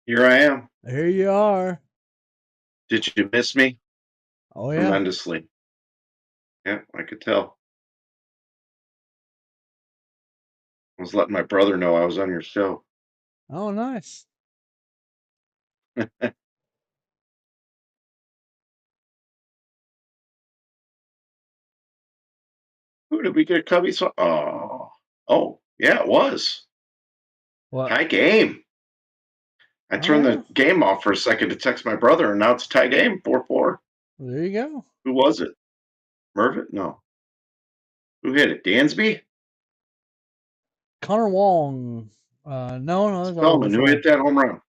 Here I am. Here you are. Did you miss me? Oh, yeah. Tremendously. Yeah, I could tell. I was letting my brother know I was on your show. Oh, nice. Who did we get Cubbies from? Oh, yeah, it was. What? Tie game. I turned Oh. the game off for a second to text my brother, and now it's a tie game, 4-4. There you go. Who was it? Mervitt? No. Who hit it? Dansby? Connor Wong. No, that's Spellman. Who hit that home run?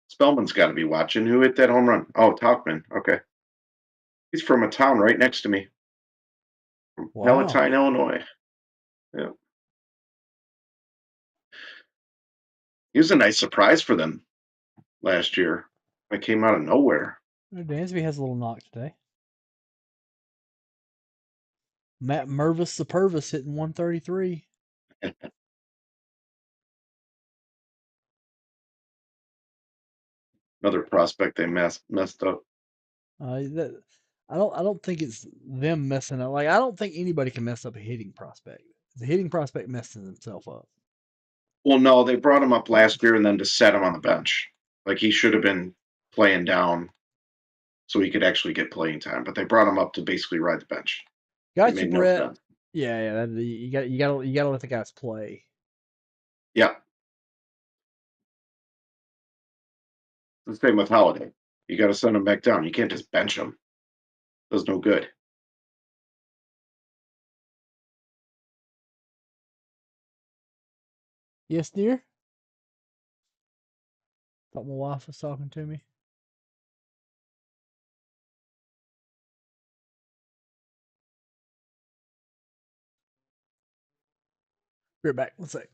Spellman's got to be watching. Who hit that home run? Oh, Talkman. Okay. He's from a town right next to me. From Wow. Palatine, Illinois. Yeah. He was a nice surprise for them last year. It came out of nowhere. Dansby has a little knock today. Matt Mervis the Purvis hitting 133. Another prospect they messed up. I don't think it's them messing up. Like I don't think anybody can mess up a hitting prospect. The hitting prospect messes himself up. Well, no, they brought him up last year and then to set him on the bench. Like he should have been playing down so he could actually get playing time. But they brought him up to basically ride the bench. It Gotcha, made no Brett. sense. Yeah. You gotta let the guys play. Yeah. The same with Holiday. You got to send him back down. You can't just bench him. Does no good. Yes, dear. Thought my wife was talking to me. Be right back. One sec.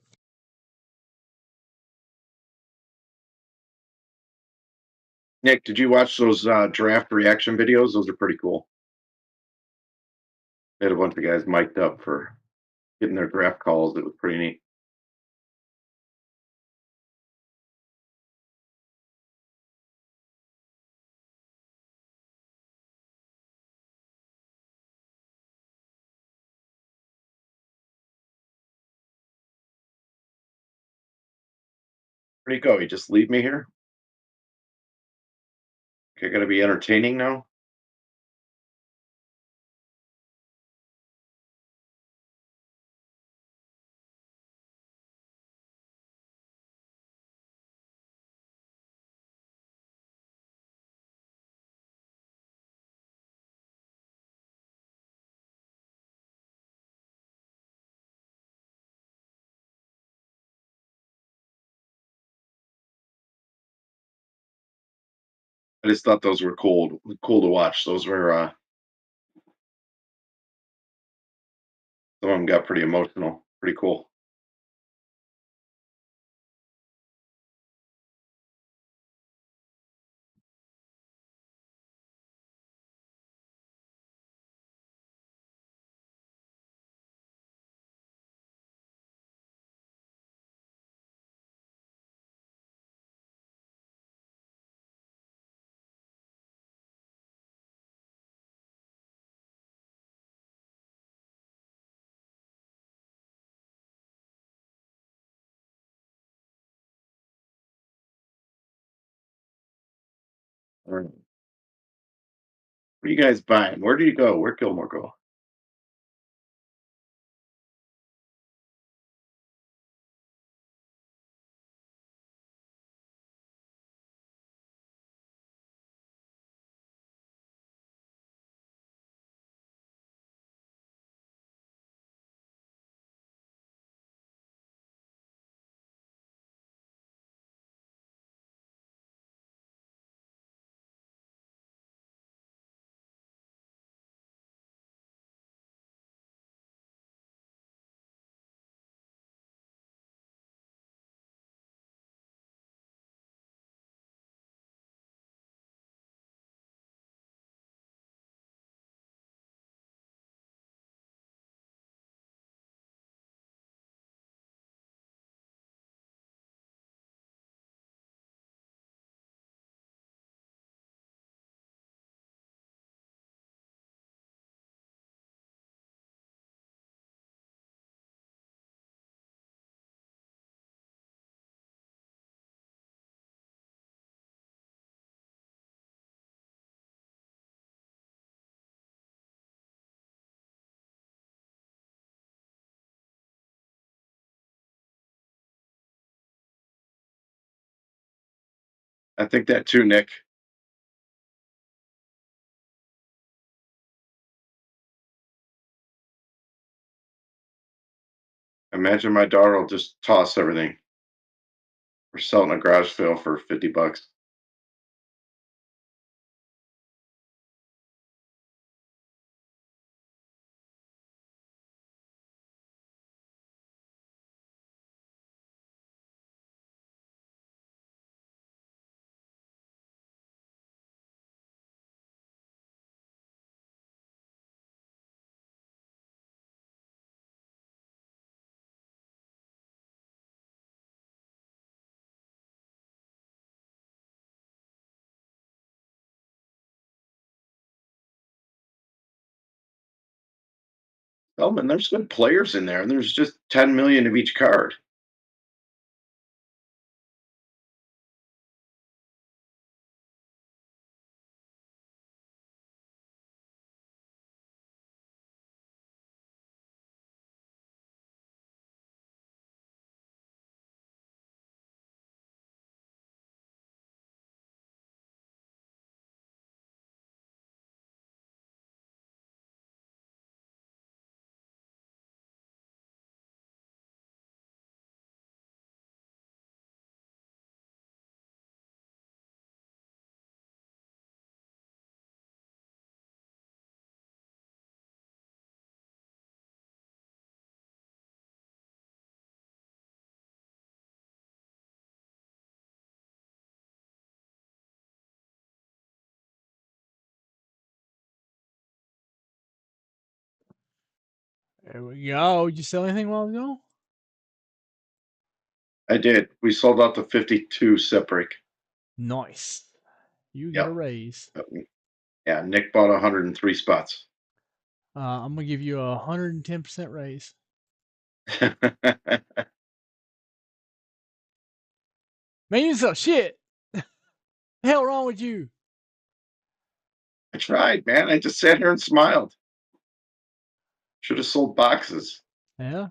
Nick, did you watch those draft reaction videos? Those are pretty cool. They had a bunch of guys mic'd up for getting their draft calls. It was pretty neat. Where'd he go? You just leave me here? Okay, gotta be entertaining now. I just thought those were cool to watch. Those were some of them got pretty emotional. Pretty cool. All right. What are you guys buying? Where do you go? Where'd Gilmore go? I think that too, Nick. Imagine my daughter will just toss everything. We're selling a garage sale for $50. Feldman, there's good players in there, and there's just 10 million of each card. There we go. Did you sell anything while ago? I did. We sold out the 52 separate. Nice. You get Yep. a raise. Yeah, Nick bought 103 spots. I'm gonna give you a 110% raise. Man, you sell shit. The hell wrong with you? I tried, man. I just sat here and smiled. Should have sold boxes. Yeah.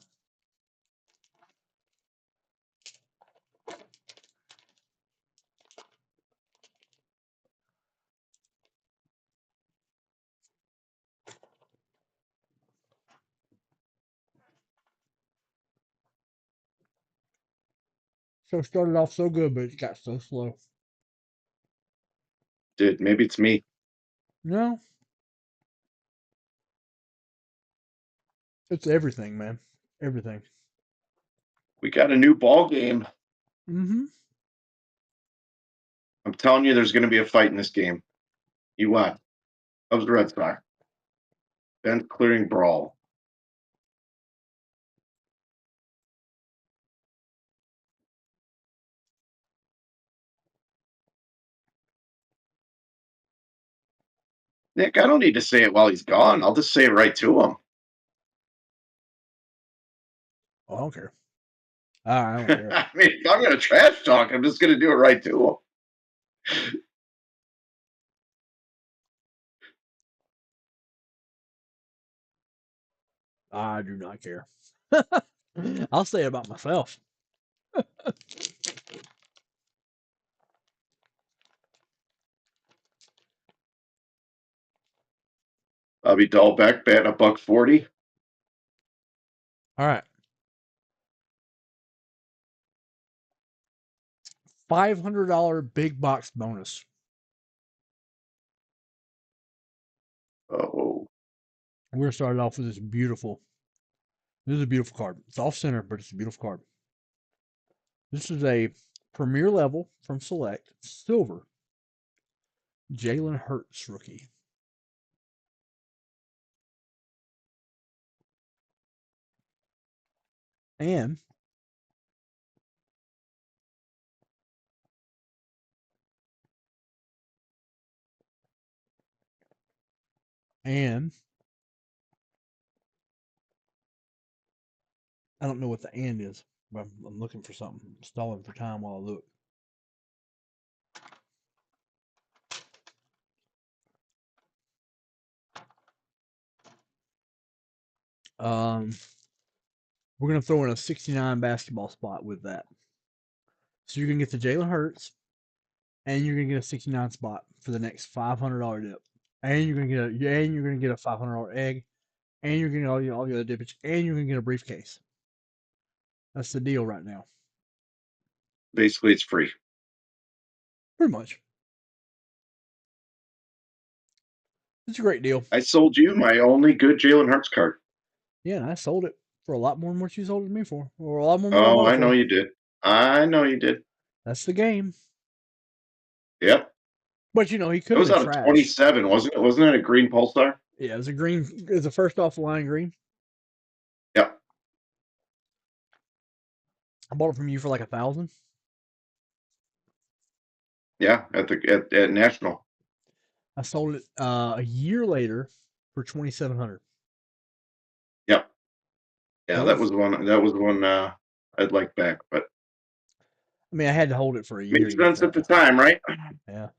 So it started off so good, but it got so slow. Dude, maybe it's me. No. It's everything, man. Everything. We got a new ball game. Mm-hmm. I'm telling you, there's going to be a fight in this game. You what? That was the Red Sox. Bench clearing brawl. Nick, I don't need to say it while he's gone. I'll just say it right to him. Oh, I don't care. I don't care. I mean, if I'm going to trash talk, I'm just going to do it right to him. I do not care. I'll say it about myself. Bobby Dahlbeck batting $140. All right. $500 big box bonus. Oh, We're gonna start off with this beautiful. This is a beautiful card. It's off center, but it's a beautiful card. This is a premier level from Select Silver. Jalen Hurts rookie. And I don't know what the and is, but I'm looking for something. I'm stalling for time while I look. We're gonna throw in a 69 basketball spot with that. So you're gonna get the Jalen Hurts, and you're gonna get a 69 spot for the next $500 dip, and you're gonna get a $500 egg, and you're gonna get all the other dippage, and you're gonna get a briefcase. That's the deal right now. basically, it's free. Pretty much. It's a great deal. I sold you my only good Jalen Hurts card. Yeah, and I sold it for a lot more than what you sold it to me for, or a lot more than Oh, bought it I know for. you did. I know you did. That's the game. Yep. But you know, he It could was have out been of trash. 27, wasn't it? Wasn't that a green Pulsar? Yeah, it was a green. It was a first off the line green. Yep. I bought it from you for like $1,000. Yeah, at National. I sold it a year later for $2,700. Yep. Yeah, that Those- was one. I'd like back, but I mean, I had to hold it for a year made to get sense at the that. time, right? Yeah,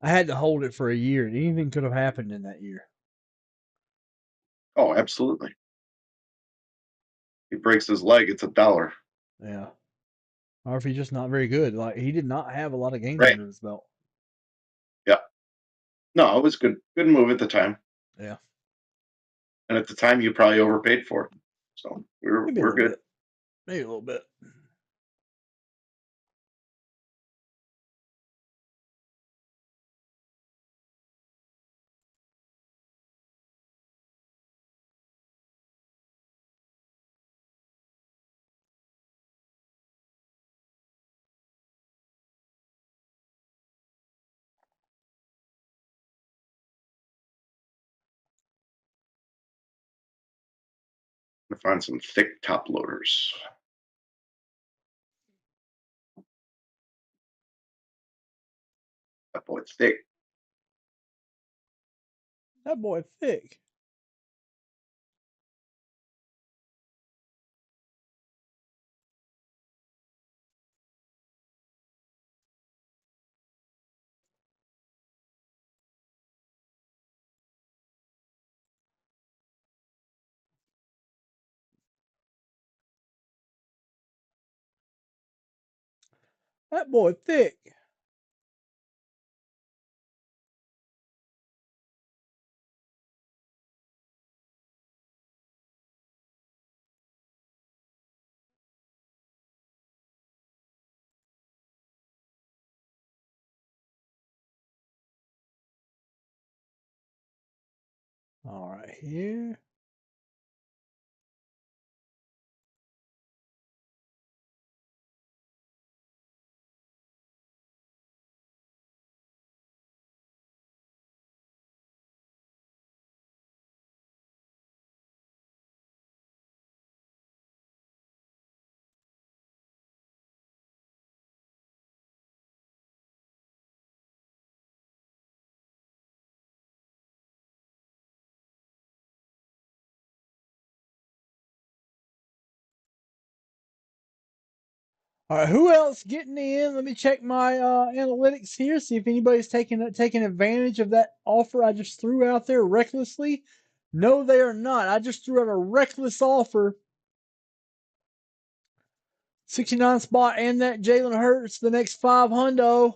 I had to hold it for a year, and anything could have happened in that year. Oh, absolutely. He breaks his leg, it's $1. Yeah, or if he's just not very good. Like he did not have a lot of games Right. under his belt. Yeah. No, it was good. Good move at the time. Yeah, And at the time, you probably overpaid for it. So maybe a we're little good. bit, maybe a little bit. To find some thick top loaders. That boy thick. That boy thick. That boy thick. All right, here. All right, who else getting in? Let me check my analytics here, see if anybody's taking advantage of that offer I just threw out there recklessly. No, they are not. I just threw out a reckless offer. 69 spot and that Jalen Hurts, the next 500.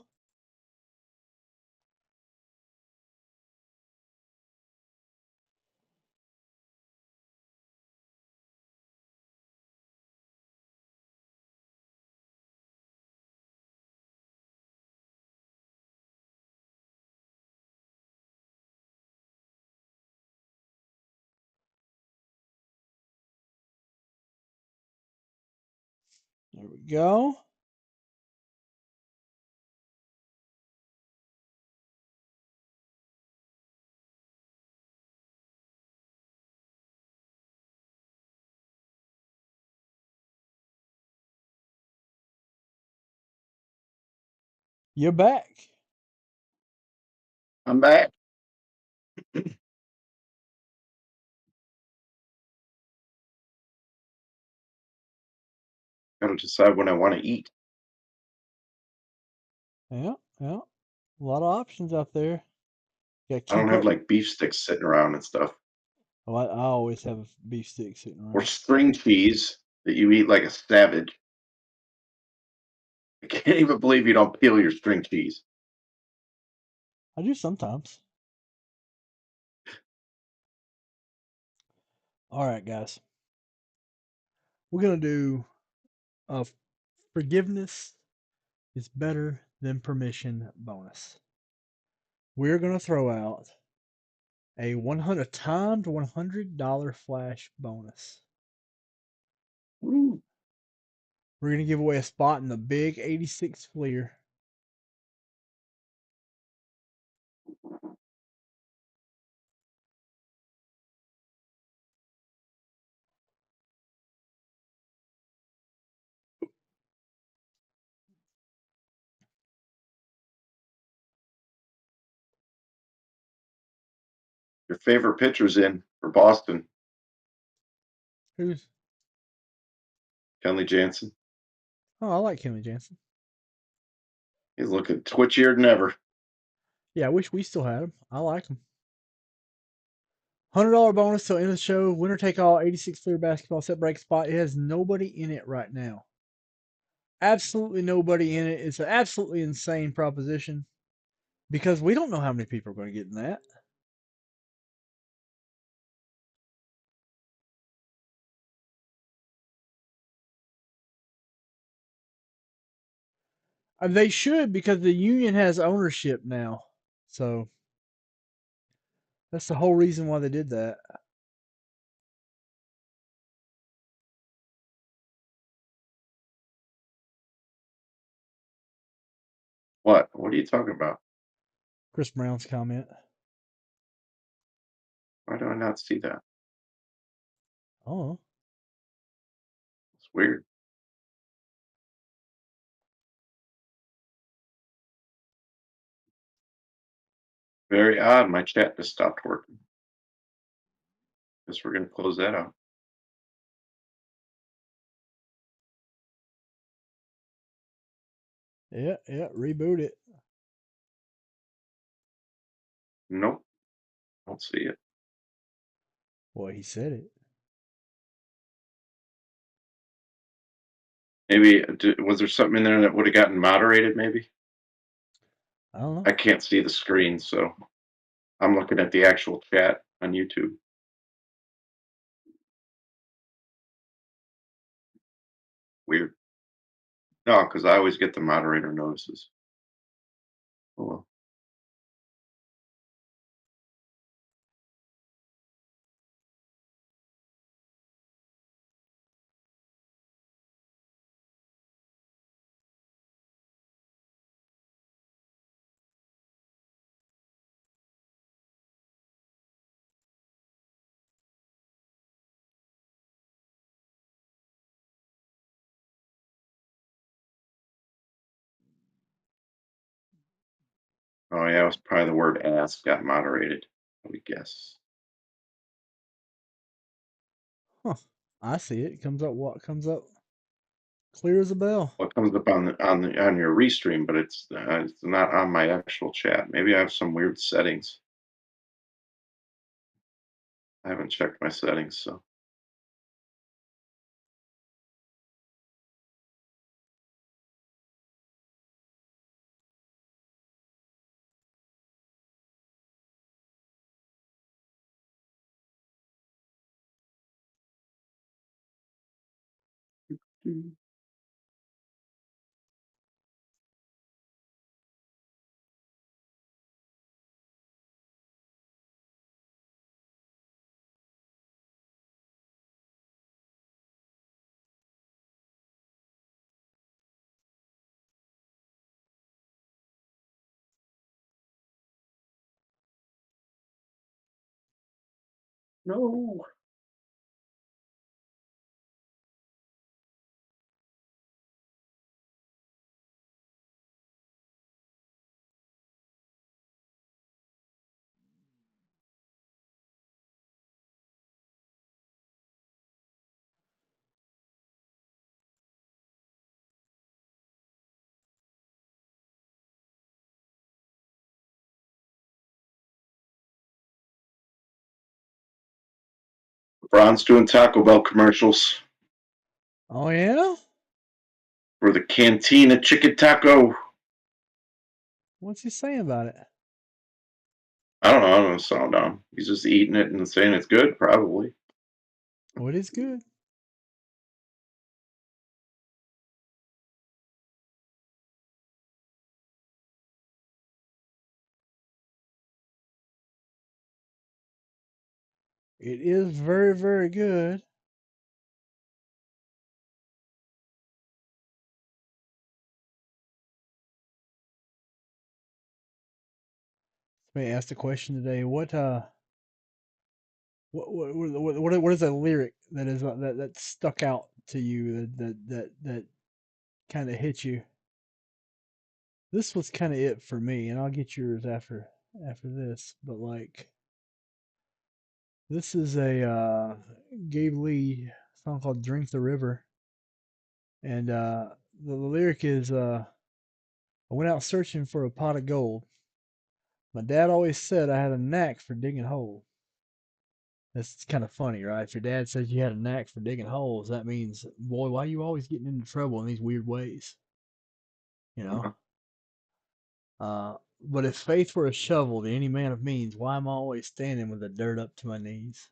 There we go. You're back. I'm back. Gotta decide when I want to eat. Yeah, yeah. A lot of options out there. Yeah, I don't keep have up. like beef sticks sitting around and stuff. Oh, I always have a beef stick sitting Or around. string cheese that you eat like a savage. I can't even believe you don't peel your string cheese. I do sometimes. All right, guys. We're gonna do a forgiveness is better than permission bonus. We're gonna throw out a timed $100 flash bonus. Woo. We're gonna give away a spot in the big 86 Fleer. Your favorite pitcher's in for Boston. Who's? Kenley Jansen. Oh, I like Kenley Jansen. He's looking twitchier than ever. Yeah, I wish we still had him. I like him. $100 bonus till end of the show. Winner take all. 86 fleer basketball set break spot. It has nobody in it right now. Absolutely nobody in it. It's an absolutely insane proposition because we don't know how many people are going to get in that. They should because the union has ownership now. So that's the whole reason why they did that. What? What are you talking about? Chris Brown's comment. Why do I not see that? Oh, It's weird. Very odd. My chat just stopped working. Guess we're going to close that out. yeah, reboot it. Nope. Don't see it. Boy, he said it. Maybe, was there something in there that would have gotten moderated, maybe? I don't know. I can't see the screen, so I'm looking at the actual chat on YouTube. Weird. No, because I always get the moderator notices. Oh, well. Oh, yeah, it was probably the word ass got moderated, I would guess. Huh. I see it. It comes up. What comes up? Clear as a bell. Well, it comes up on your restream, but it's not on my actual chat. Maybe I have some weird settings. I haven't checked my settings, so. No. LeBron's doing Taco Bell commercials Oh yeah. for the Cantina Chicken Taco. What's he saying about it? I don't know. I don't know. Sound down. He's just eating it and saying it's good, probably. Oh, it is good. It is very, very good. Somebody asked a question today. What is a lyric that is that stuck out to you that kind of hit you? This was kind of it for me, and I'll get yours after this. But like, this is a Gabe Lee song called "Drink the River," and the lyric is, "I went out searching for a pot of gold. My dad always said I had a knack for digging holes." That's kind of funny, right? If your dad says you had a knack for digging holes, that means, boy, why are you always getting into trouble in these weird ways? You know? But if faith were a shovel to any man of means, why am I always standing with the dirt up to my knees?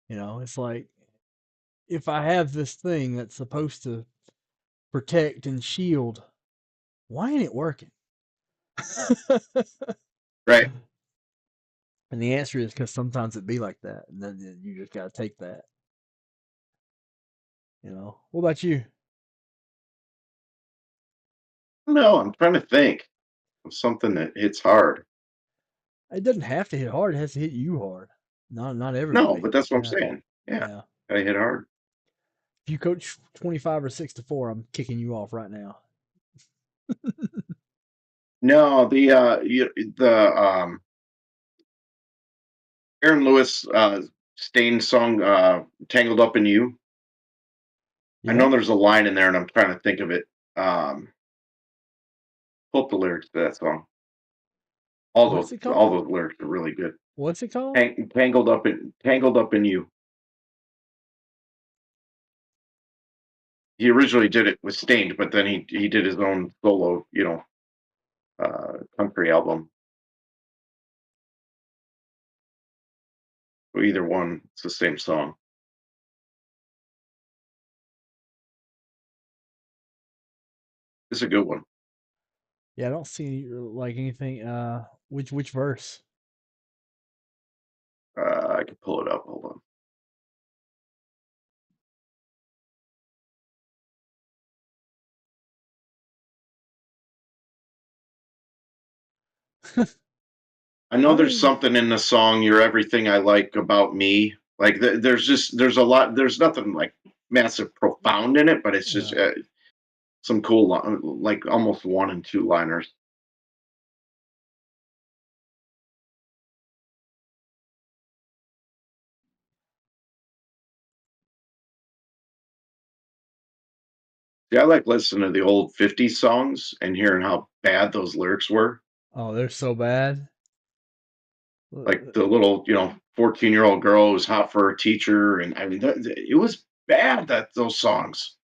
You know, it's like, if I have this thing that's supposed to protect and shield, why ain't it working? Right. And the answer is because sometimes it be like that, and then you just gotta take that. You know. What about you? No, I'm trying to think of something that hits hard. It doesn't have to hit hard; it has to hit you hard. Not No, everybody. but that's what I'm Yeah, saying. Yeah, yeah. gotta hit hard. If you coach 25 or 6-4, I'm kicking you off right now. No, the Aaron Lewis Stain song "Tangled Up in You." I know Yeah. there's a line in there, and I'm trying to think of it. Pull up the lyrics to that song. What's it All called? those lyrics are really good. What's it called? Tangled Up in You. He originally did it with Stained, but then he did his own solo, country album. So either one, it's the same song. It's a good one. Yeah, I don't see like anything. Which verse? I can pull it up. Hold on. I know I there's mean, something in the song "You're Everything I Like About Me." Like there's a lot. There's nothing like massive profound in it, but it's just yeah. some cool like almost one and two liners. Yeah, I like listening to the old '50s songs and hearing how bad those lyrics were. Oh, they're so bad. Like the little 14-year-old girl who's hot for her teacher, and I mean it was bad, that those songs.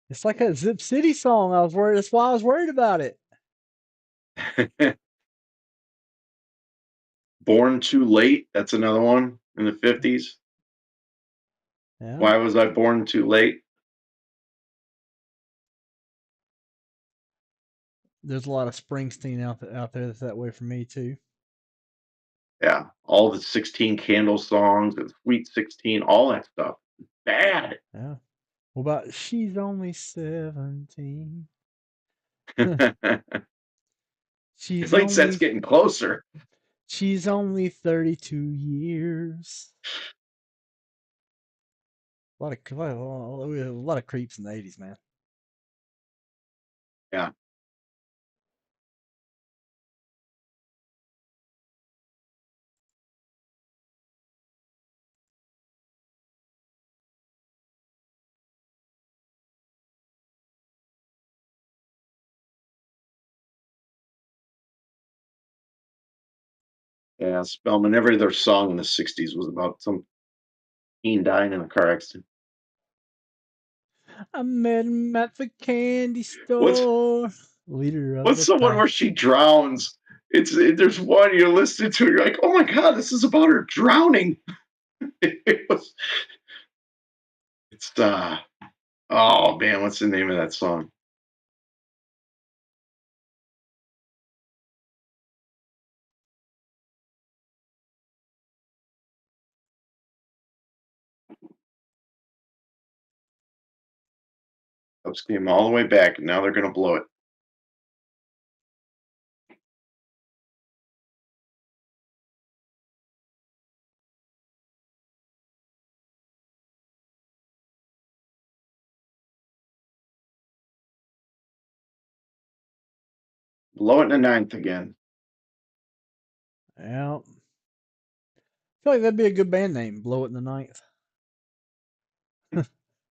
It's like a Zip City song. I was worried. That's why I was worried about it. Born Too Late, that's another one in the '50s. Yeah. Why was I born too late? There's a lot of Springsteen out there that's that way for me too. Yeah, all the 16 Candle songs and Sweet 16, all that stuff. Bad. Yeah. What about She's Only 17? She's Late set's only getting closer. she's only 32 years. A lot of creeps in the 80s, man. Yeah. Yeah, Spellman, every other song in the '60s was about some teen dying in a car accident. I met him at the candy What's store. Leader of what's the the one pack. where she drowns? There's one you're listening to, you're like, oh my god, this is about her drowning. It's oh man, what's the name of that song? Cubs came all the way back, and now they're gonna blow it. Blow it in the ninth again. Yeah. I feel like that'd be a good band name. Blow It in the Ninth.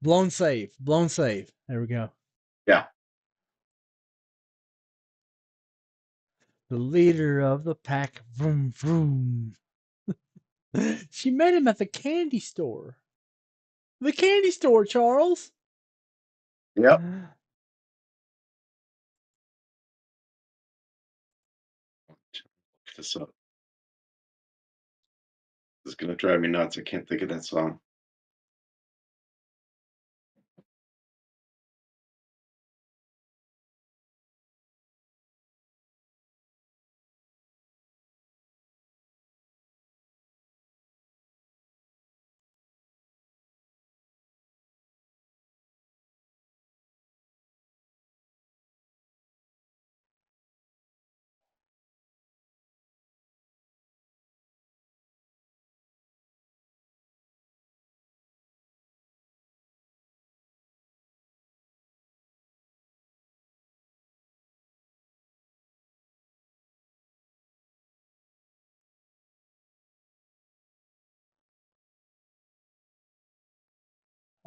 Blown save. Blown save. There we go. Yeah. The leader of the pack. Vroom, vroom. She met him at the candy store. The candy store, Charles. Yep. Look this up. This is gonna drive me nuts. I can't think of that song.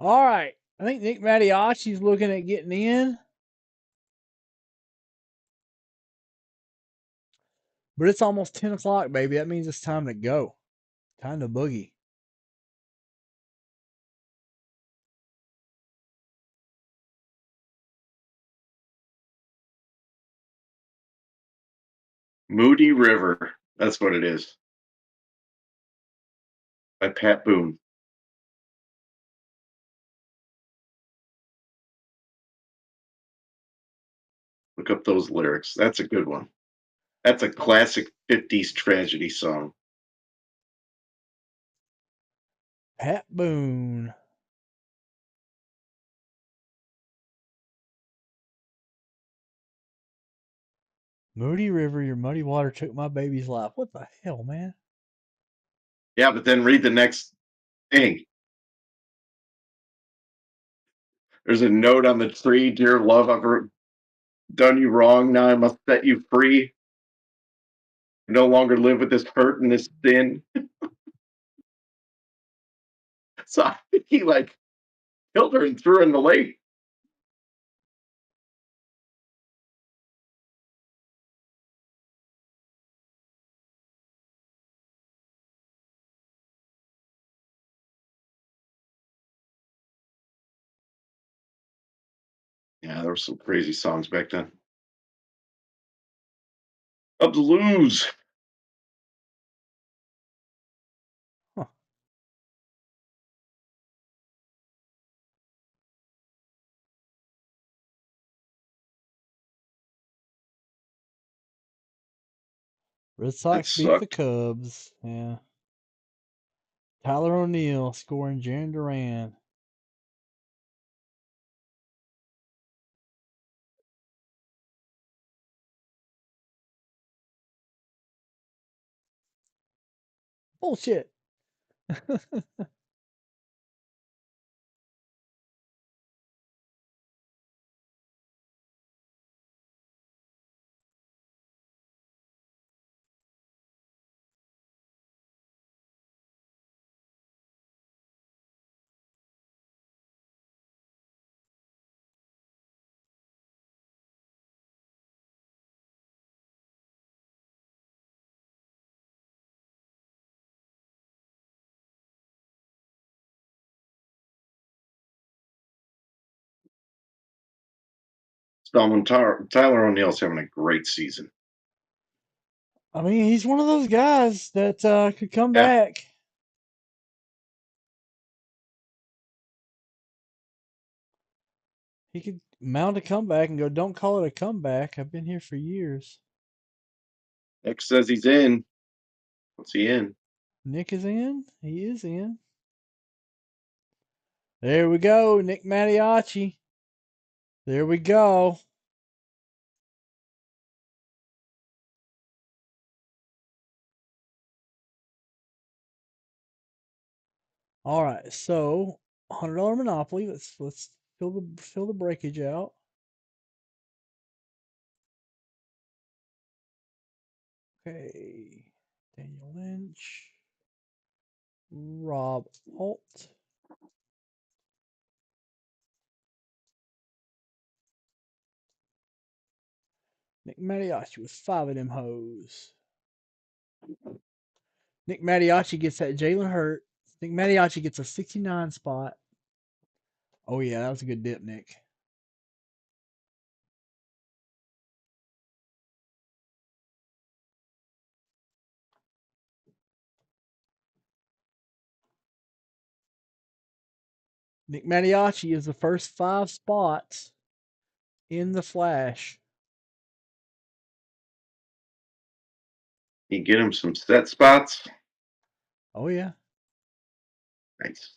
All right. I think Nick Mattiacci's looking at getting in. But it's almost 10 o'clock, baby. That means it's time to go. Time to boogie. Moody River. That's what it is. By Pat Boone. Look up those lyrics. That's a good one. That's a classic 50s tragedy song. Pat Boone. Moody River, your muddy water took my baby's life. What the hell, man? Yeah, but then read the next thing. There's a note on the tree. Dear love, I've done you wrong. Now I must set you free. I no longer live with this hurt and this sin. So I think he like killed her and threw her in the lake. Yeah, there were some crazy songs back then. Up the Lose. Huh. Red Sox beat the sucked. Cubs. Yeah. Tyler O'Neill scoring Jarren Duran. Bullshit. Tyler O'Neill's having a great season. I mean, he's one of those guys that could come Yeah. back. He could mount a comeback and go, don't call it a comeback. I've been here for years. Nick says he's in. What's he in? Nick is in. He is in. There we go. Nick Mattiacci. There we go. All right. So $100 Monopoly. Let's fill the breakage out. Okay. Daniel Lynch. Rob Alt. Nick Mariachi with 5 of them hoes. Nick Mariachi gets that Jalen Hurt. Nick Mariachi gets a 69 spot. Oh, yeah, that was a good dip, Nick. Nick Mariachi is the first 5 spots in the Flash. You get him some set spots. Oh, yeah. Nice.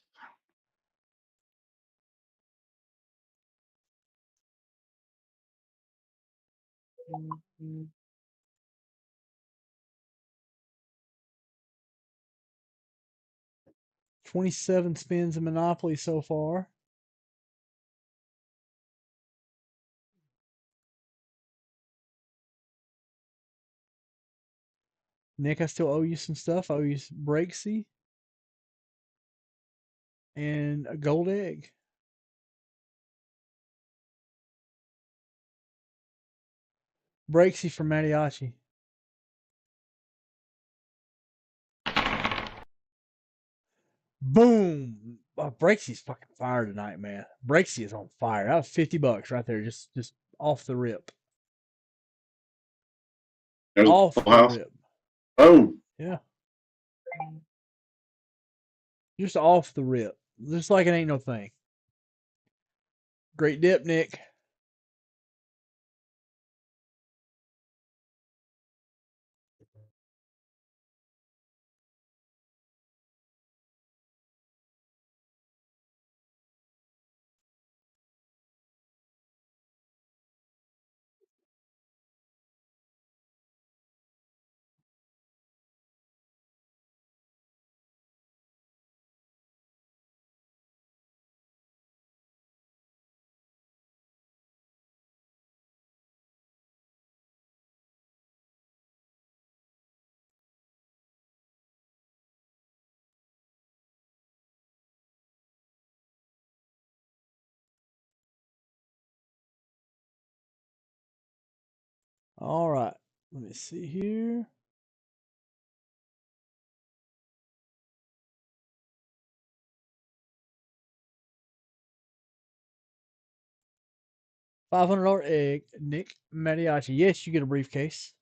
Mm-hmm. 27 spins in Monopoly so far. Nick, I still owe you some stuff. I owe you Breaksy and a gold egg. Breaksy for Mariachi. Boom! Breaksy's fucking fire tonight, man. Breaksy is on fire. That was $50 right there, just off the rip. There's Off the the house. rip. Oh, Yeah. Just off the rip. Just like it ain't no thing. Great dip, Nick. All right. Let me see here. $500 egg, Nick Mariachi. Yes, you get a briefcase.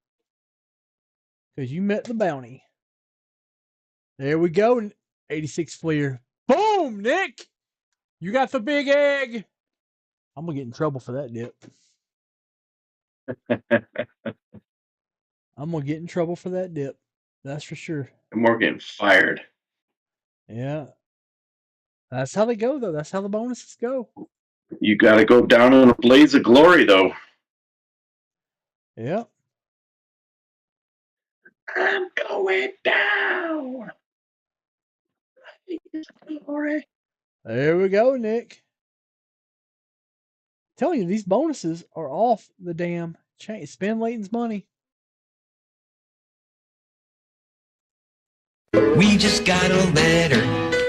Because you met the bounty. There we go. 86 Fleer. Boom, Nick! You got the big egg. I'm going to get in trouble for that dip. I'm going to get in trouble for that dip. That's for sure. and we're getting fired. Yeah. That's how they go, though. That's how the bonuses go. You got to go down in a blaze of glory, though. Yeah. I'm going down. Glory. There we go, Nick. I'm telling you, these bonuses are off the damn chain. Spend Leighton's money. We just got a letter.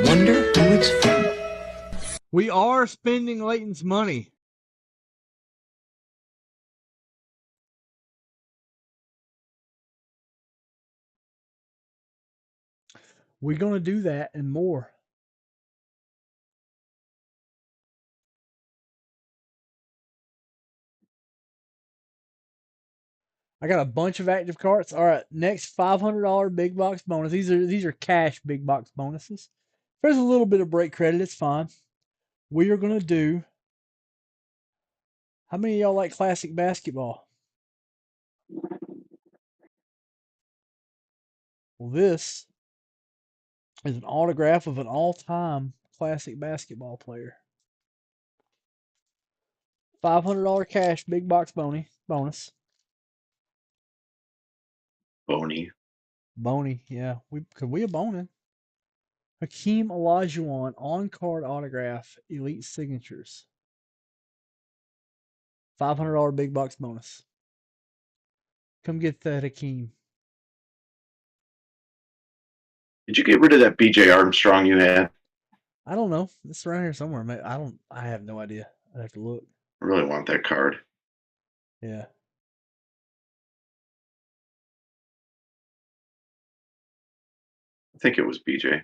Wonder who it's from. We are spending Leighton's money. We're going to do that and more. I got a bunch of active cards. All right, next $500 big box bonus. These are cash big box bonuses. If there's a little bit of break credit, it's fine. We are going to do. How many of y'all like classic basketball? Well, this is an autograph of an all-time classic basketball player. $500 cash big box bonus. Boney, yeah. We a boning. Hakeem Olajuwon on-card autograph, elite signatures. $500 big box bonus. Come get that, Hakeem. Did you get rid of that BJ Armstrong you had? I don't know. It's around here somewhere. I have no idea. I'd have to look. I really want that card. Yeah. think it was BJ.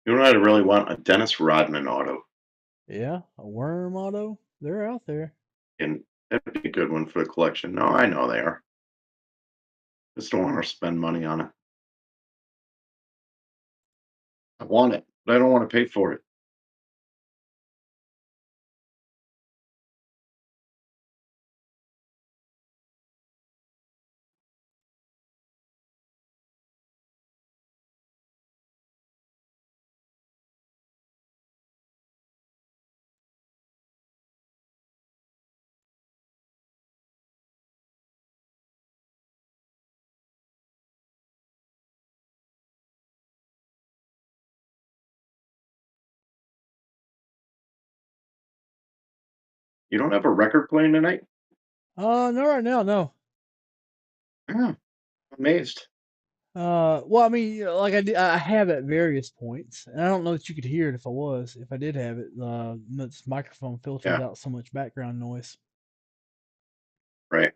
You know what I really want? A Dennis Rodman auto. Yeah, a worm auto. They're out there. And that'd be a good one for the collection. No, I know they are. Just don't want to spend money on it. I want it, but I don't want to pay for it. You don't have a record playing tonight? No, right now, no. Yeah, amazed. Well, I mean, like I have at various points, and I don't know that you could hear it if I was. If I did have it, this microphone filters Yeah, out so much background noise. right.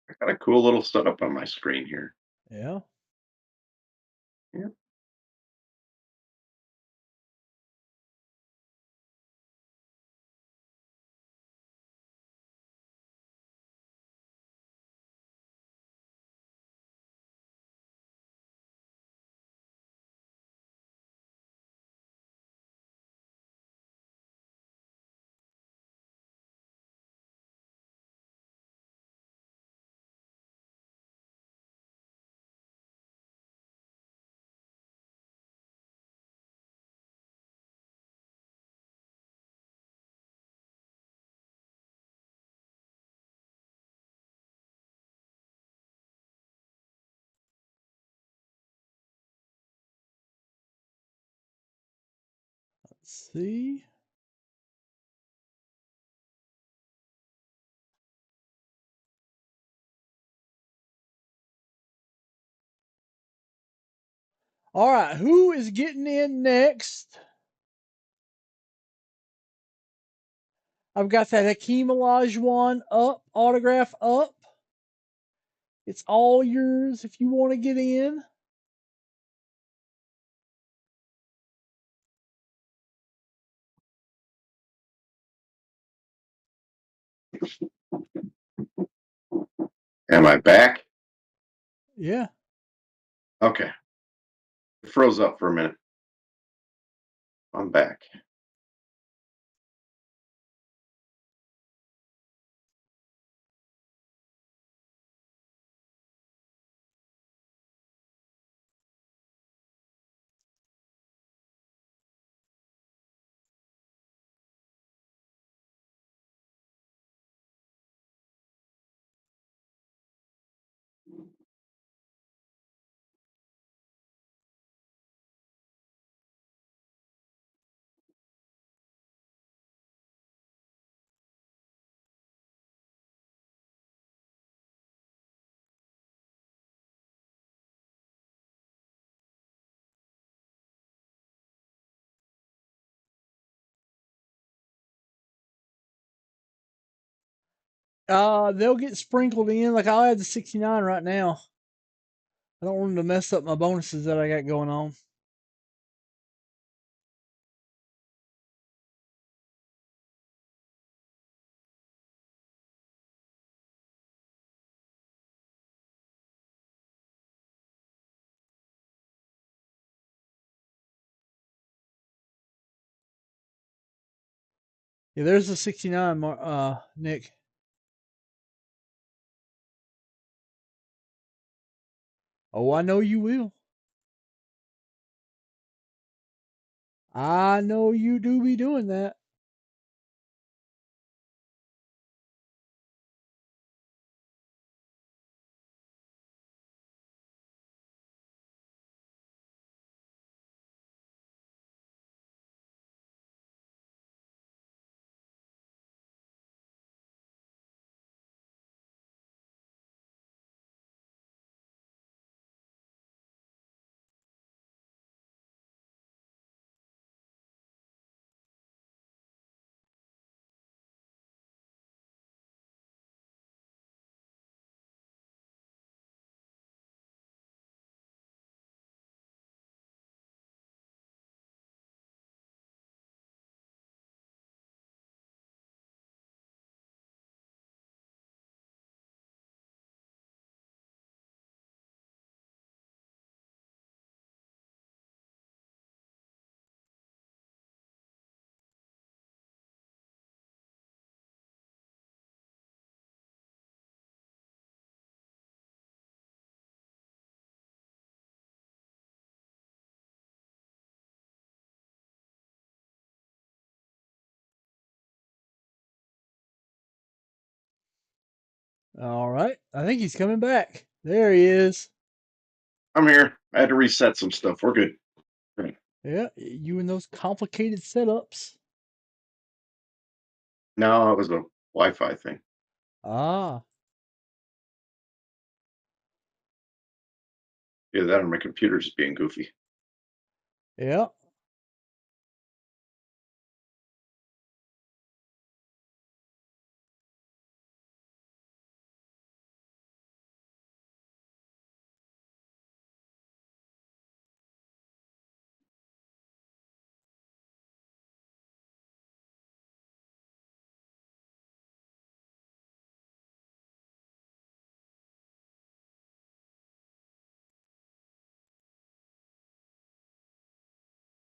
I got a cool little setup on my screen here. Yeah. Yeah. Let's see. All right, who is getting in next? I've got that Hakeem Olajuwon up autograph up. It's all yours if you want to get in. Am I back? Yeah. Okay. It froze up for a minute. I'm back. They'll get sprinkled in. Like I'll add the 69 right now. I don't want them to mess up my bonuses that I got going on. Yeah, there's the 69, Nick. Oh, I know you will. I know you do be doing that. All right. I think he's coming back. There he is. I'm here. I had to reset some stuff. We're good. Right. Yeah, you and those complicated setups. No, it was a Wi-Fi thing. Ah, Yeah, that or my computer's being goofy. yeah.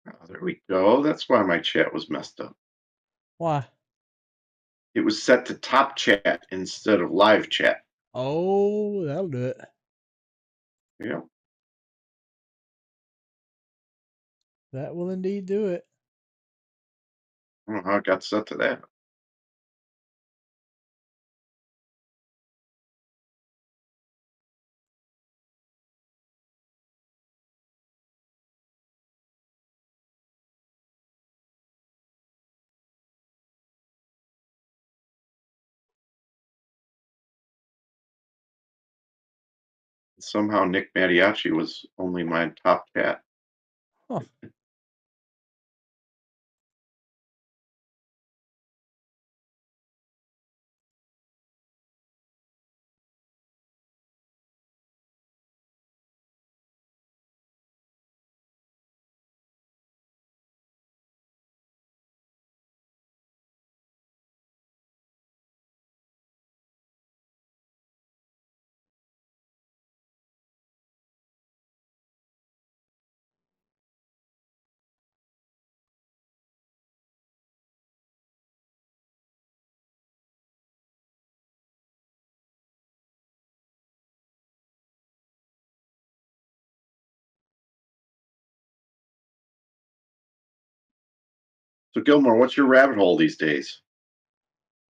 Oh, there we go. That's why my chat was messed up. Why? It was set to top chat instead of live chat. Oh, that'll do it. Yeah. That will indeed do it. I don't know how it got set to that. Somehow Nick Mattiacci was only my top chat. Huh. So Gilmore, what's your rabbit hole these days?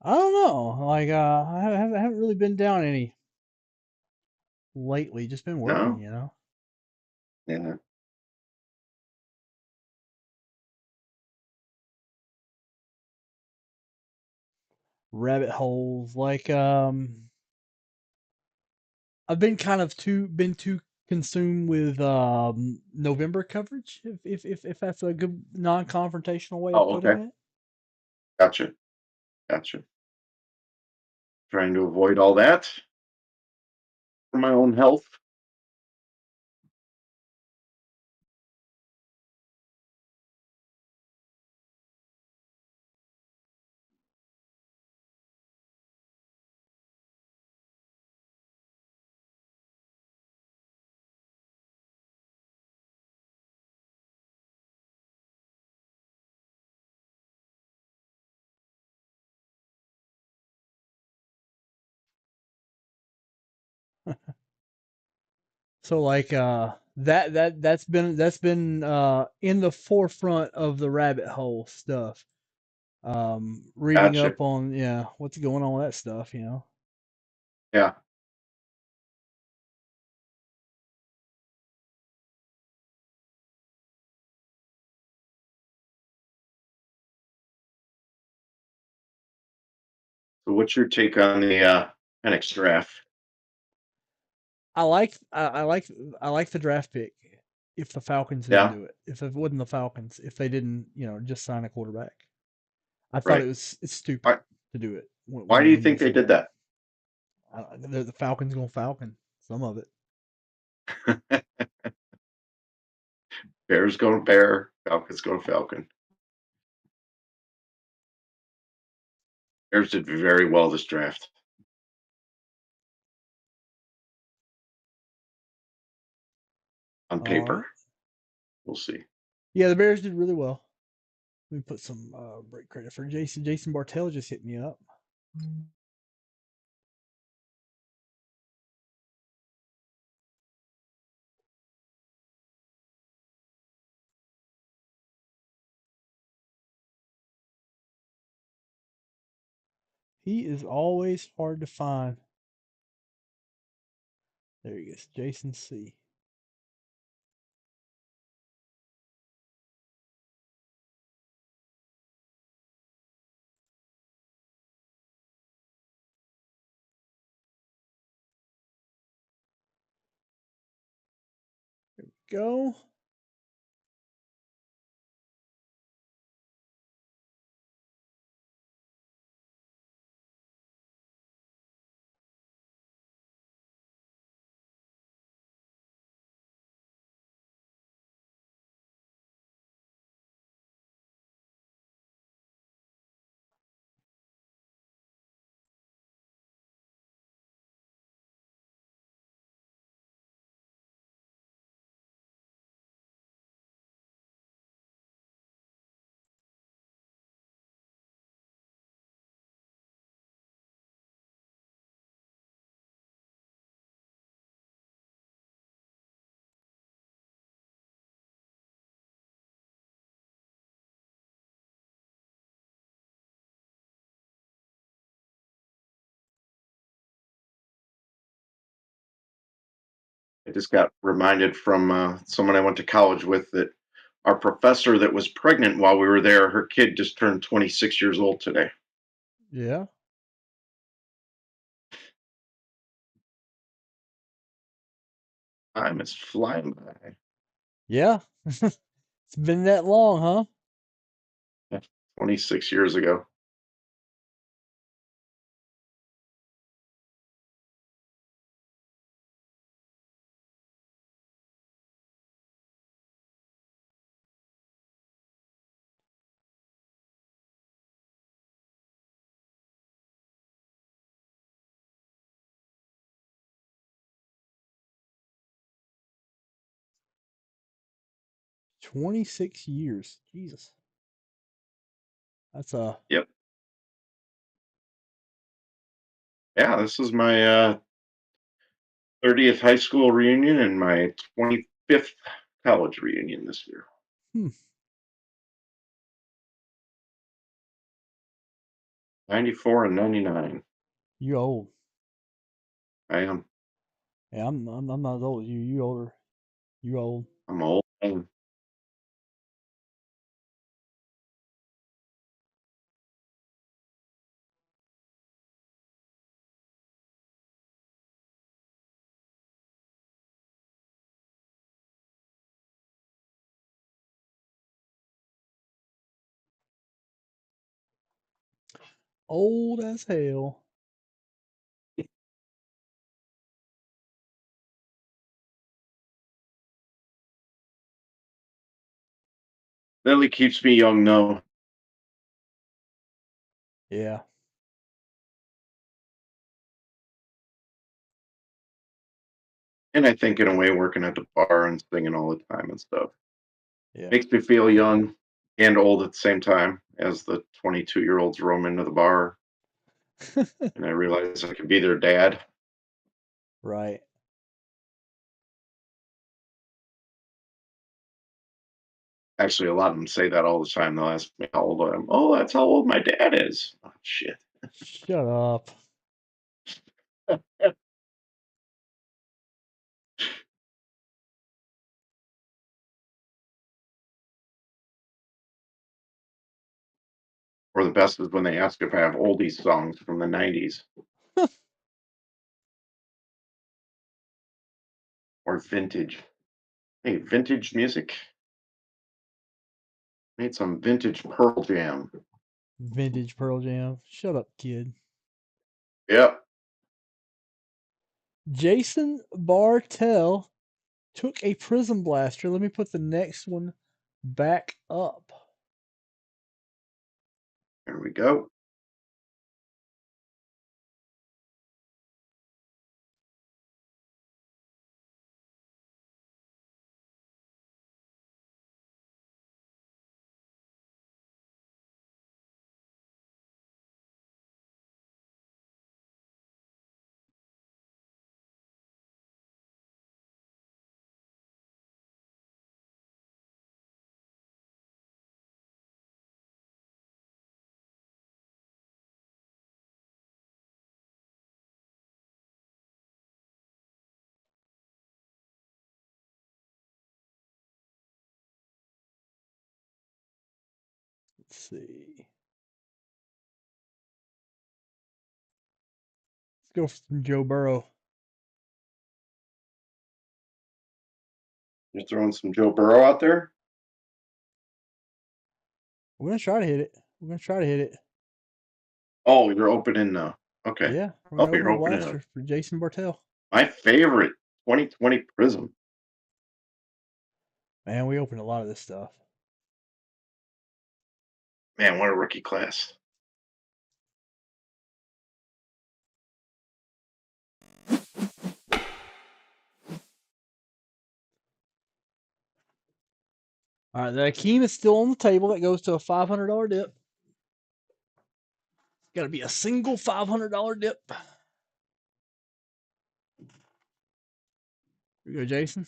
I don't know. Like, I haven't really been down any lately. Just been working, No? you know. Yeah. Rabbit holes. Like, I've been kind of too consumed with November coverage. If that's a good non-confrontational way of Oh, putting okay. it. Gotcha. Gotcha. Trying to avoid all that for my own health. So like that's been in the forefront of the rabbit hole stuff. Reading Gotcha. up on what's going on with that stuff, you know. Yeah. So what's your take on the Penix draft? I like the draft pick if the Falcons didn't Yeah. do it. If it wasn't the Falcons, if they didn't, just sign a quarterback. I thought Right. it's stupid Why, to do it why do you think they did that? the Falcons going Falcon some of it. Bears going Bear, Falcons going Falcon. Bears did very well this draft on All right. paper. We'll see. Yeah, the Bears did really well. Let me put some break credit for Jason. Jason Bartell just hit me up. He is always hard to find. There he goes, Jason C. Go. I just got reminded from someone I went to college with that our professor that was pregnant while we were there, her kid just turned 26 years old today. Yeah. Time is flying by. Yeah. It's been that long, huh? 26 years ago. $26 years. Jesus. That's Yep. Yeah, this is my 30th high school reunion and my 25th college reunion this year. hmm. 94 and 99. You old. I am. Yeah, I'm not as old as you. You older. You old. I'm old. And Old as hell. Lily keeps me young, though. Yeah. And I think, in a way, working at the bar and singing all the time and stuff Yeah. makes me feel young and old at the same time as the 22-year-olds roam into the bar and I realize I could be their dad. Right. Actually, a lot of them say that all the time. They'll ask me how old I am. Oh, that's how old my dad is. Oh, shit. Shut up. Or the best is when they ask if I have oldies songs from the 90s or vintage. Hey, vintage music. Need some vintage Pearl Jam. Vintage Pearl Jam. Shut up, kid. Yep. Jason Bartell took a Prism Blaster. Let me put the next one back up. There we go. Let's see. Let's go for some Joe Burrow. You're throwing some Joe Burrow out there? We're gonna try to hit it. Oh, you're opening okay. Yeah, we're Oh, gonna you're open a opening blaster for Jason Bartell. my favorite 2020 Prism. Man, we opened a lot of this stuff. Man, what a rookie class. All right, the Akeem is still on the table. That goes to a $500 dip. It's got to be a single $500 dip. Here you go, Jason.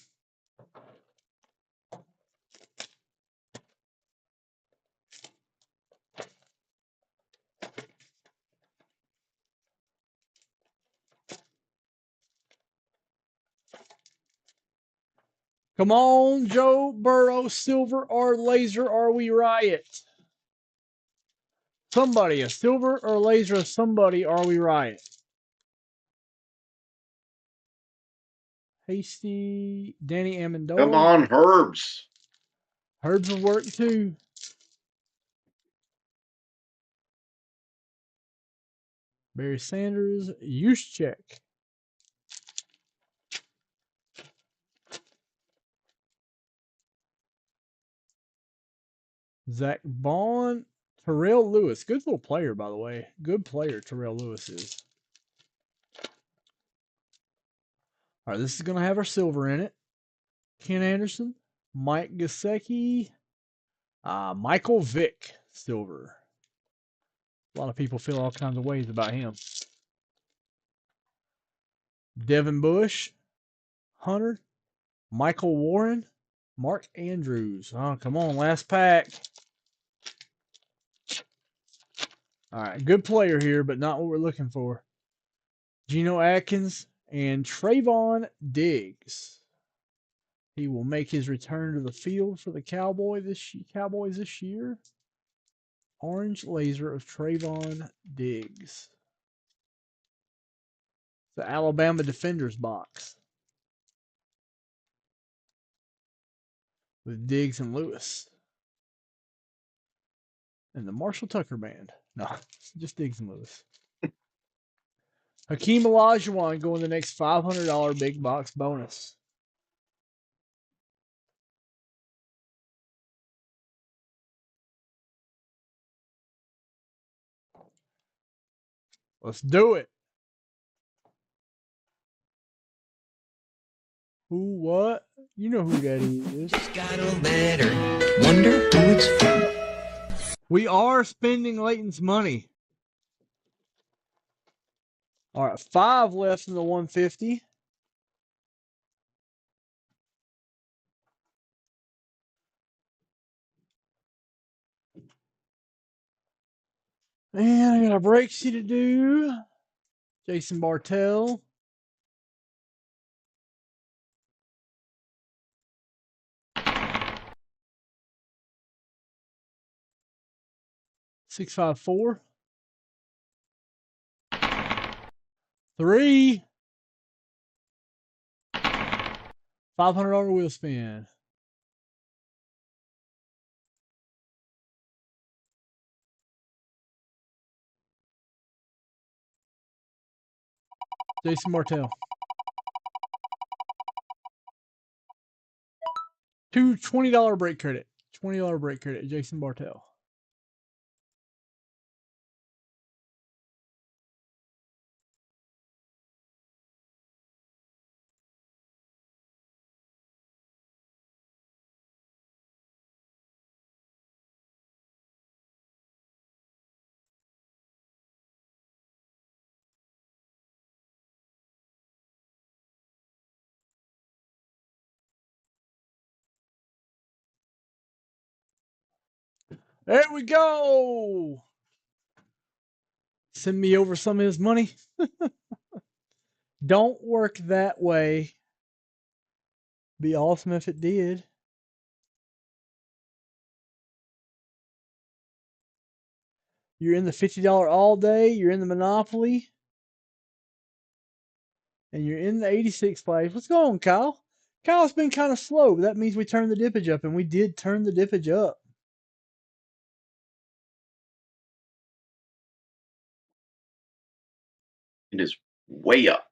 Come on, Joe Burrow, silver or laser, are we riot? Somebody, a silver or laser, somebody, are we riot? Hasty, Danny Amendola. Come on, Herbs. Herbs will work too. Barry Sanders, Juszczyk. Zach Vaughn, Terrell Lewis. Good little player, by the way. Good player, Terrell Lewis is. All right, this is going to have our silver in it. Ken Anderson, Mike Gesicki, Michael Vick, silver. A lot of people feel all kinds of ways about him. Devin Bush, Hunter, Michael Warren, Mark Andrews. Oh, come on, last pack. All right, good player here, but not what we're looking for. Geno Atkins and Trayvon Diggs. He will make his return to the field for the Cowboys this year. Orange laser of Trayvon Diggs. The Alabama Defenders box. With Diggs and Lewis. And the Marshall Tucker Band. No, just Diggs and Lewis. Hakeem Olajuwon going the next $500 big box bonus. Let's do it. Who, what? You know who that is. Got a letter. Wonder who it's from. We are spending Layton's money. All right, 5 left in the 150. And I got a break sheet to do. Jason Bartell. $654. 3. $500 wheel spin. Jason Bartell. 2 $20 break credit. $20 break credit. Jason Bartell. There we go. Send me over some of his money. Don't work that way. Be awesome if it did. You're in the $50 all day. You're in the Monopoly. And you're in the 86 flags. What's going on, Kyle? Kyle's been kind of slow, but that means we turned the dippage up, and we did turn the dippage up. It is way up.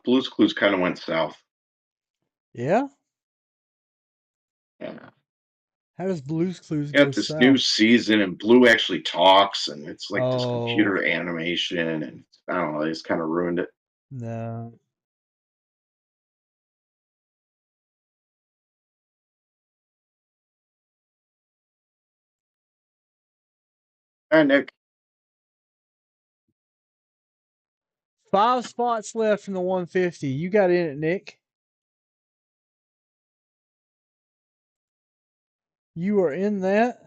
Blue's Clues kind of went south. Yeah? Yeah. How does Blue's Clues Got go this new south? season, and Blue actually talks, and it's like this Oh, computer animation, and I don't know, they just kind of ruined it. no. All right, Nick. 5 spots left in the 150. You got in it, Nick. You are in that.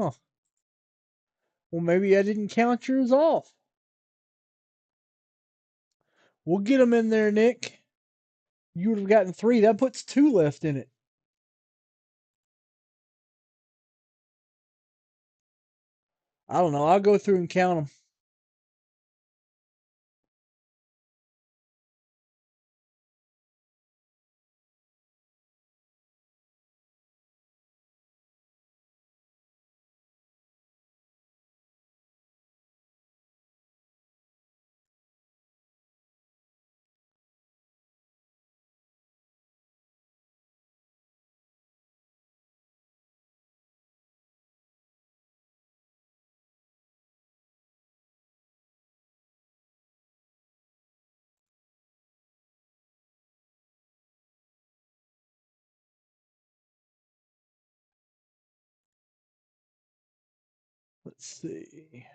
Huh. Well, maybe I didn't count yours off. We'll get them in there, Nick. You would have gotten 3. That puts 2 left in it. I don't know. I'll go through and count them. Let's see.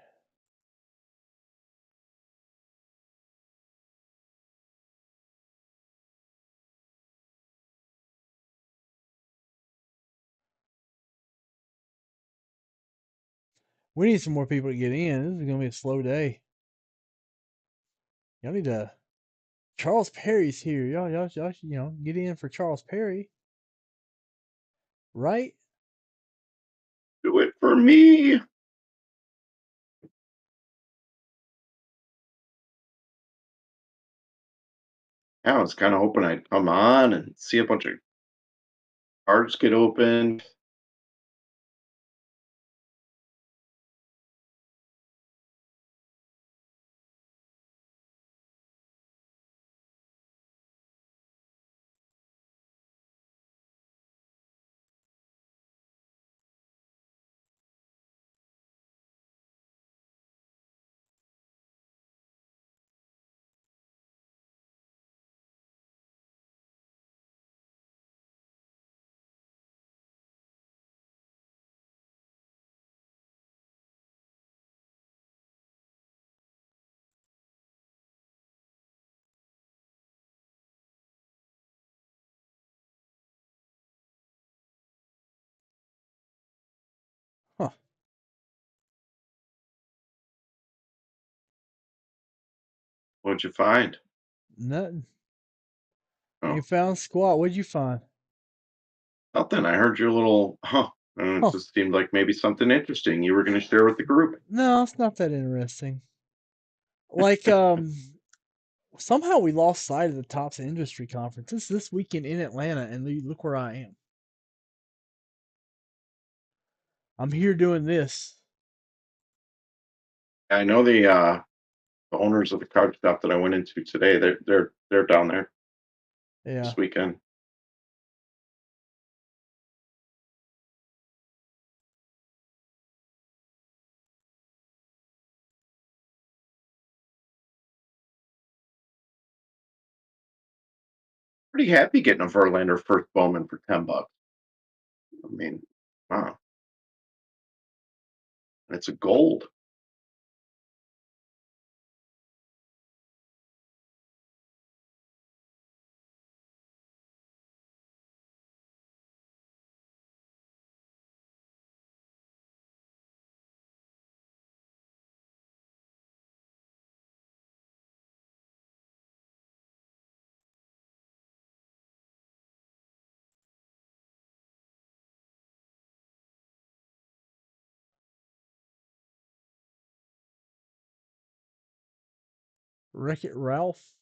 We need some more people to get in. This is going to be a slow day. Y'all need to. Charles Perry's here. Y'all should, get in for Charles Perry. Right? Do it for me. I was kind of hoping I'd come on and see a bunch of cards get opened. What'd you find? Nothing. Oh, Ain't found squat. What'd you find? nothing. I heard your little, it Oh, just seemed like maybe something interesting you were going to share with the group. no, it's not that interesting. Like, somehow we lost sight of the Tops Industry Conference. It's this weekend in Atlanta, and look where I am. I'm here doing this. I know the owners of the card shop that I went into today. They're down there Yeah. this weekend. Pretty happy getting a Verlander first Bowman for $10. I mean, wow, it's a gold. Wreck-It Ralph.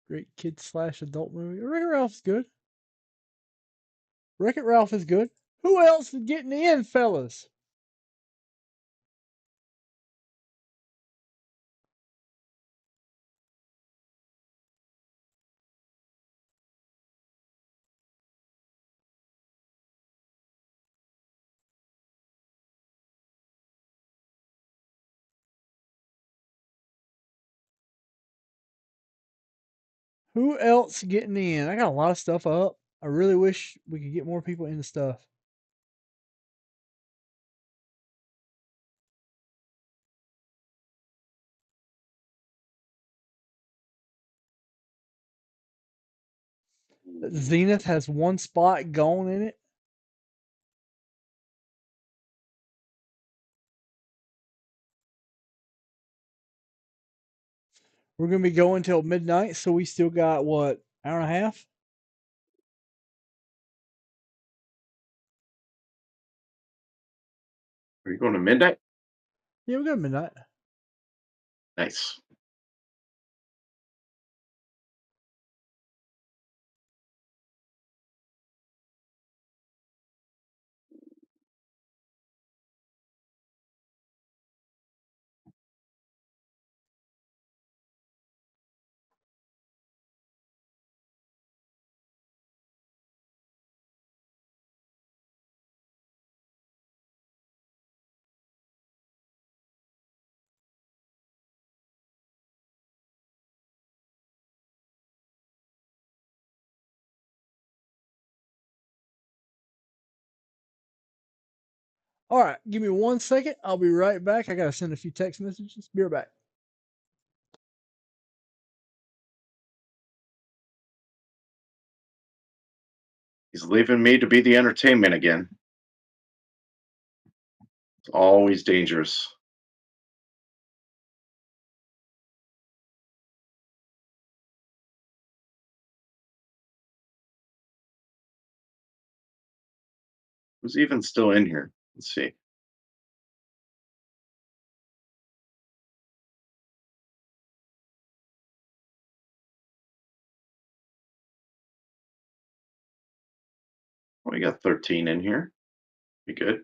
Great kid slash adult movie. Wreck-It Ralph's good. Wreck-It Ralph is good. Who else is getting in, fellas? Who else getting in? I got a lot of stuff up. I really wish we could get more people into stuff. Zenith has one spot going in it. We're gonna be going till midnight, so we still got what, hour and a half? Are you going to midnight? Yeah, we got midnight. Nice. All right, give me 1 second. I'll be right back. I gotta send a few text messages. Be right back. He's leaving me to be the entertainment again. It's always dangerous. Who's even still in here? Let's see. We got 13 in here. Be good.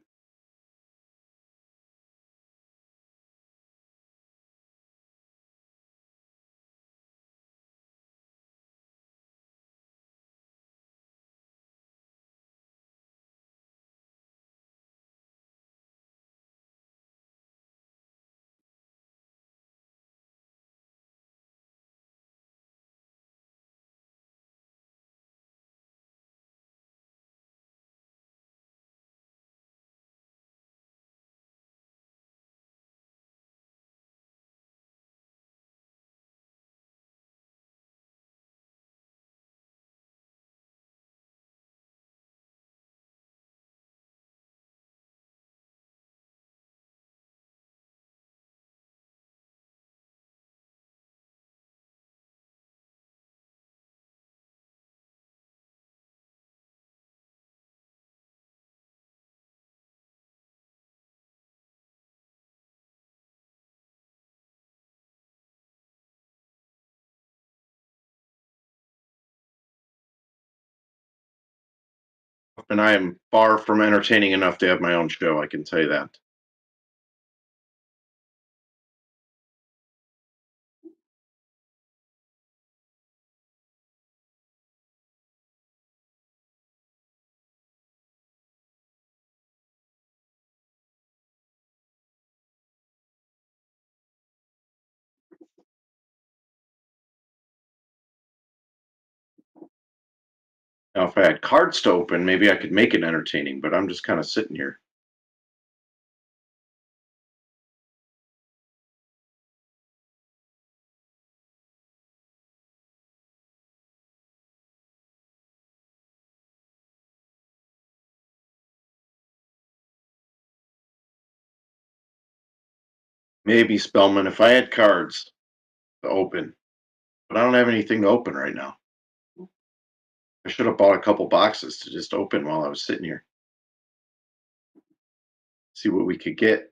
And I am far from entertaining enough to have my own show, I can tell you that. Now, if I had cards to open, maybe I could make it entertaining, but I'm just kind of sitting here. Maybe Spellman, if I had cards to open, but I don't have anything to open right now. I should have bought a couple boxes to just open while I was sitting here. See what we could get.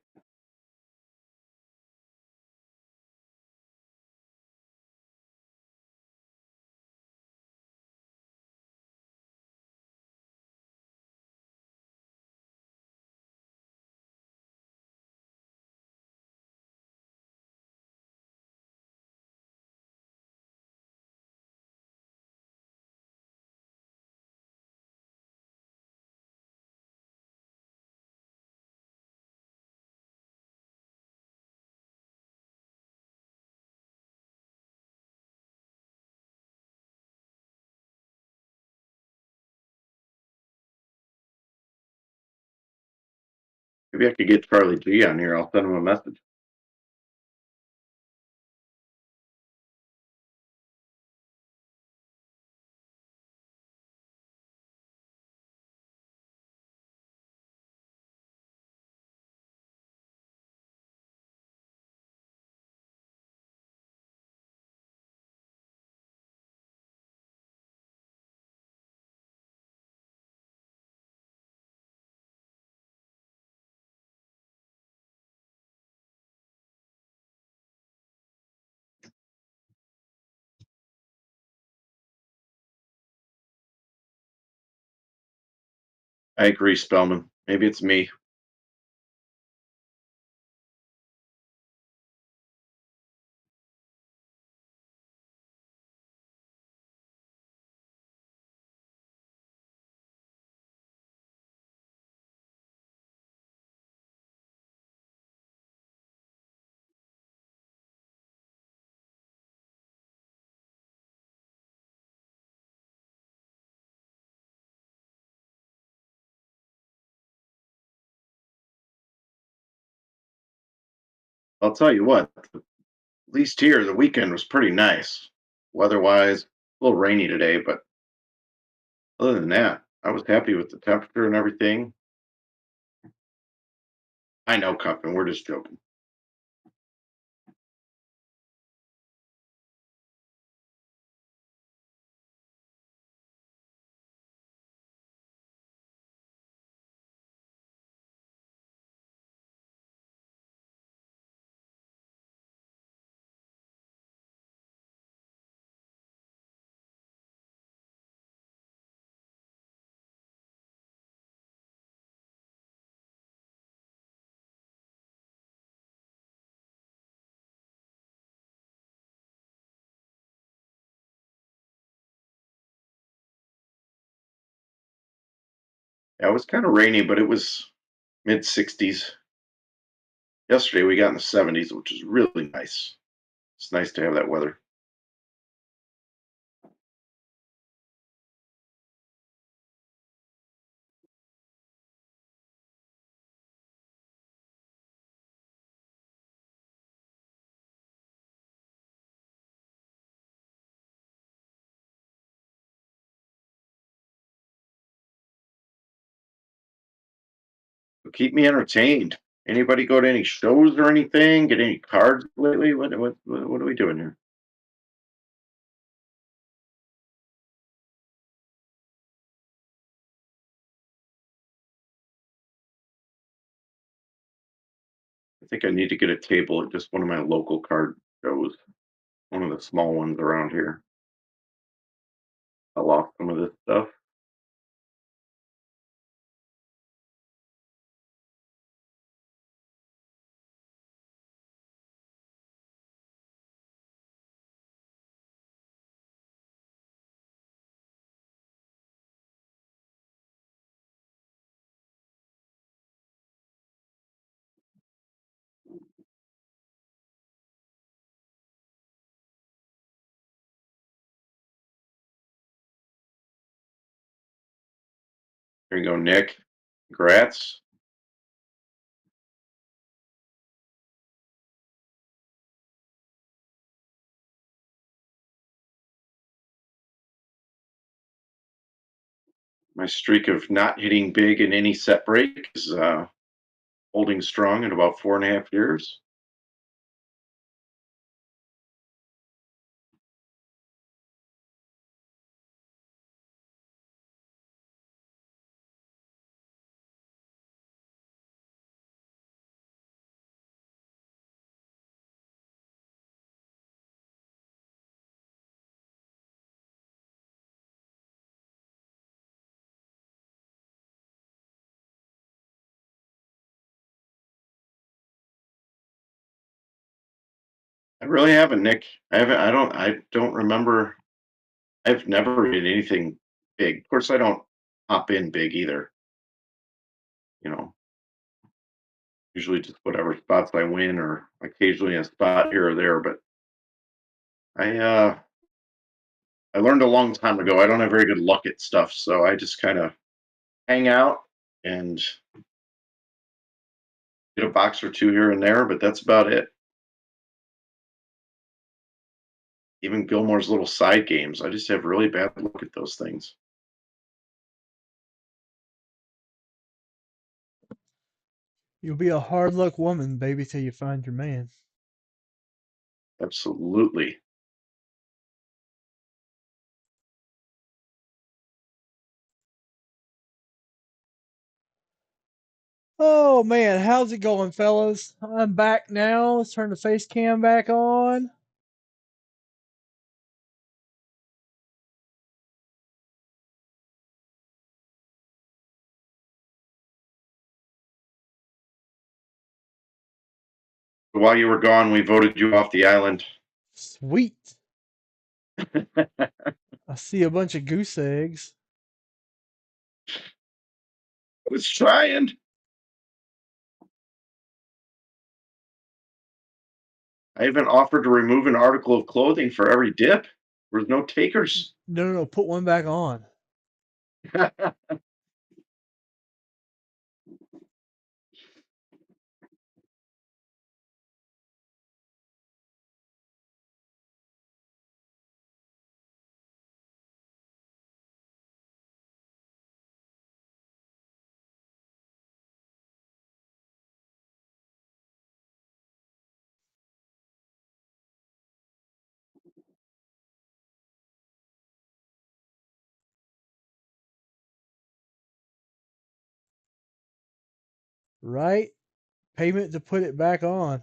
Maybe I could get Charlie G on here. I'll send him a message. I agree, Spellman. Maybe it's me. I'll tell you what, at least here, the weekend was pretty nice. Weather-wise, a little rainy today, but other than that, I was happy with the temperature and everything. I know, Cuffin, we're just joking. Yeah, it was kind of rainy, but it was mid 60s. Yesterday we got in the 70s, which is really nice. It's nice to have that weather. So keep me entertained. Anybody go to any shows or anything? Get any cards lately? What are we doing here? I think I need to get a table at just one of my local card shows, one of the small ones around here. I lost some of this stuff. There you go, Nick. Congrats. My streak of not hitting big in any set break is holding strong at about 4.5 years. I really haven't, Nick. I haven't. I don't remember. I've never hit anything big. Of course, I don't hop in big either. You know, usually just whatever spots I win, or occasionally a spot here or there. But I I learned a long time ago. I don't have very good luck at stuff, so I just kind of hang out and get a box or two here and there. But that's about it. Even Gilmore's little side games, I just have really bad luck at those things. You'll be a hard luck woman, baby, till you find your man. Absolutely. Oh man, how's it going, fellas? I'm back now. Let's turn the face cam back on. While you were gone, we voted you off the island. Sweet. I see a bunch of goose eggs. I was trying. I even offered to remove an article of clothing for every dip. There was no takers. No, put one back on. Right? Payment to put it back on.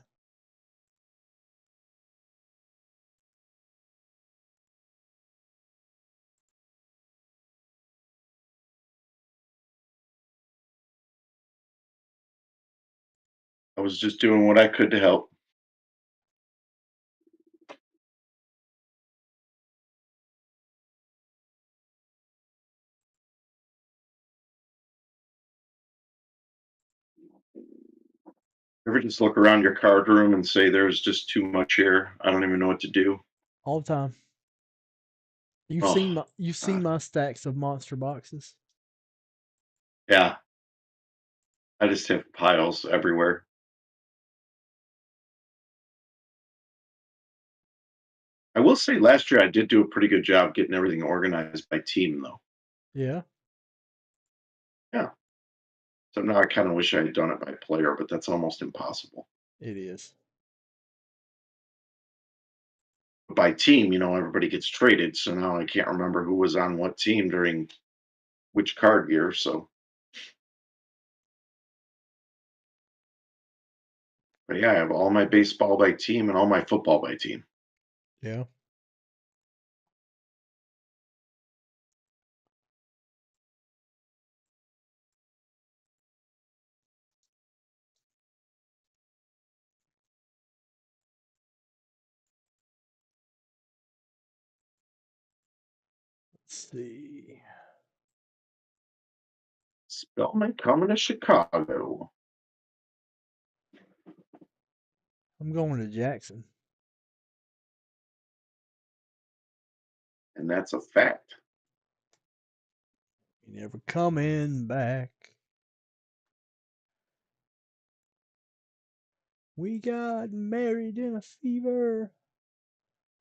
I was just doing what I could to help. Ever just look around your card room and say there's just too much here? I don't even know what to do. All the time. You've Oh, seen my stacks of monster boxes. yeah. I just have piles everywhere. I will say last year I did do a pretty good job getting everything organized by team, though. Yeah. Yeah. So now I kind of wish I had done it by player, but that's almost impossible. It is. By team, everybody gets traded. So now I can't remember who was on what team during which card year. So, but yeah, I have all my baseball by team and all my football by team. Yeah. Let's see. Spellman coming to Chicago. I'm going to Jackson. And that's a fact. Never coming back. We got married in a fever,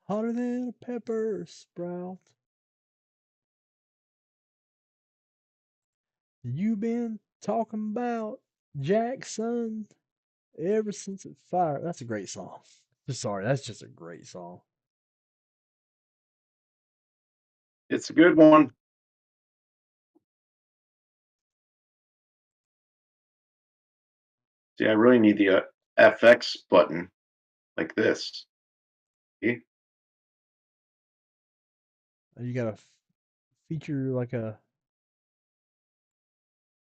hotter than a pepper sprout. You've been talking about Jackson ever since it fired. That's a great song. Sorry, that's just a great song. It's a good one. See, I really need the FX button like this. See? You got to feature like a.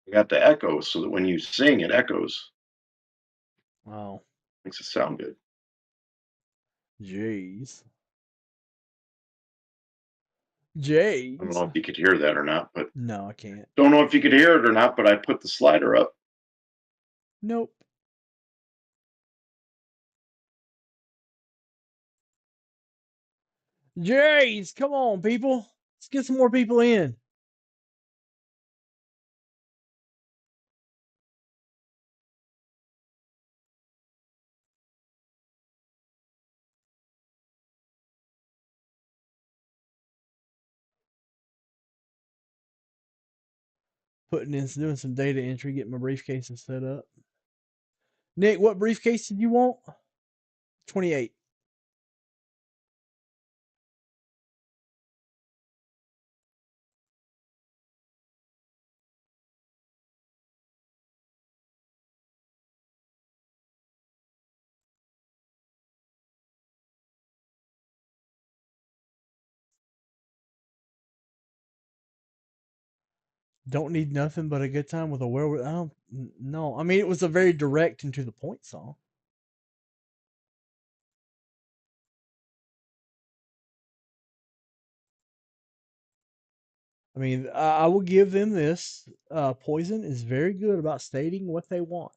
I got the echo so that when you sing, it echoes. Wow. Makes it sound good. Jeez. I don't Jeez. know if you could hear that or not, but No, I can't. don't know if you could hear it or not, but I put the slider up. Nope. Jeez, come on, people. Let's get some more people in. Doing some data entry, getting my briefcases set up. Nick, what briefcase did you want? 28. Don't need nothing but a good time with a wherewithal. I don't no. I mean, it was a very direct and to the point song. I mean, I will give them this. Poison is very good about stating what they want.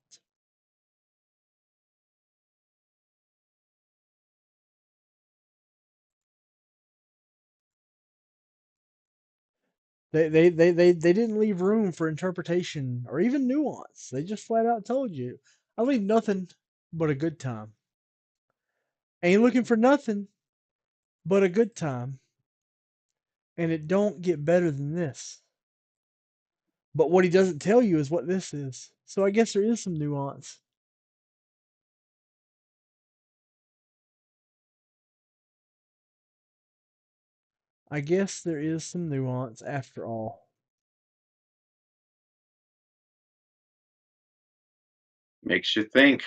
They didn't leave room for interpretation or even nuance. They just flat out told you, I leave nothing but a good time. Ain't looking for nothing but a good time. And it don't get better than this. But what he doesn't tell you is what this is. So I guess there is some nuance. I guess there is some nuance after all. Makes you think.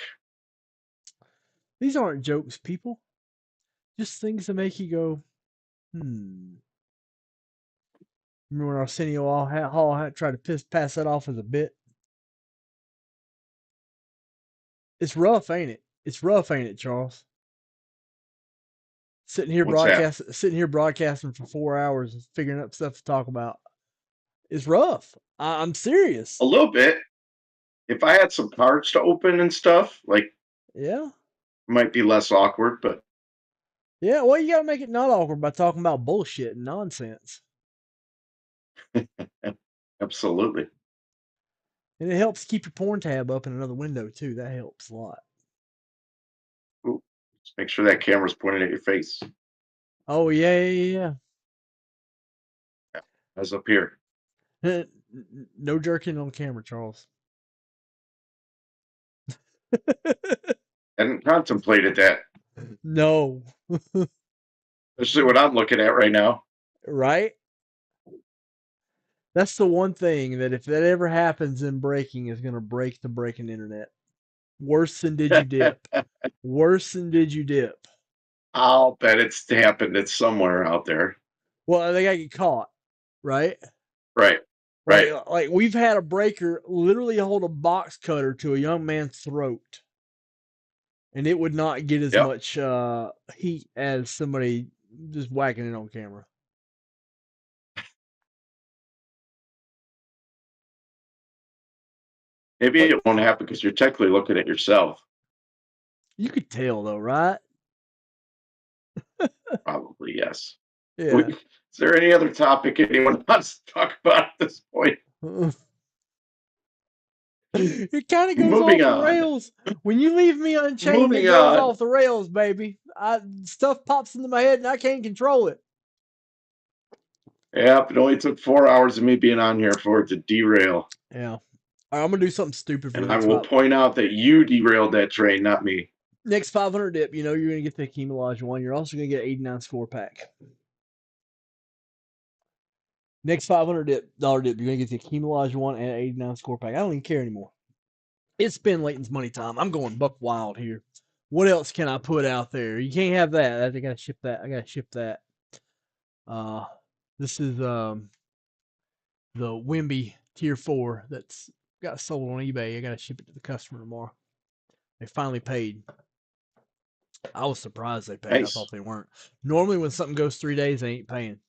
These aren't jokes, people. Just things that make you go, Remember when Arsenio Hall tried to pass that off as a bit? It's rough, ain't it? It's rough, ain't it, Charles? Sitting here broadcasting for 4 hours and figuring up stuff to talk about. It's rough. I'm serious. A little bit. If I had some cards to open and stuff, like, Yeah. might be less awkward, but Yeah, well, you gotta make it not awkward by talking about bullshit and nonsense. absolutely. And it helps keep your porn tab up in another window too. That helps a lot. Ooh, just make sure that camera's pointed at your face. Oh yeah. As up here. No jerking on camera, Charles. Hadn't contemplated that. No. Especially what I'm looking at right now. Right? That's the one thing that if that ever happens in breaking is going to break the breaking internet. Worse than did you dip. Worse than did you dip. I'll bet it's happened. It's somewhere out there. Well, they got to get caught, right? Right. Like we've had a breaker literally hold a box cutter to a young man's throat. And it would not get as much heat as somebody just whacking it on camera. Maybe it won't happen because you're technically looking at yourself. You could tell though, right? Probably, yes. Yeah. Is there any other topic anyone wants to talk about at this point? It kind of goes off Moving the on. rails. When you leave me unchained, it Moving goes on. off the rails, baby. Stuff pops into my head and I can't control it. Yep, it only took 4 hours of me being on here for it to derail. Yeah. All right, I'm gonna do something stupid for And the I next will point out that you derailed that train, not me. next 500 dip. You know you're gonna get the Hakeem Olajuwon. You're also gonna get 89 score pack. Next $500 dip, you're gonna get the Hakeem Olajuwon and 89 score pack. I don't even care anymore. It's been Layton's money time. I'm going buck wild here. What else can I put out there? You can't have that. I gotta ship that. I gotta ship that. This is the Wimby Tier 4 that's got sold on eBay. I gotta ship it to the customer tomorrow. They finally paid. I was surprised they paid. I Nice. thought they weren't. Normally, when something goes 3 days, they ain't paying.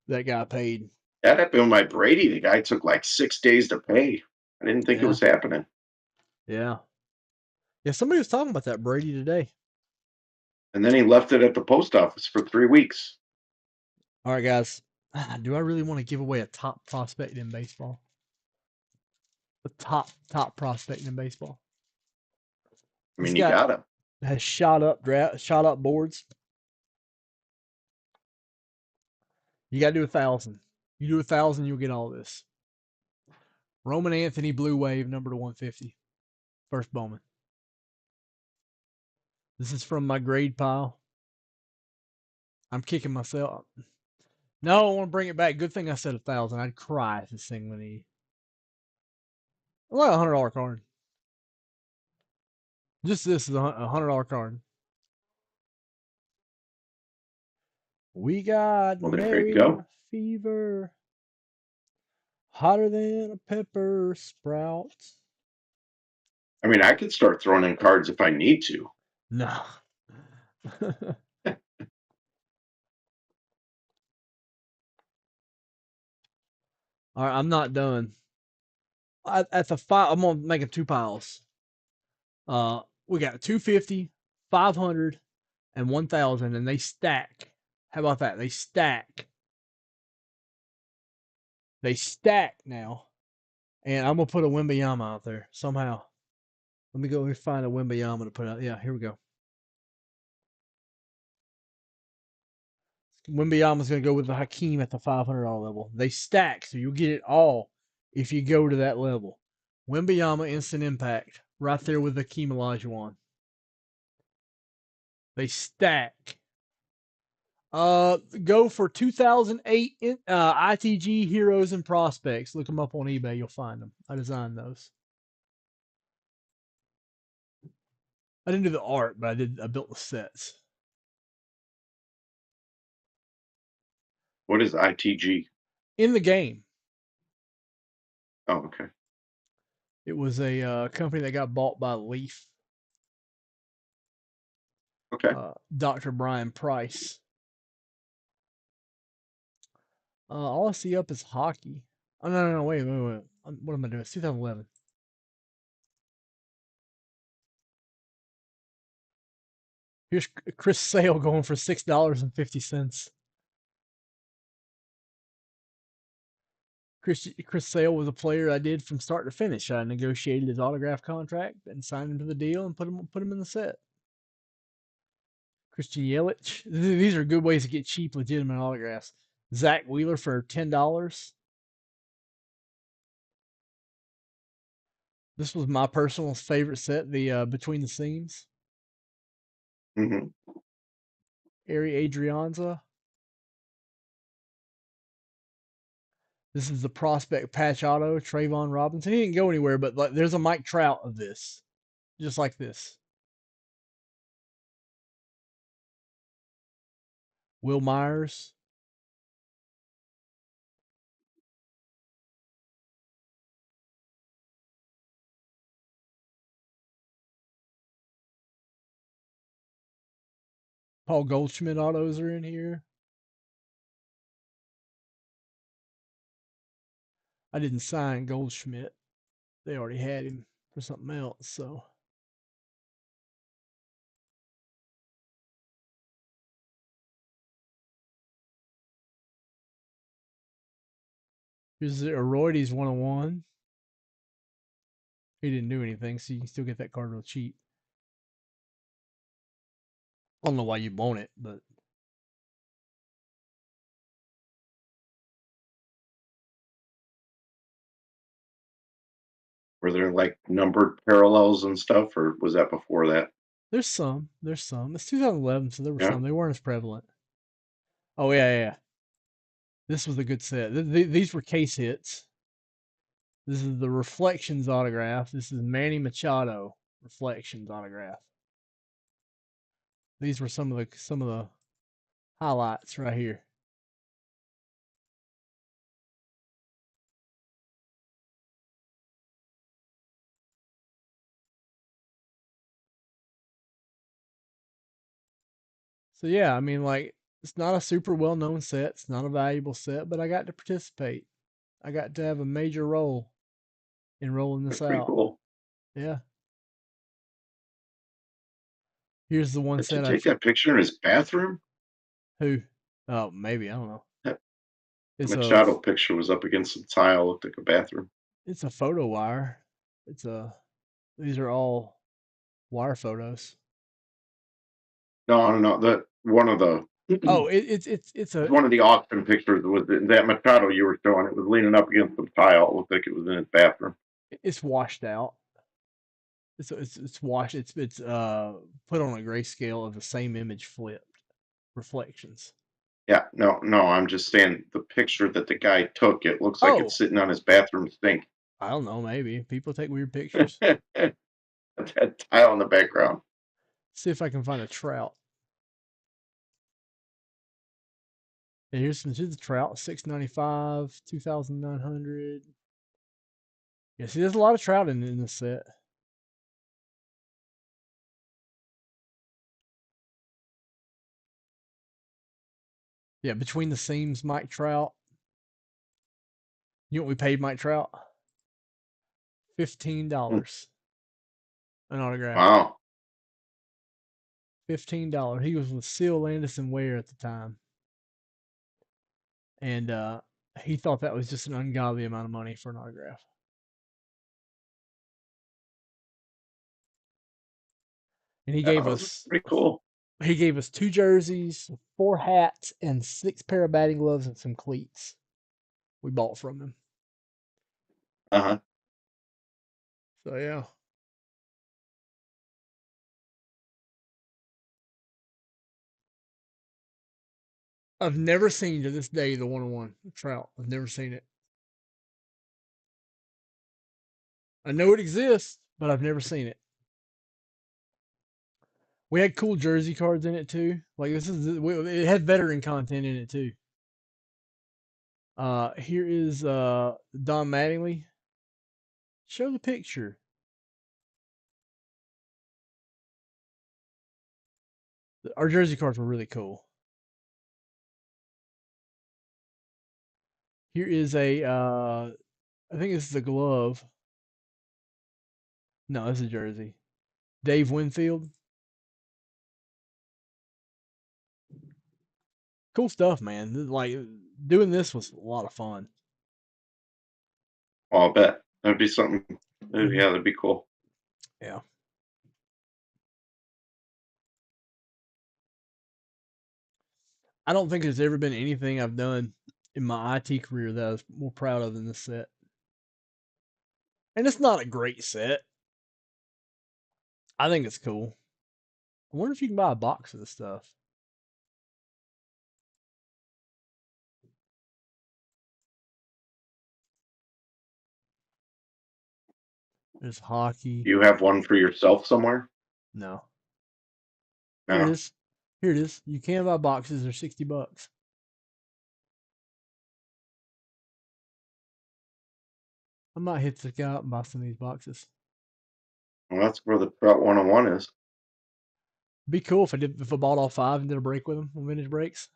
That guy paid. That happened with my Brady. The guy took like 6 days to pay. I didn't think it Yeah. was happening. Yeah. Yeah, somebody was talking about that Brady today. And then he left it at the post office for 3 weeks. All right, guys. Do I really want to give away a top prospect in baseball? The top prospect in baseball. I mean, This you guy got him. has shot up boards. You got to do 1,000. You do 1,000, you'll get all this. Roman Anthony Blue Wave, number to 150. First Bowman. This is from my grade pile. I'm kicking myself. No, I want to bring it back. Good thing I said 1,000. I'd cry if this thing went in. Like $100 card. Just this is a $100 card. We got Well, there you Mary go. fever, hotter than a pepper sprout. I mean, I could start throwing in cards if I need to. No. All right, I'm not done. At the five, I'm gonna make them 2 piles. We got 250, 500, and 1,000, and they stack. How about that? They stack. They stack now, and I'm gonna put a Wembayama out there somehow. Let me go find a Wembayama to put out. Yeah, here we go. Wembayama's gonna go with the Hakeem at the $500 level. They stack, so you'll get it all if you go to that level. Wembayama instant impact right there with the Hakeem Olajuwon. They stack. Go for 2008 ITG Heroes and Prospects. Look them up on eBay. You'll find them. I designed those. I didn't do the art, but I built the sets. What is ITG? In the game. Oh, okay. It was a company that got bought by Leaf. Okay. Dr. Brian Price. All I see up is hockey. Oh, no, wait. What am I doing? It's 2011. Here's Chris Sale going for $6.50. Chris Sale was a player I did from start to finish. I negotiated his autograph contract and signed him to the deal and put him in the set. Christian Yelich. These are good ways to get cheap, legitimate autographs. Zach Wheeler for $10. This was my personal favorite set, the Between the Seams. Mm-hmm. Ari Adrianza. This is the prospect patch auto, Trayvon Robinson. He didn't go anywhere, but like, there's a Mike Trout of this. Just like this. Will Myers. Paul Goldschmidt autos are in here. I didn't sign Goldschmidt. They already had him for something else, so. Here's the Aroides 101. He didn't do anything, so you can still get that card real cheap. I don't know why you want it, but Were there like numbered parallels and stuff, or was that before that? there's some. There's some. It's 2011, so there were Yeah. some. They weren't as prevalent. Oh yeah. This was a good set. These were case hits. This is the Reflections autograph. This is Manny Machado Reflections autograph. These were some of the highlights right here. So yeah, I mean, like, it's not a super well known set. It's not a valuable set, but I got to participate. I got to have a major role in rolling this That's pretty out. cool. Yeah. Here's the one Did you set take that picture in his bathroom? Who? Oh, maybe, I don't know. That It's Machado picture was up against some tile, looked like a bathroom. it's a photo wire. These are all wire photos. No, that one of the Oh, it's a one of the auction pictures was that Machado you were showing. It was leaning up against some tile. It looked like it was in his bathroom. it's washed out. It's washed. It's put on a grayscale of the same image flipped. Reflections. Yeah, no, I'm just saying the picture that the guy took. It looks like Oh. it's sitting on his bathroom sink. I don't know. Maybe people take weird pictures. That tile in the background. See if I can find a trout. And here's the trout, $6.95, 2,900. Yeah, see, there's a lot of trout in this set. Yeah, between the seams, Mike Trout. You know what we paid Mike Trout? $15 an autograph. Wow. $15. He was with Seal Landis and Ware at the time. And he thought that was just an ungodly amount of money for an autograph. And he gave us pretty cool. He gave us 2 jerseys, 4 hats, and 6 pair of batting gloves and some cleats. We bought from him. Uh-huh. So yeah. I've never seen to this day the 101 trout. I've never seen it. I know it exists, but I've never seen it. We had cool jersey cards in it too. Like it had veteran content in it too. Here is Don Mattingly. Show the picture. Our jersey cards were really cool. Here is I think this is a glove. No, this is a jersey. Dave Winfield. Cool stuff, man. Like, doing this was a lot of fun. Well, I'll bet. That'd be something. Yeah, that'd be cool. Yeah. I don't think there's ever been anything I've done in my IT career that I was more proud of than this set. And it's not a great set. I think it's cool. I wonder if you can buy a box of this stuff. There's hockey. You have one for yourself somewhere? No. No. Here it is. Here it is. You can buy boxes. They're $60. I might hit the guy up and buy some of these boxes. Well, that's where the Trout 101 is. Be cool if I bought all 5 and did a break with them on vintage breaks.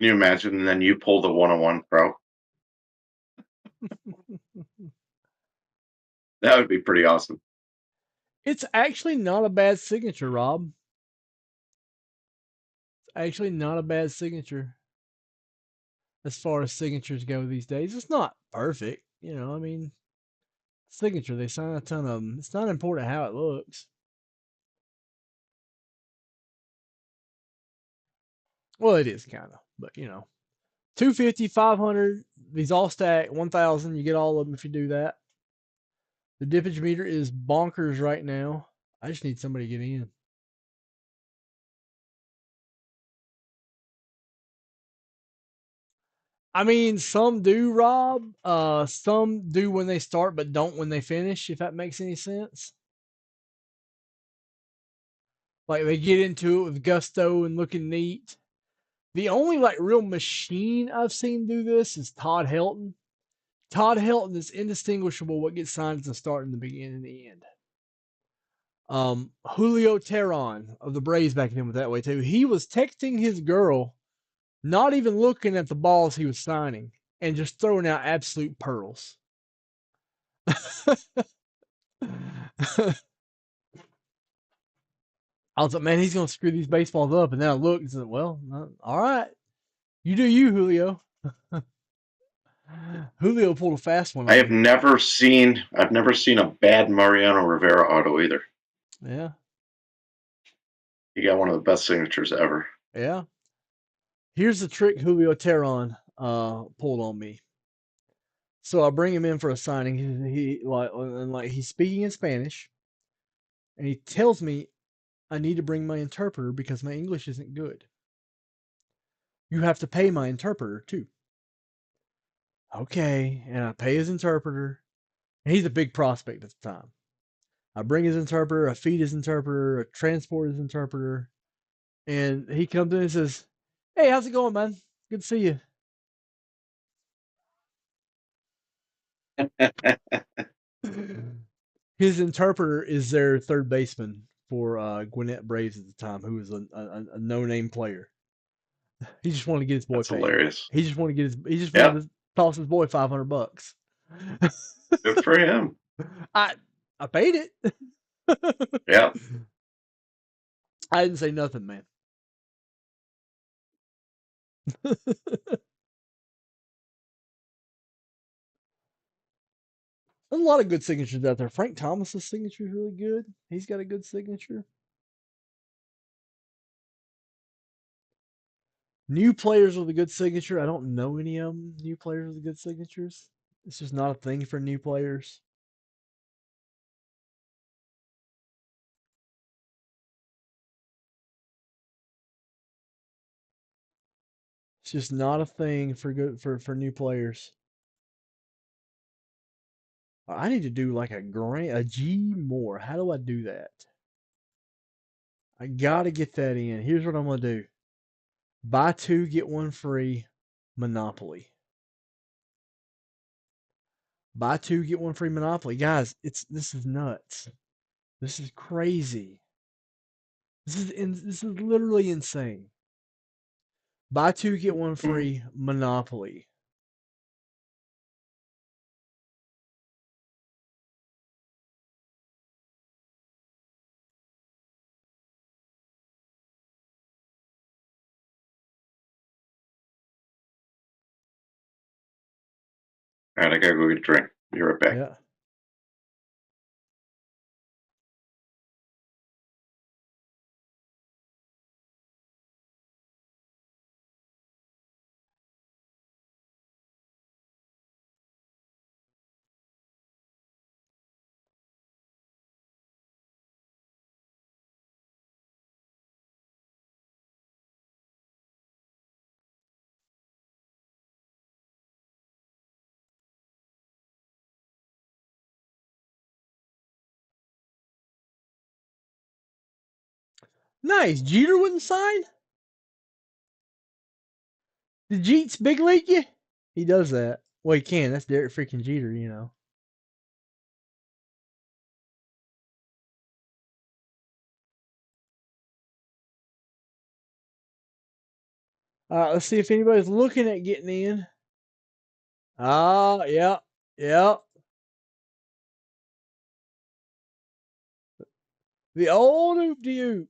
Can you imagine? And then you pull the 101 Trout. That would be pretty awesome. It's actually not a bad signature, Rob. It's actually not a bad signature. as far as signatures go these days. It's not perfect, you know. I mean, signature, they sign a ton of them. It's not important how it looks. Well, it is kind of, but you know, 250, 500, these all stack 1,000. You get all of them if you do that. The dippage meter is bonkers right now. I just need somebody to get in. I mean, some do, Rob. Some do when they start, but don't when they finish, if that makes any sense. Like they get into it with gusto and looking neat. The only like real machine I've seen do this is Todd Helton. Todd Helton is indistinguishable what gets signed at the start and the beginning and the end. Julio Teheran of the Braves back then was that way too. He was texting his girl, not even looking at the balls he was signing, and just throwing out absolute pearls. I was like, man, he's gonna screw these baseballs up. And then I looked and said, well, all right, you do you, Julio. Julio pulled a fast one. I've never seen a bad Mariano Rivera auto either. Yeah. He got one of the best signatures ever. Yeah. Here's the trick Julio Teheran pulled on me. So I bring him in for a signing. He's speaking in Spanish, and he tells me I need to bring my interpreter because my English isn't good. You have to pay my interpreter too. Okay, and I pay his interpreter. And he's a big prospect at the time. I bring his interpreter, I feed his interpreter, I transport his interpreter, and he comes in and says, "Hey, how's it going, man? Good to see you." His interpreter is their third baseman for Gwinnett Braves at the time, who was a no-name player. He just wanted to get his boy That's paid. hilarious. He just wanted to toss his boy $500. Good for him. I paid it. Yeah. I didn't say nothing, man. There's a lot of good signatures out there. Frank Thomas's signature is really good. He's got a good signature. New players with a good signature. I don't know any of them. New players with good signatures. It's just not a thing for new players. It's just not a thing for new players. I need to do like a G more. How do I do that? I gotta get that in. Here's what I'm gonna do. Buy two, get one free. Monopoly. Buy two, get one free Monopoly. Guys, this is nuts. This is crazy. This is literally insane. Buy two, get one free Monopoly. All right, I gotta go get a drink. Be right back. Yeah. Nice. Jeter wouldn't sign? Did Jeets big league you? He does that. Well, he can. That's Derek freaking Jeter, you know. Let's see if anybody's looking at getting in. Yeah. Yeah. The old oop de oop.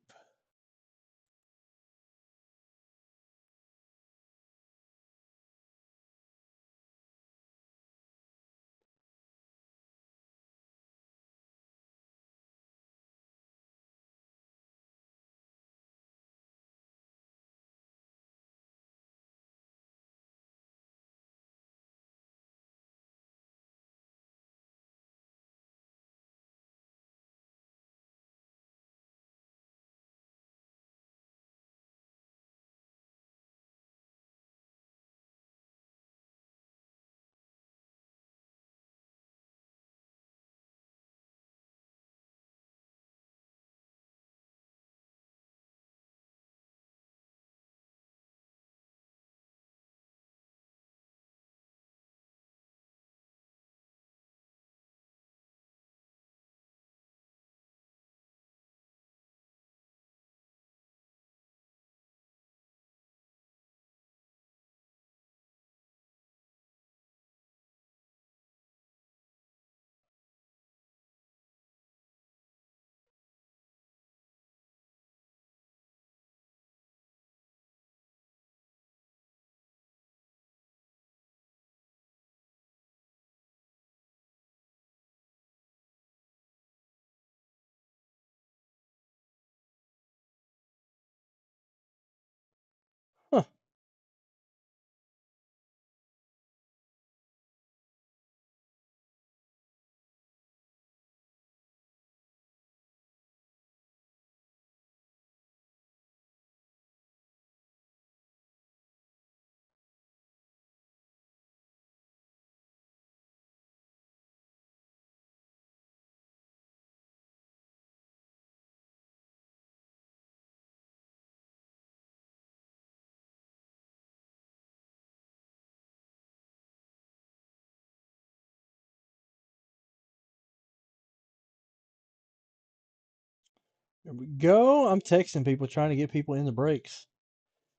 There we go. I'm texting people trying to get people in the breaks.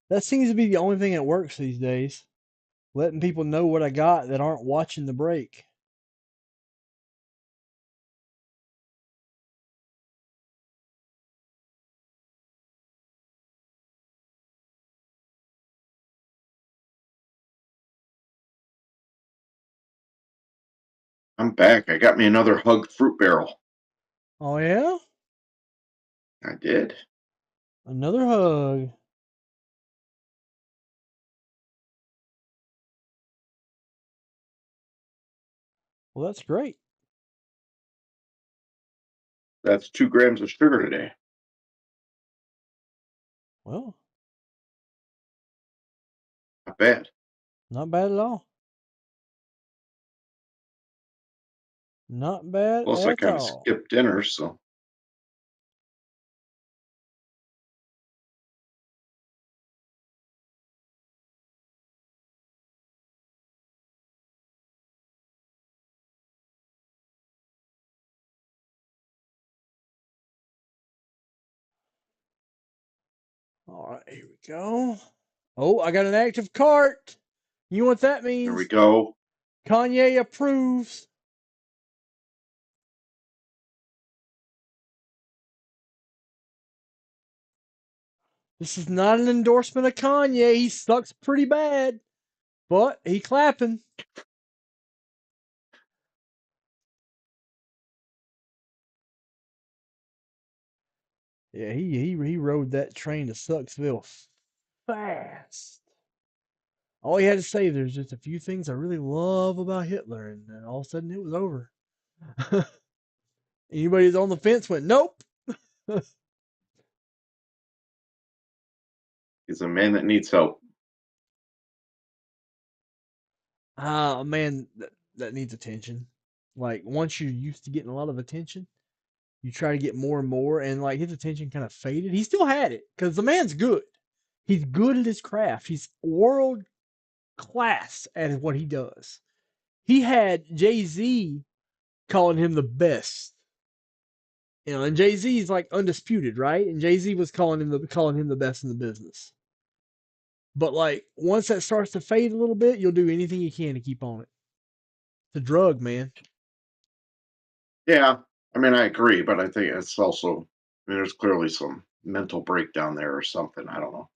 That seems to be the only thing that works these days. Letting people know what I got that aren't watching the break. I'm back. I got me another Hug Fruit Barrel. Oh yeah? I did. Another hug. Well, that's great. That's 2 grams of sugar today. Well, Not bad. not bad at all. Not bad Plus, I at kind of all. skipped dinner, so All right, here we go. Oh, I got an active cart. You know what that there we means? go. Kanye approves. This is not an endorsement of Kanye. He sucks pretty bad, but he clapping. Yeah, he rode that train to Sucksville fast. All he had to say, there's just a few things I really love about Hitler, and then all of a sudden it was over. Anybody that's on the fence went, nope. He's a man that needs help. Ah, man, that needs attention. Like once you're used to getting a lot of attention, you try to get more and more, and like his attention kind of faded. He still had it because the man's good. He's good at his craft. He's world class at what he does. He had Jay-Z calling him the best. You know, and Jay-Z is like undisputed, right? And Jay-Z was calling him the best in the business. But like once that starts to fade a little bit, you'll do anything you can to keep on it. It's a drug, man. Yeah, I mean, I agree, but I think it's also, I mean, there's clearly some mental breakdown there or something. I don't know.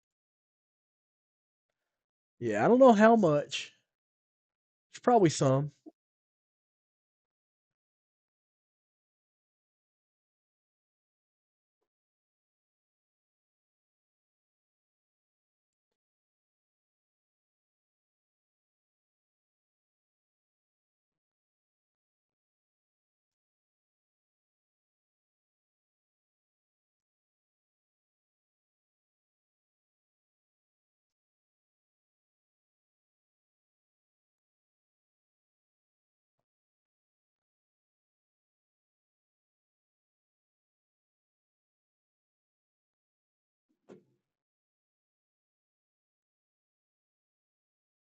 Yeah, I don't know how much. There's probably some.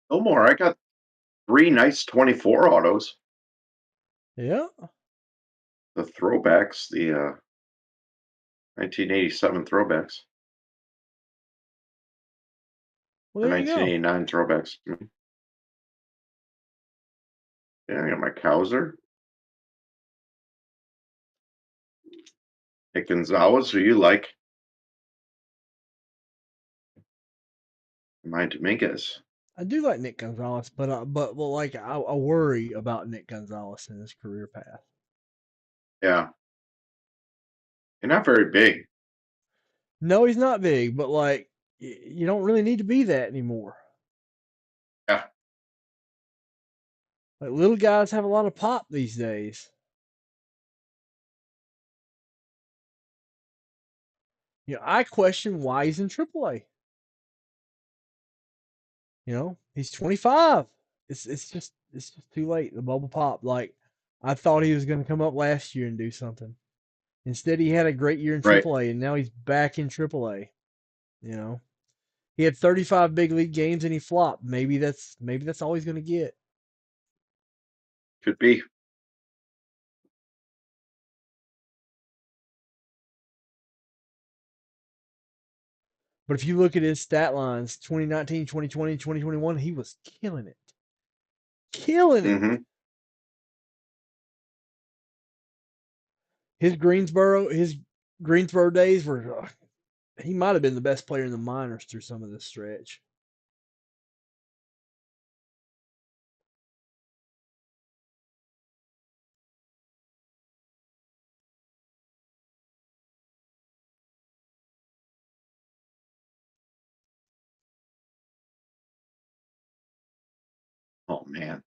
No more. I got 3 nice 24 autos. Yeah. The throwbacks, the 1987 throwbacks, Well, or there you go. 1989 throwbacks. Yeah, I got my Cowser. Nick Gonzalez, who you like. My Dominguez. I do like Nick Gonzalez, but well, like I worry about Nick Gonzalez in his career path. Yeah. You're not very big. No, he's not big, but like you don't really need to be that anymore. Yeah. Like little guys have a lot of pop these days. You know, I question why he's in AAA. You know, he's 25. It's just too late. The bubble popped. Like I thought he was going to come up last year and do something. Instead, he had a great year in Right. AAA, and now he's back in AAA. You know, he had 35 big league games and he flopped. Maybe that's all he's going to get. Could be. But if you look at his stat lines, 2019, 2020, 2021, he was killing it. Killing it. hmm His Greensboro days were he might have been the best player in the minors through some of this stretch. Oh man.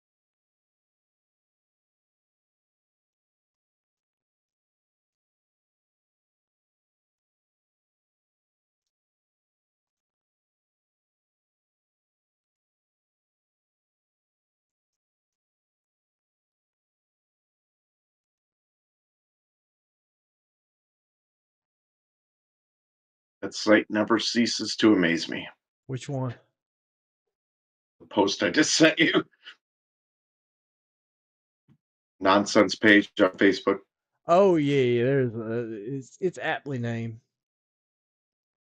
That site never ceases to amaze me. Which one? The post I just sent you. Nonsense page on Facebook. Oh yeah, there's it's aptly named.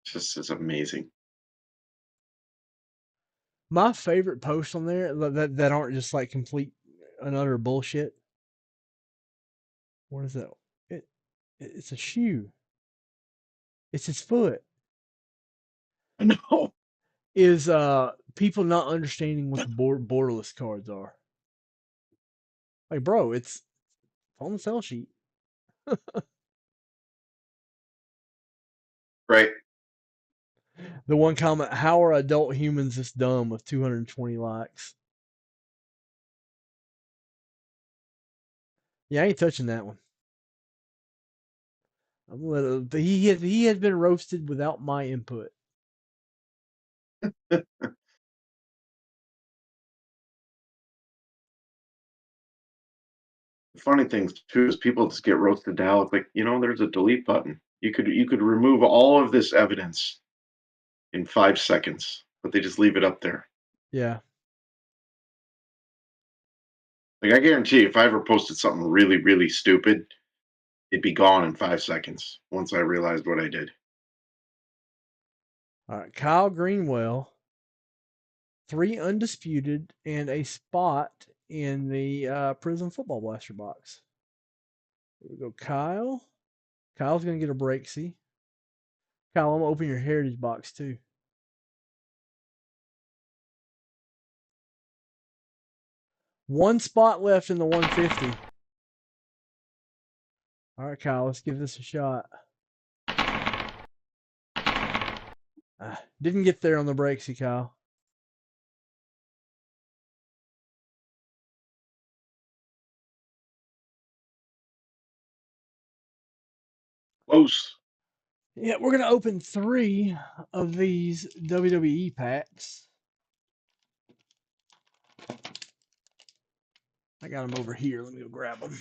Just is amazing. My favorite posts on there that aren't just like complete and utter bullshit. What is that? It's a shoe. It's his foot. No. Is people not understanding what the borderless cards are? Like, bro, it's on the sell sheet. Right. The one comment: "How are adult humans this dumb?" with 220 likes. Yeah, I ain't touching that one. He has been roasted without my input. The funny thing too is people just get roasted to hell. Like, there's a delete button. You could remove all of this evidence in 5 seconds, but they just leave it up there. Yeah. Like, I guarantee if I ever posted something really, really stupid, it'd be gone in 5 seconds once I realized what I did. All right, Kyle Greenwell, 3 undisputed and a spot in the Prism Football Blaster box. Here we go, Kyle. Kyle's gonna get a break. See, Kyle, I'm gonna open your Heritage box too. One spot left in the 150. All right, Kyle, let's give this a shot. Didn't get there on the breaksy, Kyle. Close. Yeah, we're gonna open 3 of these WWE packs. I got them over here. Let me go grab them.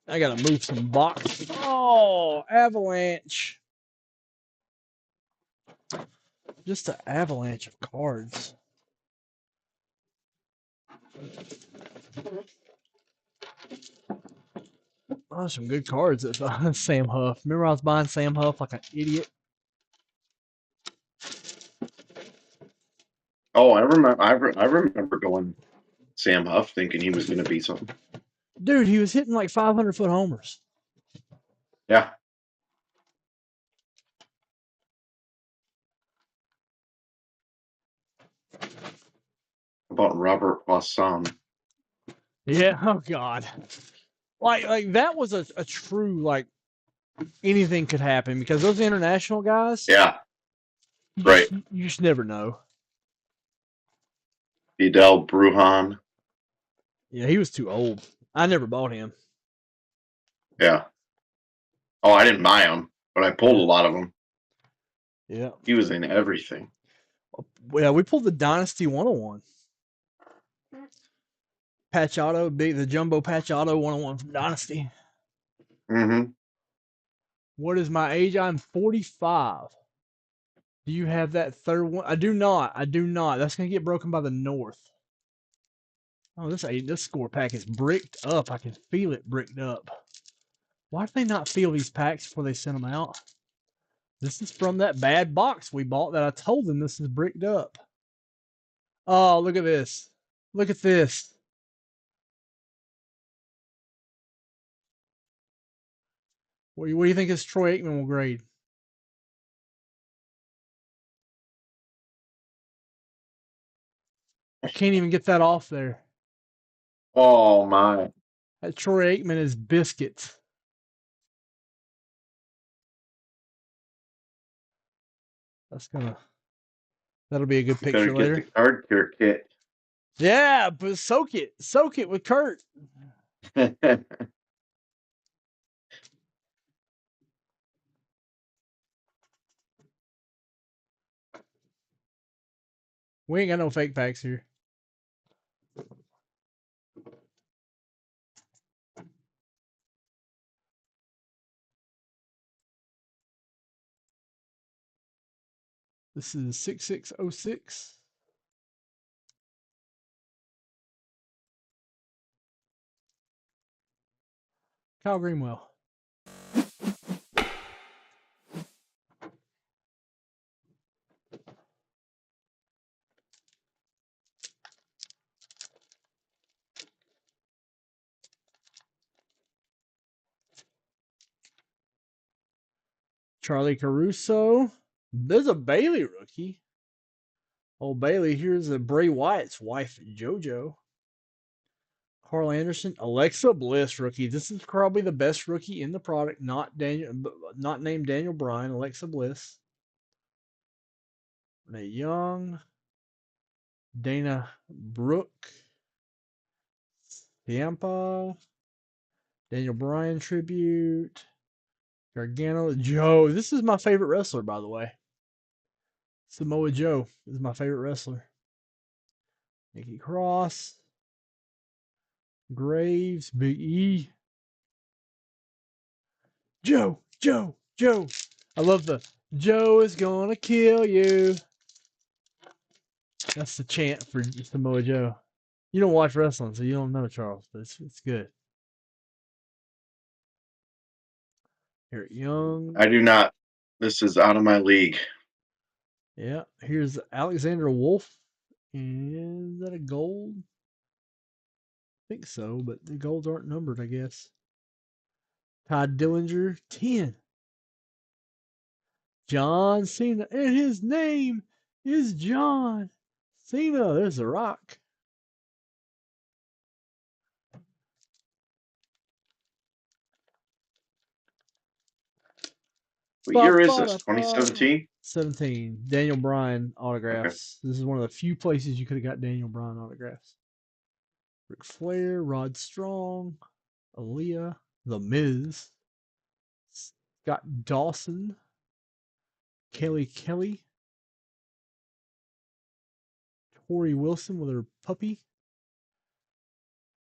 I gotta move some boxes. Oh, avalanche. Just an avalanche of cards. Oh, some good cards. Sam Huff. Remember I was buying Sam Huff like an idiot? Oh, I remember going Sam Huff thinking he was going to be something. Dude, he was hitting like 500-foot homers. Yeah. About Robert Poisson. Yeah. Oh God. Like that was a true like anything could happen because those international guys. Yeah. Right. You just never know. Vidal Brujan. Yeah, he was too old. I never bought him. Yeah. Oh, I didn't buy him, but I pulled a lot of them. Yeah. He was in everything. Yeah, we pulled the Dynasty 101. Patch Auto, the Jumbo Patch Auto 101 from Dynasty. Mm-hmm. What is my age? I'm 45. Do you have that third one? I do not. That's going to get broken by the North. Oh, this score pack is bricked up. I can feel it bricked up. Why did they not feel these packs before they sent them out? This is from that bad box we bought that I told them this is bricked up. Oh, look at this. Look at this. What do you think this Troy Aikman will grade? I can't even get that off there. Oh my. That Troy Aikman is biscuits. That'll be a good You better picture get later. the card cure kit. Yeah, but soak it with Kurt. We ain't got no fake packs here. This is 6606. Kyle Greenwell. Charlie Caruso. There's a Bailey rookie. Old Bailey. Here's a Bray Wyatt's wife, JoJo. Carl Anderson. Alexa Bliss rookie. This is probably the best rookie in the product. Not named Daniel Bryan. Alexa Bliss. Renee Young. Dana Brooke. Ciampa. Daniel Bryan tribute. Gargano. Joe. This is my favorite wrestler, by the way. Samoa Joe is my favorite wrestler. Nikki Cross. Graves. Big E. Joe. I love the Joe is gonna kill you. That's the chant for Samoa Joe. You don't watch wrestling, so you don't know, Charles, but it's good. Eric Young. I do not. This is out of my league. Yeah. Here's Alexander Wolf. Is that a gold? I think so, but the golds aren't numbered, I guess. Todd Dillinger, 10. John Cena, and his name is John Cena. There's The Rock. What year is this? 2017? 17. Daniel Bryan autographs. Okay. This is one of the few places you could have got Daniel Bryan autographs. Ric Flair, Rod Strong, Aaliyah, The Miz, Scott Dawson, Kelly, Tori Wilson with her puppy,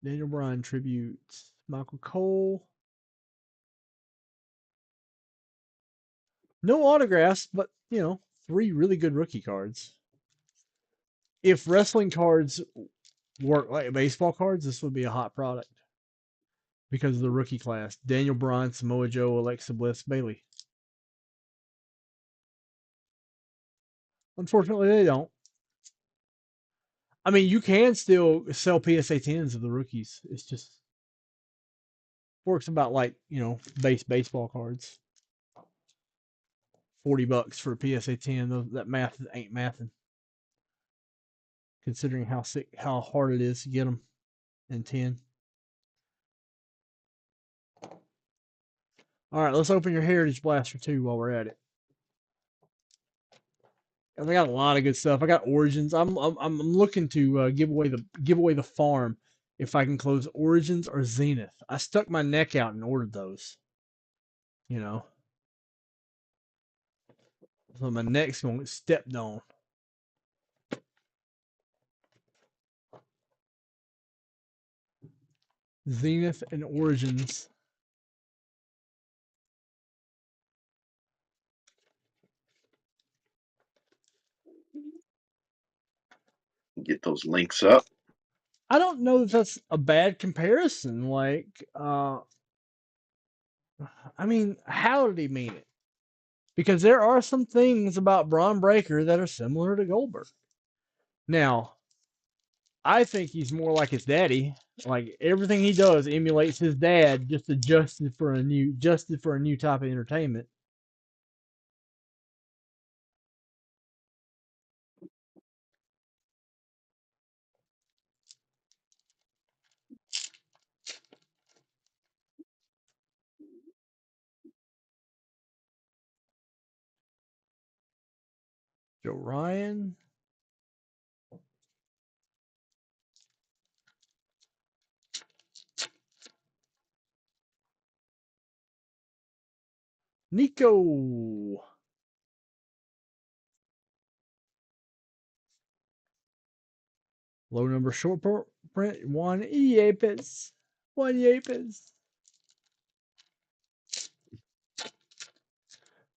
Daniel Bryan tribute, Michael Cole. No autographs, but, 3 really good rookie cards. If wrestling cards work like baseball cards, this would be a hot product. Because of the rookie class. Daniel Bryan, Samoa Joe, Alexa Bliss, Bailey. Unfortunately, they don't. I mean, you can still sell PSA 10s of the rookies. It's just works about like, base baseball cards. $40 for a PSA 10. That math ain't mathing. Considering how hard it is to get them in 10. All right, let's open your Heritage Blaster 2 while we're at it. I got a lot of good stuff. I got Origins. I'm looking to give away the farm if I can close Origins or Zenith. I stuck my neck out and ordered those. So my neck's gonna get stepped on. Zenith and Origins. Get those links up. I don't know if that's a bad comparison. Like, I mean, how did he mean it? Because there are some things about Braun Breaker that are similar to Goldberg. Now, I think he's more like his daddy. Like everything he does emulates his dad, just adjusted for a new type of entertainment. Joe Ryan. Nico. Low number short print. One Yapes. One Yapes.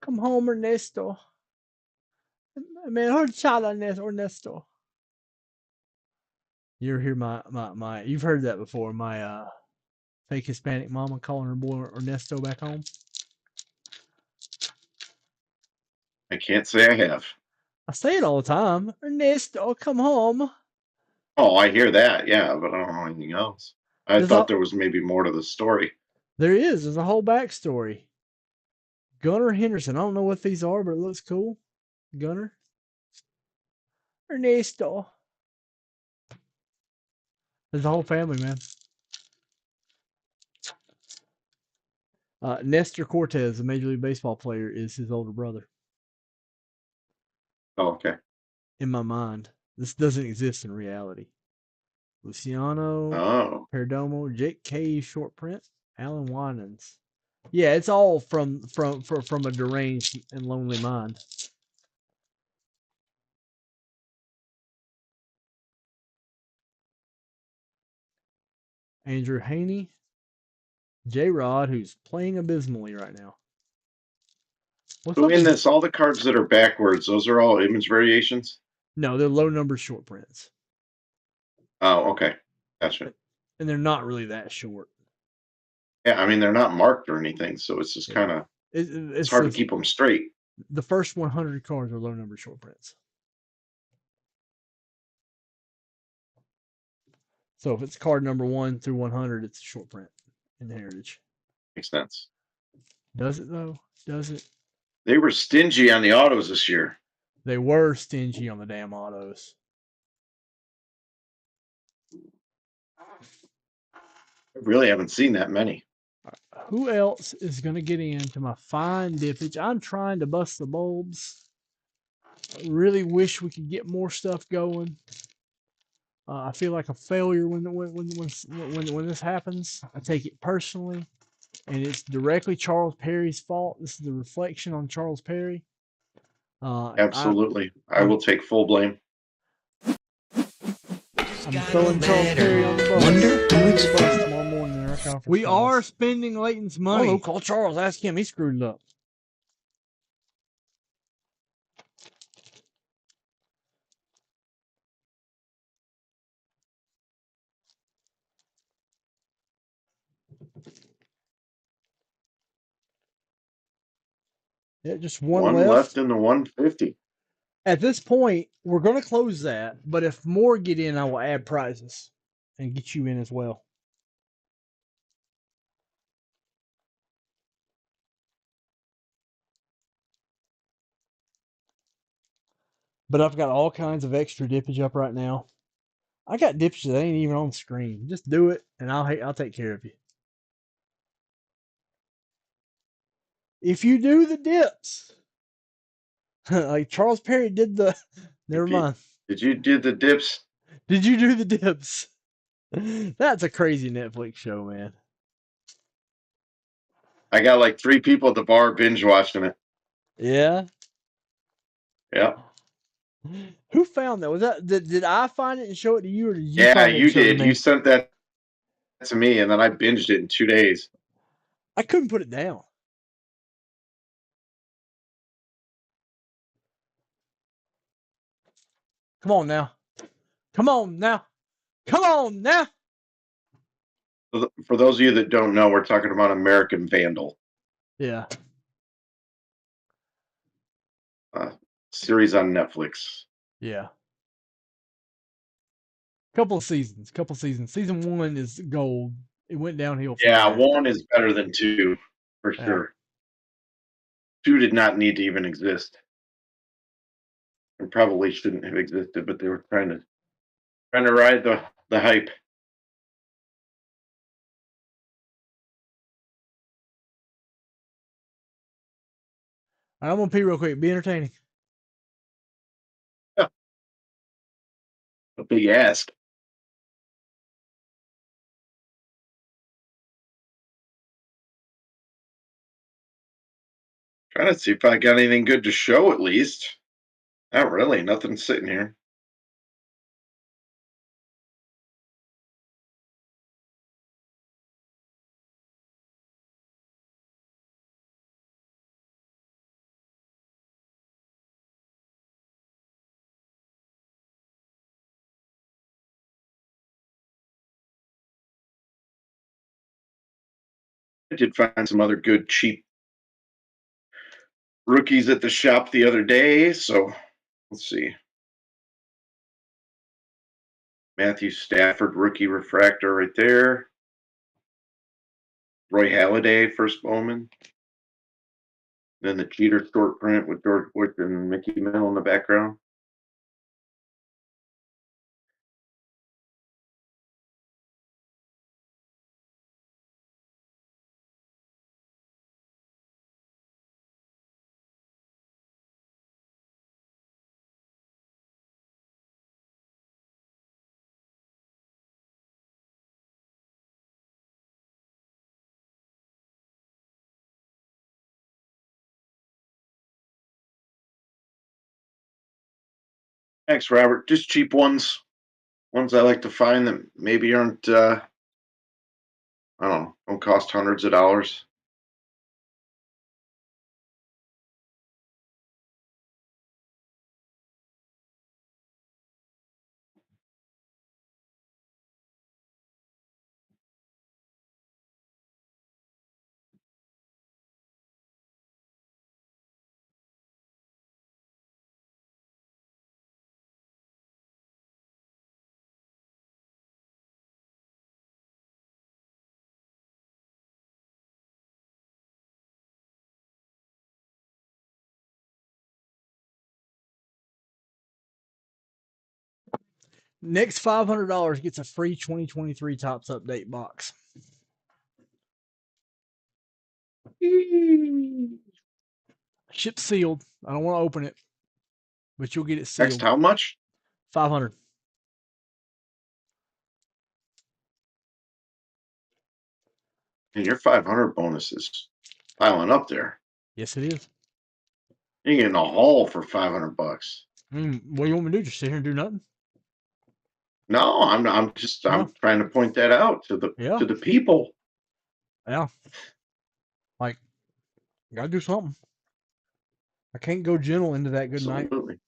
Come home, Ernesto. Mejor chala, Ernesto. You ever hear my you've heard that before, my fake Hispanic mama calling her boy Ernesto back home? I can't say I have. I say it all the time. Ernesto, come home. Oh, I hear that, yeah, but I don't know anything else. I thought there was maybe more to the story. There's a whole backstory. Gunnar Henderson. I don't know what these are, but it looks cool. Gunnar. Ernesto. There's a whole family, man. Nestor Cortez, a Major League Baseball player, is his older brother. Oh, okay. In my mind. This doesn't exist in reality. Luciano. Oh. Perdomo. Jake Cave short print. Alan Winans. Yeah, it's all from a deranged and lonely mind. Andrew Haney. J-Rod, who's playing abysmally right now. So in this, all the cards that are backwards, those are all image variations? No, they're low number short prints. Oh, okay. Gotcha. And they're not really that short. Yeah, I mean, they're not marked or anything, so it's just kind of, it's hard to keep them straight. The first 100 cards are low number short prints. So if it's card number 1 through 100, it's a short print in Heritage. Makes sense. Does it, though? Does it? They were stingy on the autos this year. They were stingy on the damn autos. I really haven't seen that many. Who else is going to get into my fine dippage? I'm trying to bust the bulbs. I really wish we could get more stuff going. I feel like a failure when this happens. I take it personally, and it's directly Charles Perry's fault. This is the reflection on Charles Perry. Absolutely. I will take full blame. I'm throwing Charles Perry on the bus. Wonder who it's from. Tomorrow morning in our conference We calls. are spending Layton's money. Oh, call Charles. Ask him. He screwed it up. Yeah, just one left in the 150. At this point, we're going to close that, but if more get in, I will add prizes and get you in as well. But I've got all kinds of extra dippage up right now. I got dippage that ain't even on the screen. Just do it, and I'll take care of you. If you do the dips, like Charles Perry did the. Never mind. Did you do the dips? Did you do the dips? That's a crazy Netflix show, man. I got like 3 people at the bar binge watching it. Yeah. Yeah. Who found that? Was that did I find it and show it to you, or did you? Yeah, find it you and show it to did. me? You sent that to me, and then I binged it in 2 days. I couldn't put it down. Come on now. Come on now. Come on now. For those of you that don't know, we're talking about American Vandal, Yeah. series on Netflix. Yeah. Couple seasons. Season 1 is gold. It went downhill from Yeah, there. 1 is better than 2 for Yeah. sure. 2 did not need to even exist. It probably shouldn't have existed, but they were trying to ride the hype. I'm gonna pee real quick. Be entertaining. A big ask. Trying to see if I got anything good to show at least. Not really. Nothing sitting here. I did find some other good cheap rookies at the shop the other day, so let's see. Matthew Stafford rookie refractor right there. Roy Halladay first Bowman. Then the cheater short print with George Bush and Mickey Mantle in the background. Thanks, Robert. Just cheap ones. Ones I like to find that maybe aren't I don't know, don't cost hundreds of dollars. Next $500 gets a free 2023 Topps Update box. Ship sealed. I don't want to open it, but you'll get it sealed. Next, how much? 500. And your 500 bonus is piling up there. Yes, it is. You're getting a haul for $500. What do you want me to do? Just sit here and do nothing? No, I'm trying to point that out to the people. Yeah. Like, gotta do something. I can't go gentle into that good night. Absolutely.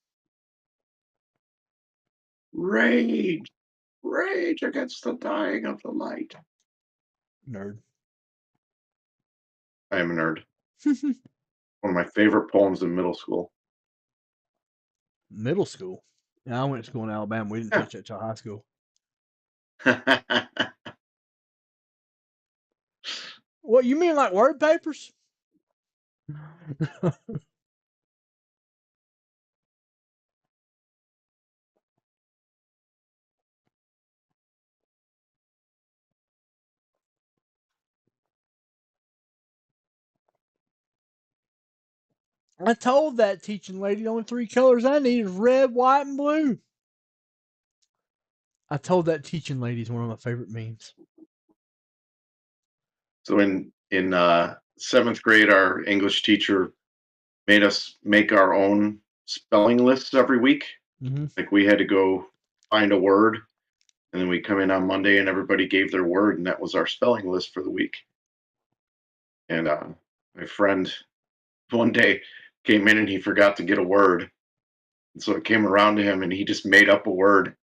Rage against the dying of the light. Nerd. I am a nerd. One of my favorite poems in middle school. Middle school. Yeah, I went to school in Alabama. We didn't touch that till high school. What, you mean like word papers? I told that teaching lady the only 3 colors I need is red, white, and blue. I told that teaching lady is one of my favorite memes. So in 7th grade, our English teacher made us make our own spelling lists every week. Mm-hmm. Like we had to go find a word, and then we come in on Monday, and everybody gave their word, and that was our spelling list for the week. And my friend one day came in and he forgot to get a word, and so it came around to him, and he just made up a word.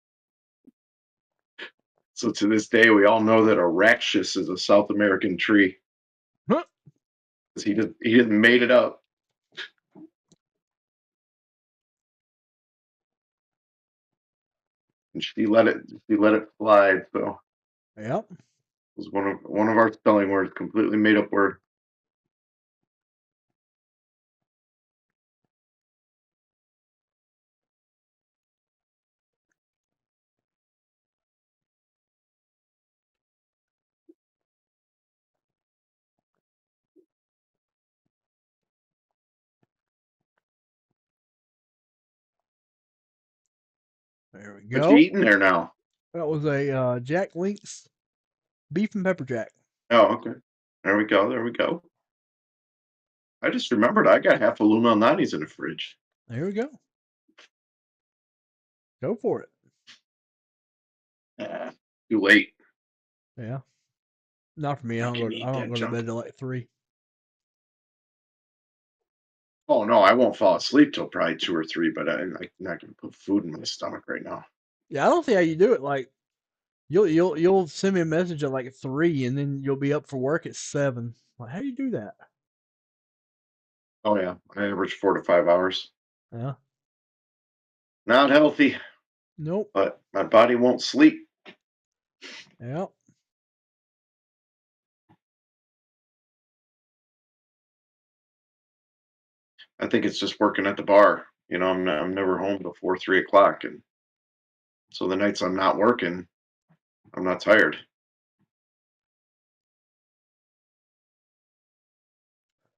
So to this day, we all know that Arachis is a South American tree. Huh. 'Cause he just made it up. And she let it fly. So Yep. it was one of our spelling words, completely made up word. There we What you go. eating there now? That was a Jack Link's beef and pepper jack. Oh, okay. There we go. There we go. I just remembered I got half a Lou Malnati's in the fridge. There we go. Go for it. Ah, too late. Yeah. Not for me. I I don't can go. eat I don't that go to junk. bed till like 3. Oh no, I won't fall asleep till probably 2 or 3. But I'm not gonna put food in my stomach right now. Yeah, I don't see how you do it. Like you'll send me a message at like 3, and then you'll be up for work at 7. Like, how do you do that? Oh yeah, I average 4 to 5 hours. Yeah. Not healthy, Nope. but my body won't sleep. Yeah. I think it's just working at the bar. I'm never home before 3 o'clock, and so the nights I'm not working, I'm not tired.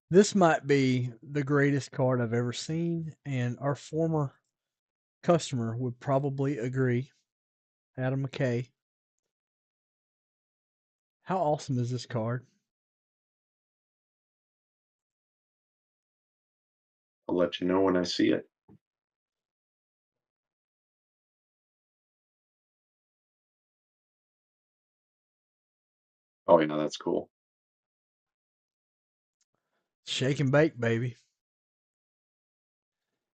This might be the greatest card I've ever seen, and our former customer would probably agree. Adam McKay. How awesome is this card? I'll let you know when I see it. Oh yeah, that's cool. Shake and bake, baby.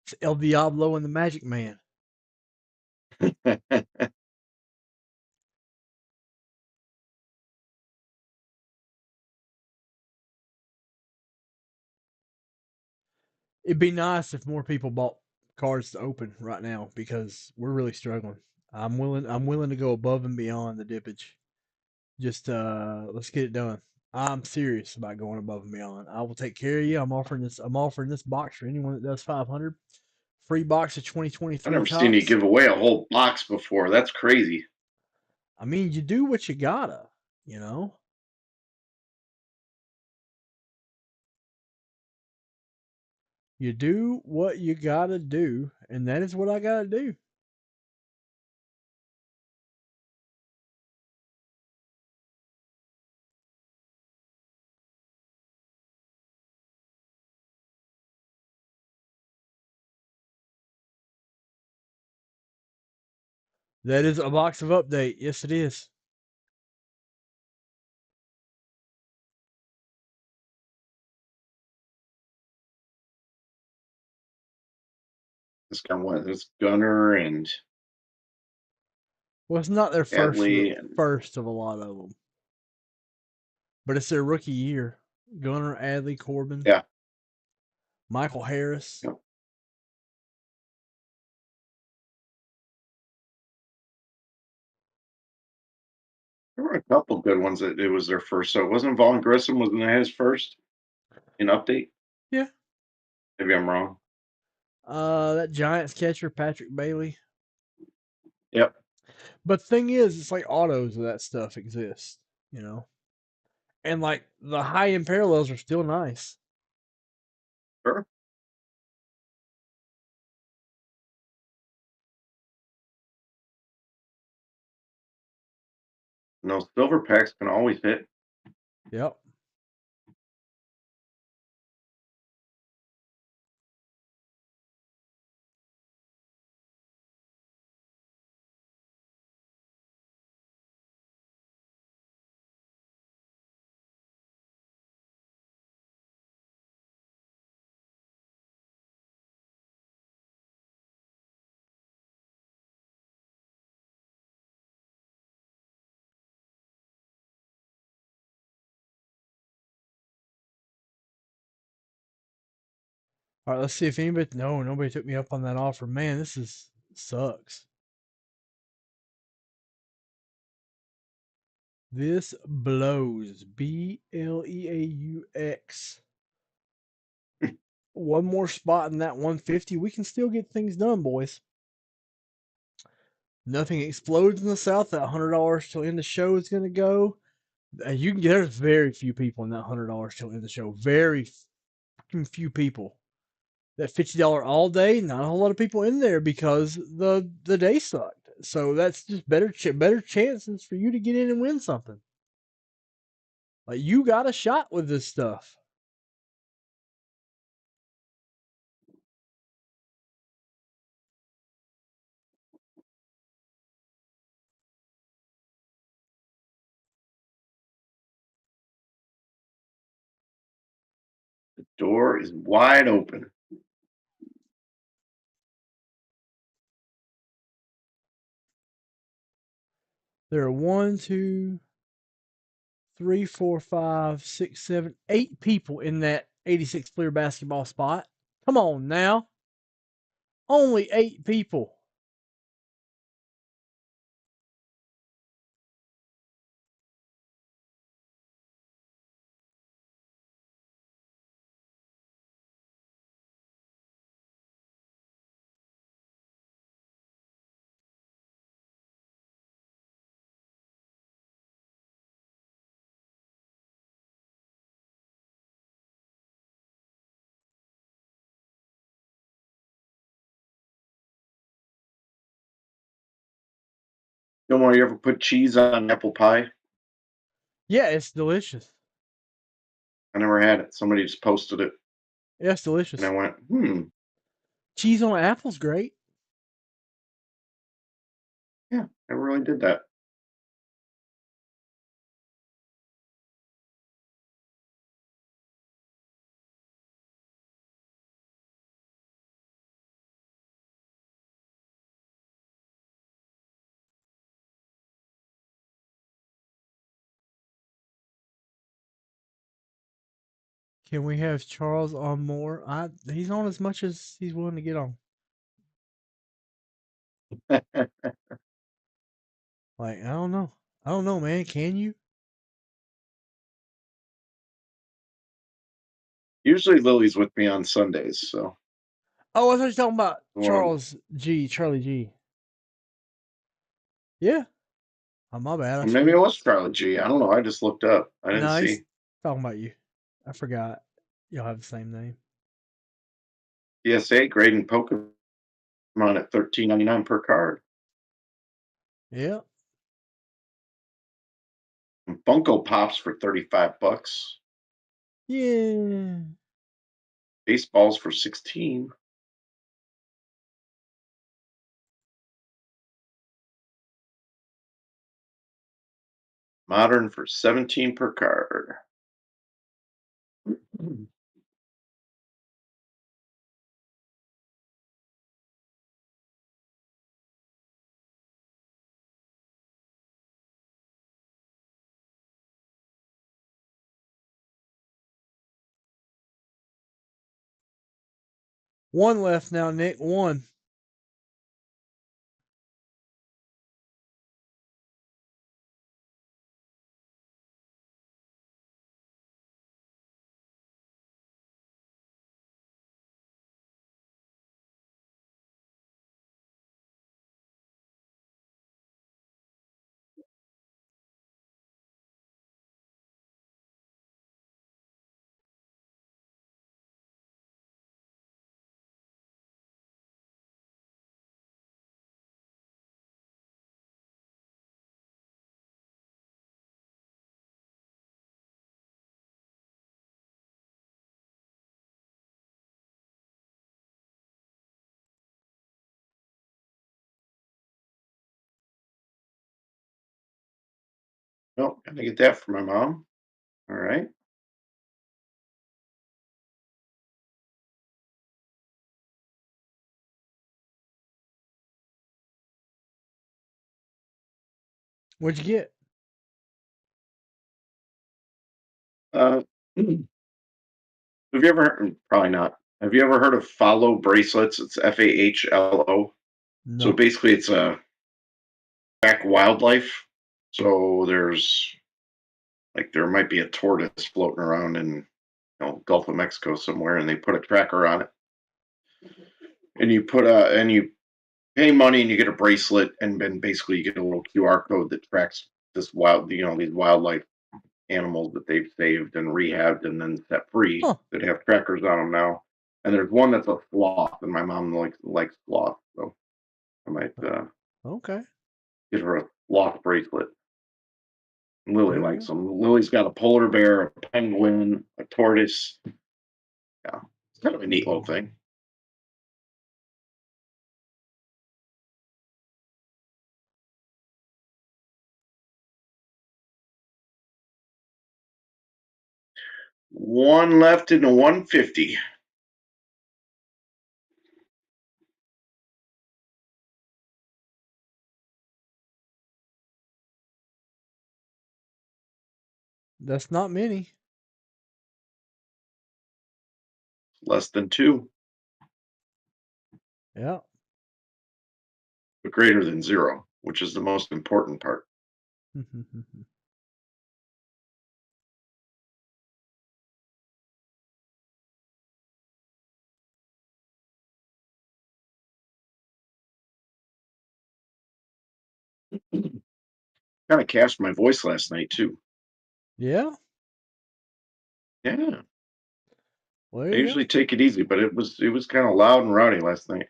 It's El Diablo and the Magic Man. It'd be nice if more people bought cards to open right now because we're really struggling. I'm willing to go above and beyond the dippage. Just let's get it done. I'm serious about going above and beyond. I will take care of you. I'm offering this box for anyone that does 500. Free box of I 2023 never seen you tops. give away a whole box before. That's crazy. I mean, you do what you gotta, you know. You do what you gotta do, and that is what I gotta do. That is a box of update. Yes, it is. This Gunner and Well, it's not their Adley and first of a lot of them, but it's their rookie year. Gunnar, Adley, Corbin, yeah, Michael Harris. yep. There were a couple good ones that it was their first. So it wasn't Vaughn Grissom wasn't his first in update. Yeah. Maybe I'm wrong. That Giants catcher, Patrick Bailey. Yep. But the thing is, it's like autos of that stuff exists, you know? And like the high end parallels are still nice. Sure. No, silver packs can always hit. Yep. All right, let's see if anybody. No, nobody took me up on that offer. Man, sucks. This blows. BLEAUX. One more spot in that 150. We can still get things done, boys. Nothing explodes in the South. That $100 till end the show is going to go. You can. There's very few people in that $100 till end the show. Very few people. That $50 all day. Not a whole lot of people in there because the day sucked. So that's just better chances for you to get in and win something. Like you got a shot with this stuff. The door is wide open. There are 1, 2, 3, 4, 5, 6, 7, 8 people in that 86 Fleer basketball spot. Come on now. Only 8 people. Gilmore, you ever put cheese on apple pie? Yeah, it's delicious. I never had it. Somebody just posted it, Yeah, it's delicious. and I went, Cheese on apple's great. yeah, I really did that. Can we have Charles on more? He's on as much as he's willing to get on. Like, I don't know. I don't know, man. Can you? Usually Lily's with me on Sundays, so Oh, I thought you were talking about Well, Charlie G. Yeah. Oh, my bad. maybe it was Charlie G. I don't know. I just looked up. I didn't No, he's see. talking about you. I forgot. Y'all have the same name. PSA grading Pokemon at $13.99 per card. Yeah. And Funko Pops for $35. Yeah. Baseballs for 16. Modern for 17 per card. One left now, Nick. One. Well, gotta get that for my mom. All right. What'd you get? Have you ever heard? Probably not. Have you ever heard of Follow bracelets? It's FAHLO. So No. basically, it's a back wildlife. So there's like there might be a tortoise floating around in Gulf of Mexico somewhere, and they put a tracker on it, and you pay money and you get a bracelet, and then basically you get a little QR code that tracks this these wildlife animals that they've saved and rehabbed and then set free Huh. that have trackers on them now. And there's one that's a sloth, and my mom likes sloth, so I might Okay. get her a sloth bracelet. Lily There you likes go. them. Lily's got a polar bear, a penguin, a tortoise. Yeah, it's kind of a neat little thing. One left in the 150. That's not many. Less than two, Yeah. but greater than zero, which is the most important part. Kind of cashed my voice last night too. Yeah. Yeah, Well, I there you go. usually take it easy, but it was kind of loud and rowdy last night.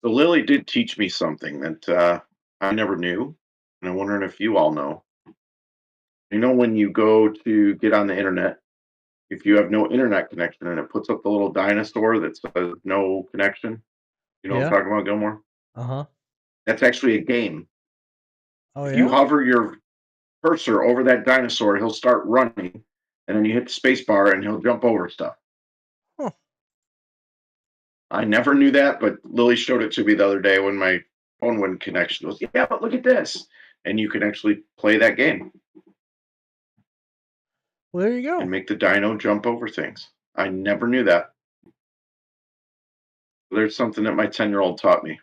So Lily did teach me something that I never knew, and I'm wondering if you all know. You know, when you go to get on the internet, if you have no internet connection and it puts up the little dinosaur that says no connection, you know what I'm Yeah. talking about, Gilmore? Uh-huh. That's actually a game. Oh, If you yeah? hover your cursor over that dinosaur, he'll start running, and then you hit the space bar and he'll jump over stuff. Huh. I never knew that, but Lily showed it to me the other day when my phone wouldn't connect. She goes, "Yeah, but look at this," and you can actually play that game Well, there you and go. make the dino jump over things. I never knew that. There's something that my 10-year-old taught me.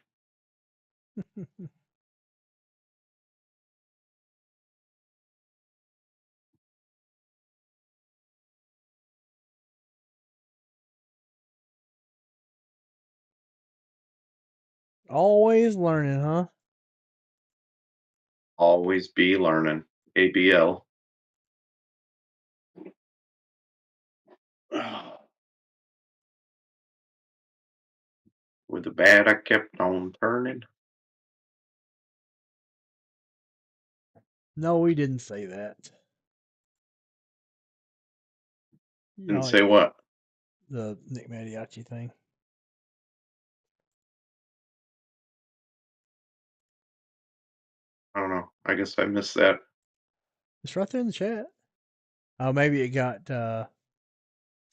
Always learning, huh? Always be learning. ABL. With the bad, I kept on turning. No, we didn't say that. Didn't No, say what? the Nick Mariachi thing. I don't know. I guess I missed that. It's right there in the chat. Oh, maybe it got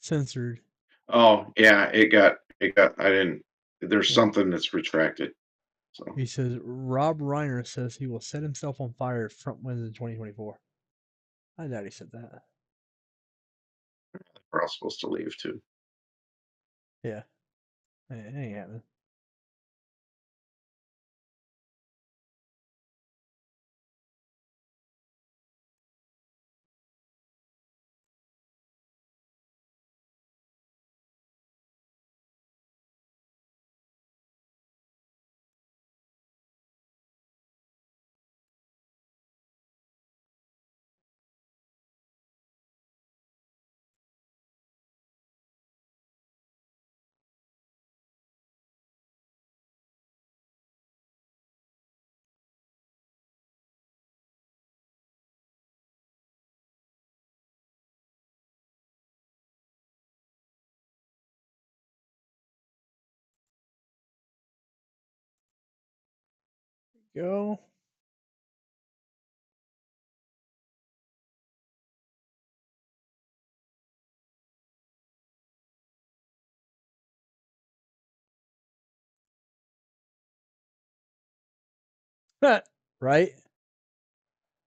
censored. Oh, yeah, it got, I didn't, there's Yeah. something that's retracted. So He says Rob Reiner says he will set himself on fire if Trump wins in 2024. I doubt he said that. we're all supposed to leave too. Yeah. It ain't happening. go. Right?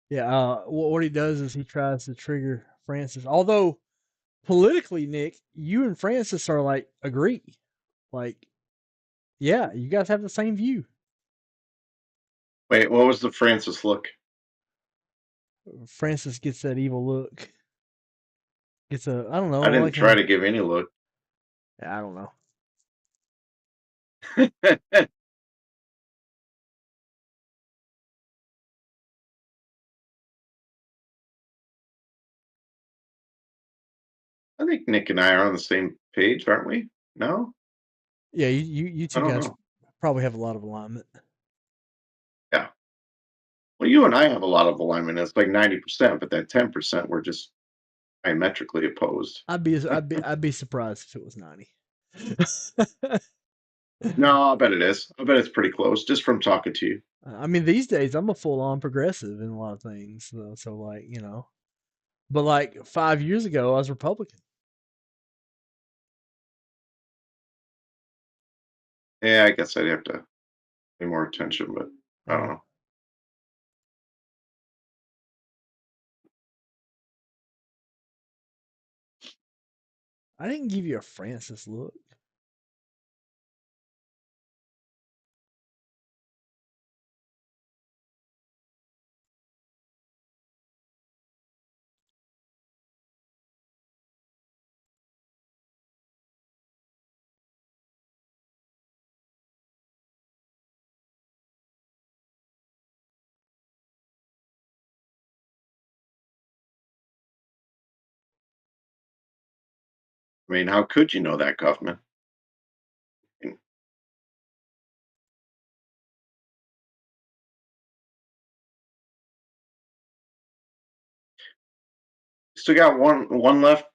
Yeah. What he does is he tries to trigger Francis. Although politically, Nick, you and Francis are like agree. Like, yeah, you guys have the same view. Wait, what was the Francis look? Francis gets that evil look. It's a I don't I know, didn't like try to give any look. I don't know. I think Nick and I are on the same page, aren't we? No? Yeah, you I two don't guys know. probably have a lot of alignment. Yeah. Well, you and I have a lot of alignment. It's like 90%, but that 10% we're just diametrically opposed. I'd be surprised if it was 90. No, I bet it is. I bet it's pretty close just from talking to you. I mean, these days I'm a full on progressive in a lot of things. So like, but like 5 years ago I was Republican. Yeah, I guess I'd have to pay more attention, but I don't know. I didn't give you a Francis look. I mean, how could you know that, Kaufman? Still got one left,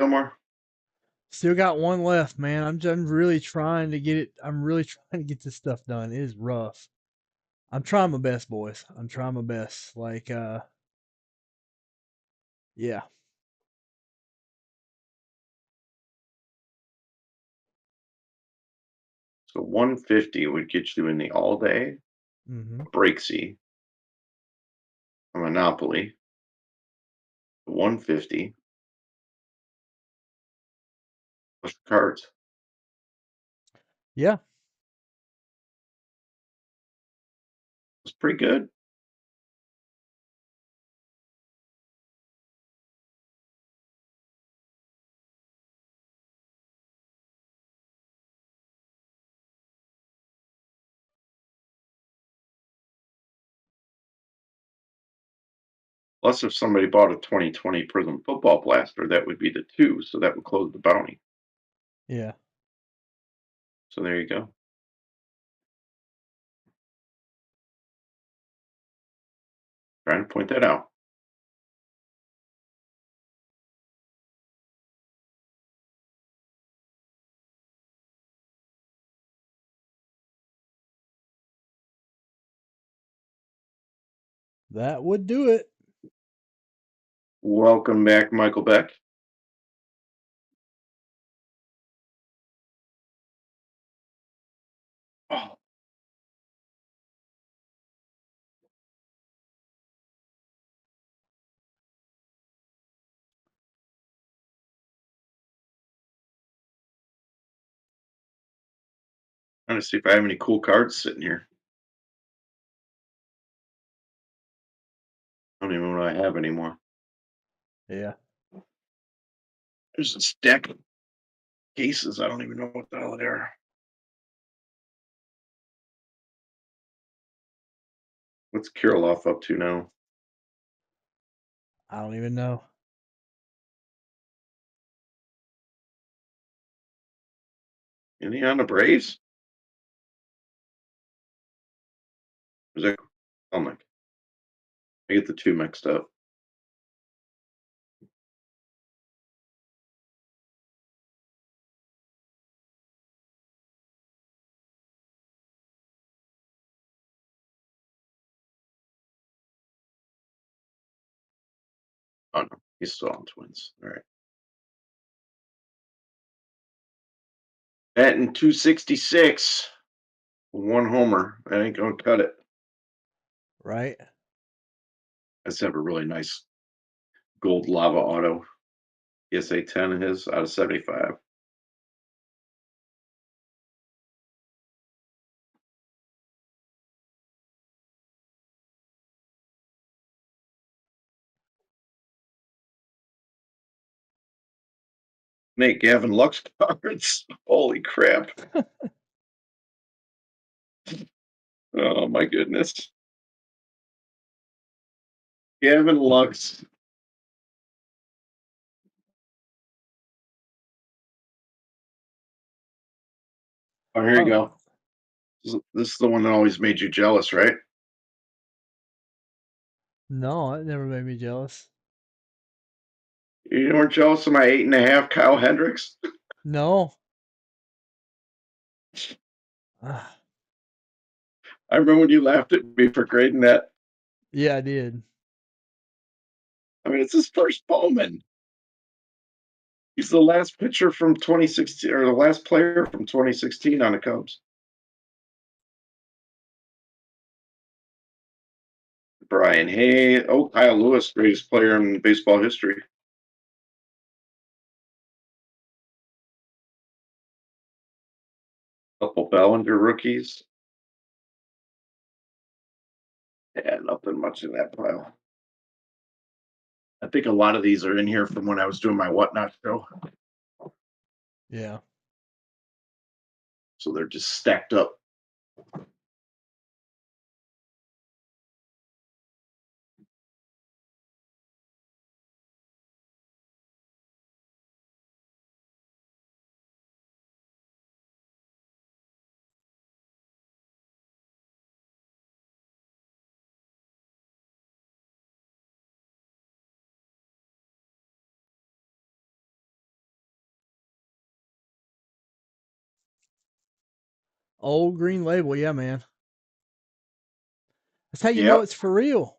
Gilmore. Still got one left, man. I'm really trying to get it. I'm really trying to get this stuff done. It is rough. I'm trying my best, boys. I'm trying my best. Like, yeah. So 150 would get you in the all day, Mm-hmm. Breaksy, a Monopoly, 150 plus cards. Yeah. It's pretty good. Plus, if somebody bought a 2020 Prism Football Blaster, that would be the 2, so that would close the bounty. Yeah. So there you go. Trying to point that out. That would do it. Welcome back, Michael Beck. Oh, trying to see if I have any cool cards sitting here. I don't even know what I have anymore. Yeah. There's a stack of cases. I don't even know what the hell they are. What's Kirilov up to now? I don't even know. Is he on the Braves? Is that Kelnick? I get the two mixed up. Oh, no. He's still on Twins. All right. Batting 266. One homer. That ain't going to cut it. Right? Let's have a really nice gold lava auto. PSA 10 of his out of 75. Nate Gavin Lux cards. Holy crap. Oh my goodness. Gavin Lux. Oh, here you go. This is the one that always made you jealous, right? No, it never made me jealous. You weren't jealous of my 8.5 Kyle Hendricks? No. Ah, I remember when you laughed at me for grading that. yeah, I did. I mean, it's his first Bowman. He's the last pitcher from 2016, or the last player from 2016 on the Cubs. Brian Hay. Oh, Kyle Lewis, greatest player in baseball history. Couple Bellinger rookies. Yeah, nothing much in that pile. I think a lot of these are in here from when I was doing my Whatnot show. Yeah. So they're just stacked up. Old green label, yeah, man. That's how you know Yep. it's for real.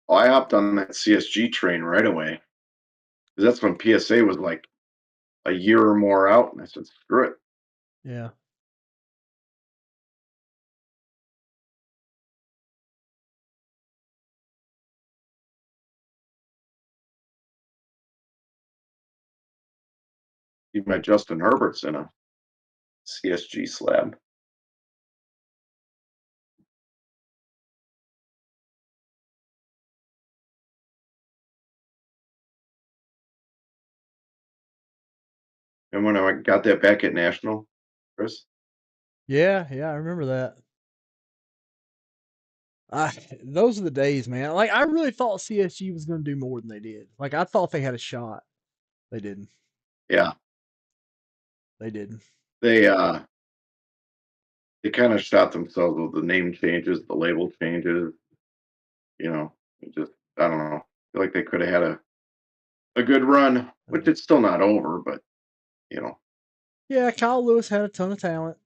Well, I hopped on that CSG train right away. 'Cause that's when PSA was like a year or more out. And I said, screw it. Yeah. Even my Justin Herbert's in a CSG slab. And when I got that back at National, Chris, Yeah, yeah, I remember that. Those are the days, man. Like I really thought CSG was going to do more than they did. Like I thought they had a shot. They didn't. yeah, They didn't. they kind of shot themselves with the name changes, the label changes. You know, it just I don't know. I feel like they could have had a good run, which it's still not over, but you know. Yeah, Kyle Lewis had a ton of talent.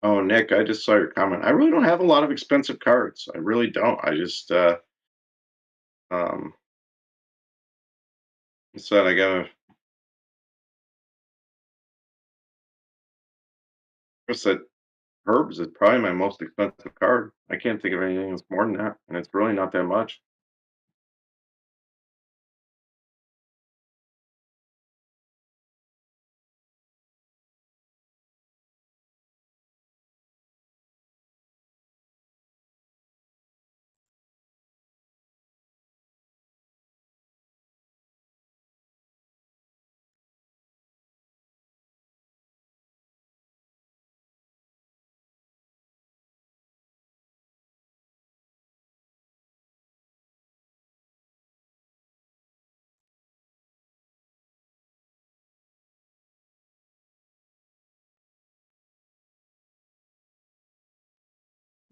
Oh, Nick, I just saw your comment. I really don't have a lot of expensive cards. I really don't. I just um said I gotta Chris said Herbs is probably my most expensive card. I can't think of anything that's more than that, and it's really not that much.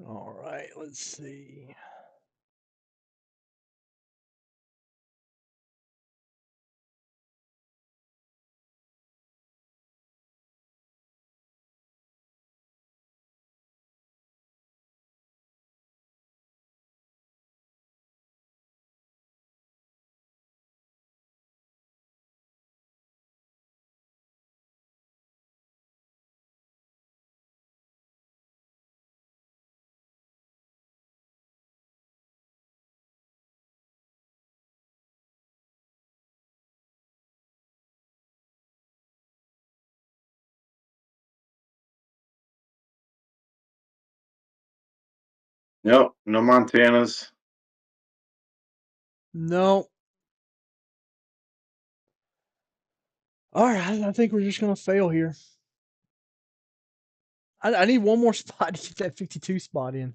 All right, let's see. Nope, no Montanas. No. All right, I think we're just gonna fail here. I need one more spot to get that 52 spot in.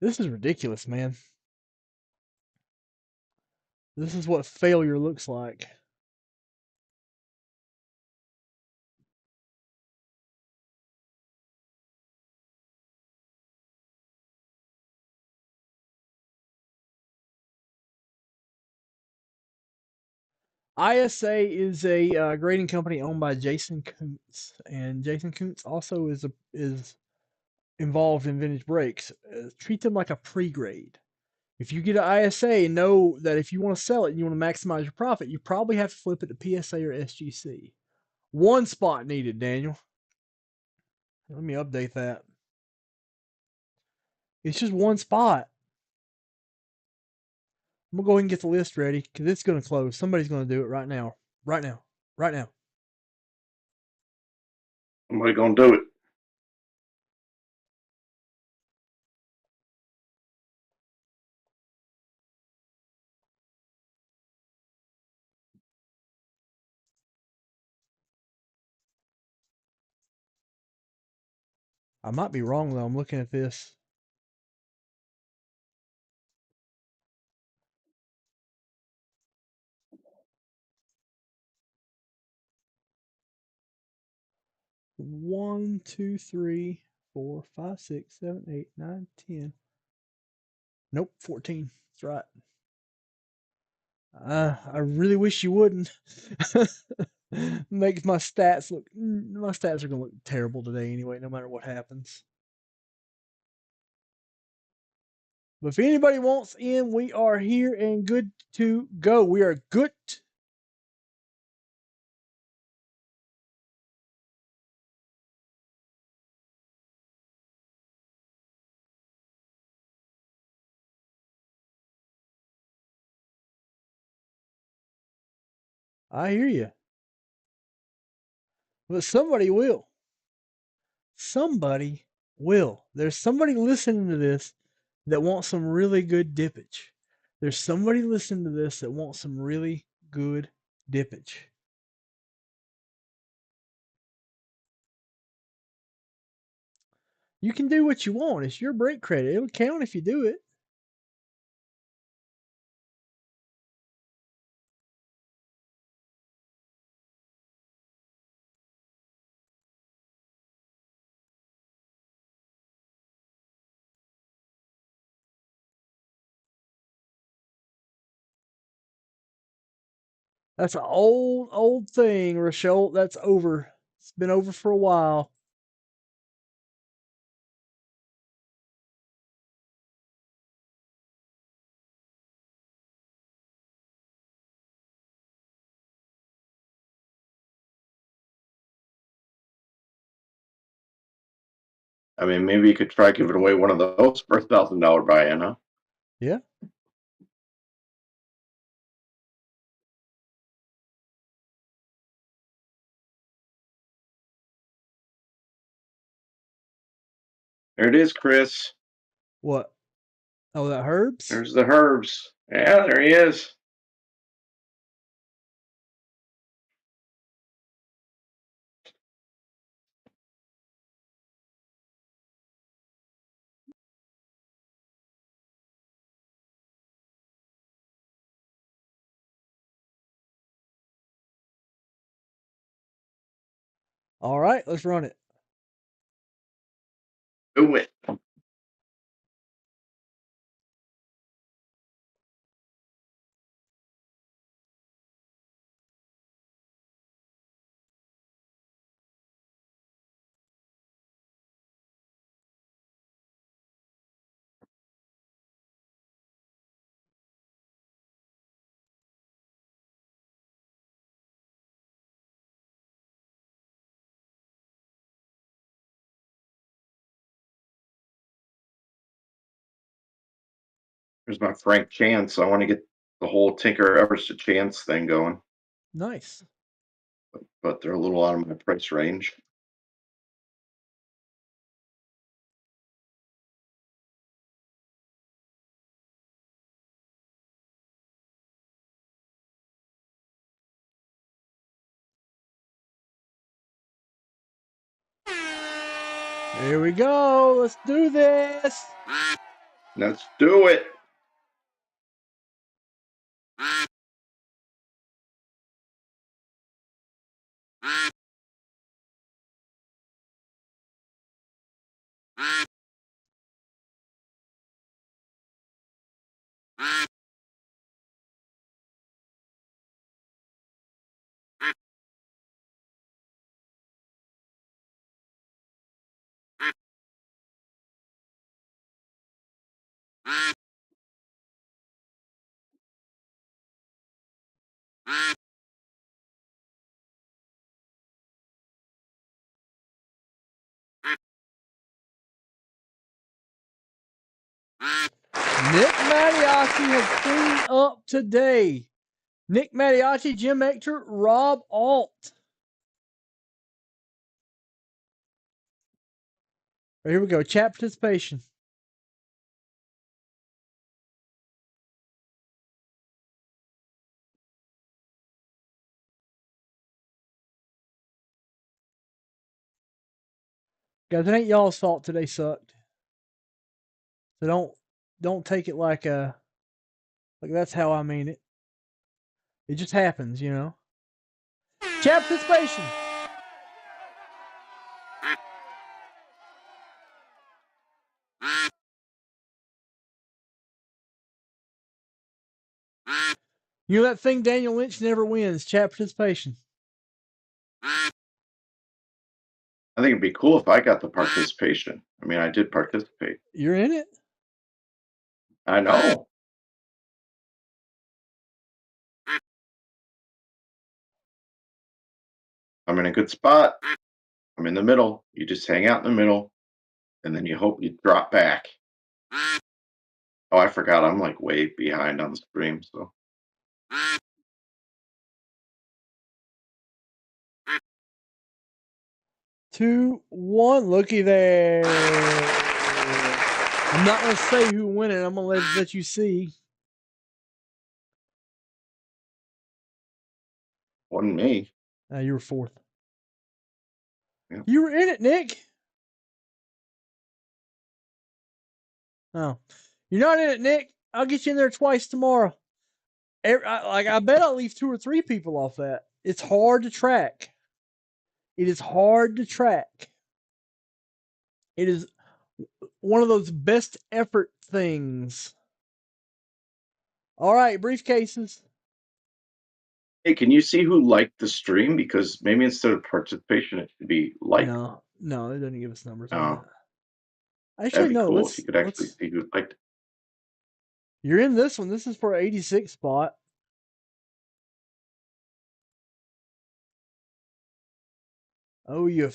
This is ridiculous, man. This is what failure looks like. ISA is a grading company owned by Jason Kuntz, and Jason Kuntz also is involved in Vintage Brakes. Treat them like a pre-grade. If you get an ISA, know that if you want to sell it and you want to maximize your profit, you probably have to flip it to PSA or SGC. One spot needed, Daniel. Let me update that. It's just one spot. I'm gonna go ahead and get the list ready because it's gonna close. Somebody's gonna do it right now. Right now. Right now. Somebody gonna do it. I might be wrong though. I'm looking at this. One, two, three, 4, 5, 6, 7, 8, 9, 10. Nope, 14. That's right. I really wish you wouldn't. Makes my stats look. My stats are gonna look terrible today anyway, no matter what happens. But if anybody wants in, we are here and good to go. We are good. I hear you. But somebody will. Somebody will. There's somebody listening to this that wants some really good dippage. There's somebody listening to this that wants some really good dippage. You can do what you want. It's your break credit. It'll count if you do it. That's an old thing, Rochelle. That's over. It's been over for a while. I mean, maybe you could try giving away one of those for $1,000 buy-in, huh? Yeah. There it is, Chris. What? Oh, that Herbs? There's the Herbs. Yeah, there he is. All right, let's run it. Do it. There's my Frank Chance. I want to get the whole Tinker Everest Chance thing going, Nice. but they're a little out of my price range. Here we go. Let's do this. Let's do it. Nick Mattiacci has cleaned up today. Nick Mattiacci, Jim Ector, Rob Alt. Right, here we go. Chat participation. Guys, it ain't y'all's fault today sucked. So don't take it like that's how I mean it. It just happens, you know. Chat participation. You know that thing Daniel Lynch never wins. Chat participation. I think it'd be cool if I got the participation. I mean, I did participate. You're in it. I know. I'm in a good spot. I'm in the middle. You just hang out in the middle, and then you hope you drop back. Oh, I forgot. I'm like way behind on the stream, so. Two, one. Looky there. I'm not gonna say who won it. I'm gonna let you see. Wasn't me. You were fourth. Yep. You were in it, Nick. Oh, you're not in it, Nick. I'll get you in there twice tomorrow. I bet I'll leave 2 or 3 people off that. It's hard to track. It is hard to track. It is one of those best effort things. All right, briefcases. Hey, can you see who liked the stream? Because maybe instead of participation, it should be like. No, it doesn't give us numbers. Oh. Actually, That'd be no. cool if you could actually see who liked it. You're in this one. This is for 86 spot. Oh, you a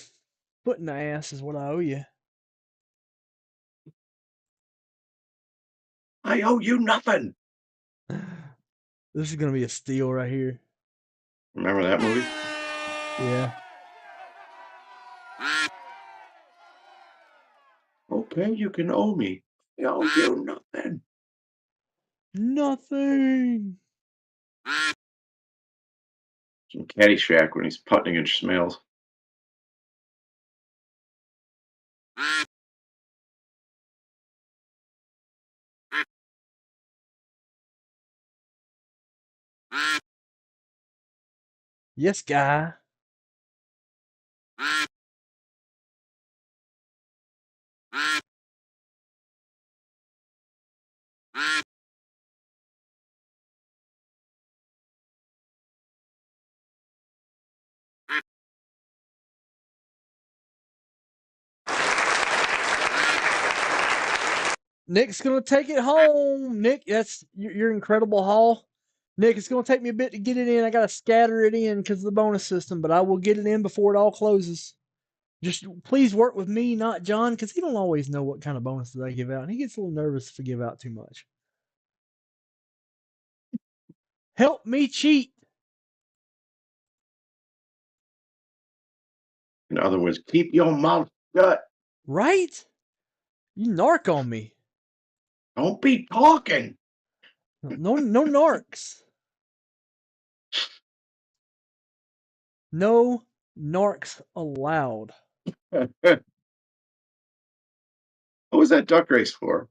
foot in the ass is what I owe you. I owe you nothing. This is gonna be a steal right here. Remember that movie? Yeah. Okay, you can owe me. I owe you nothing. Nothing. Some Caddyshack when he's putting in Schmales. Yes, guy. Nick's gonna take it home. Nick, that's your incredible haul. Nick, it's gonna take me a bit to get it in. I gotta scatter it in because of the bonus system, but I will get it in before it all closes. Just please work with me, not John, because he don't always know what kind of bonuses I give out, and he gets a little nervous if I give out too much. Help me cheat. In other words, keep your mouth shut. Right? You narc on me. Don't be talking. No narcs. No narcs allowed. What was that duck race for?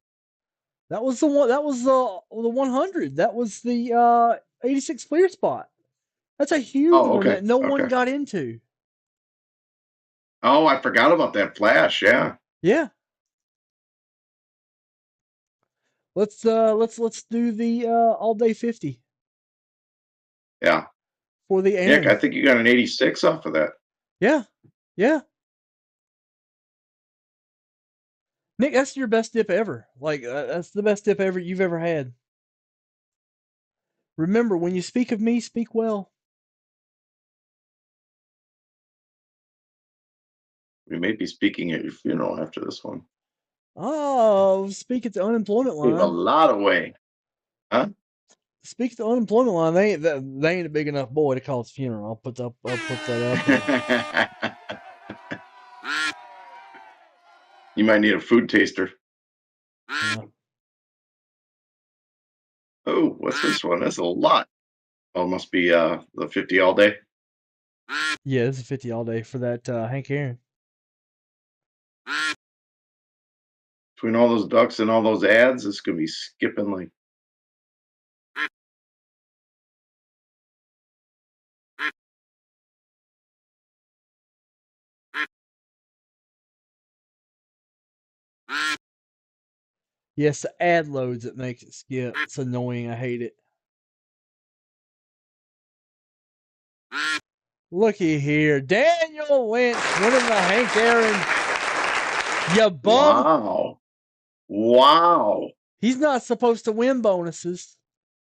That was the one. That was the 100. That was the 86 clear spot. That's a huge Oh, one okay. that no one Okay. got into. Oh, I forgot about that flash. Yeah. Yeah. Let's do the all day 50 Yeah. for the Nick, I Aaron. think you got an 86 off of that. Yeah. Yeah. Nick, that's your best dip ever. Like that's the best dip ever you've ever had. Remember, when you speak of me, speak well. We may be speaking at your funeral after this one. Oh, speak at the unemployment Gave a line. lot away. Huh? Speak at the unemployment line. They ain't a big enough boy to call his funeral. I'll put that up there. You might need a food taster. Yeah. Oh, what's this one? That's a lot. Oh, it must be the 50 all day. Yeah, this is 50 all day for that Hank Aaron. Between all those ducks and all those ads, it's gonna be skipping like. Yes, the ad loads that makes it skip. It's annoying. I hate it. Looky here. Daniel Lynch winning the Hank Aaron. You bum. Wow. Wow. He's not supposed to win bonuses.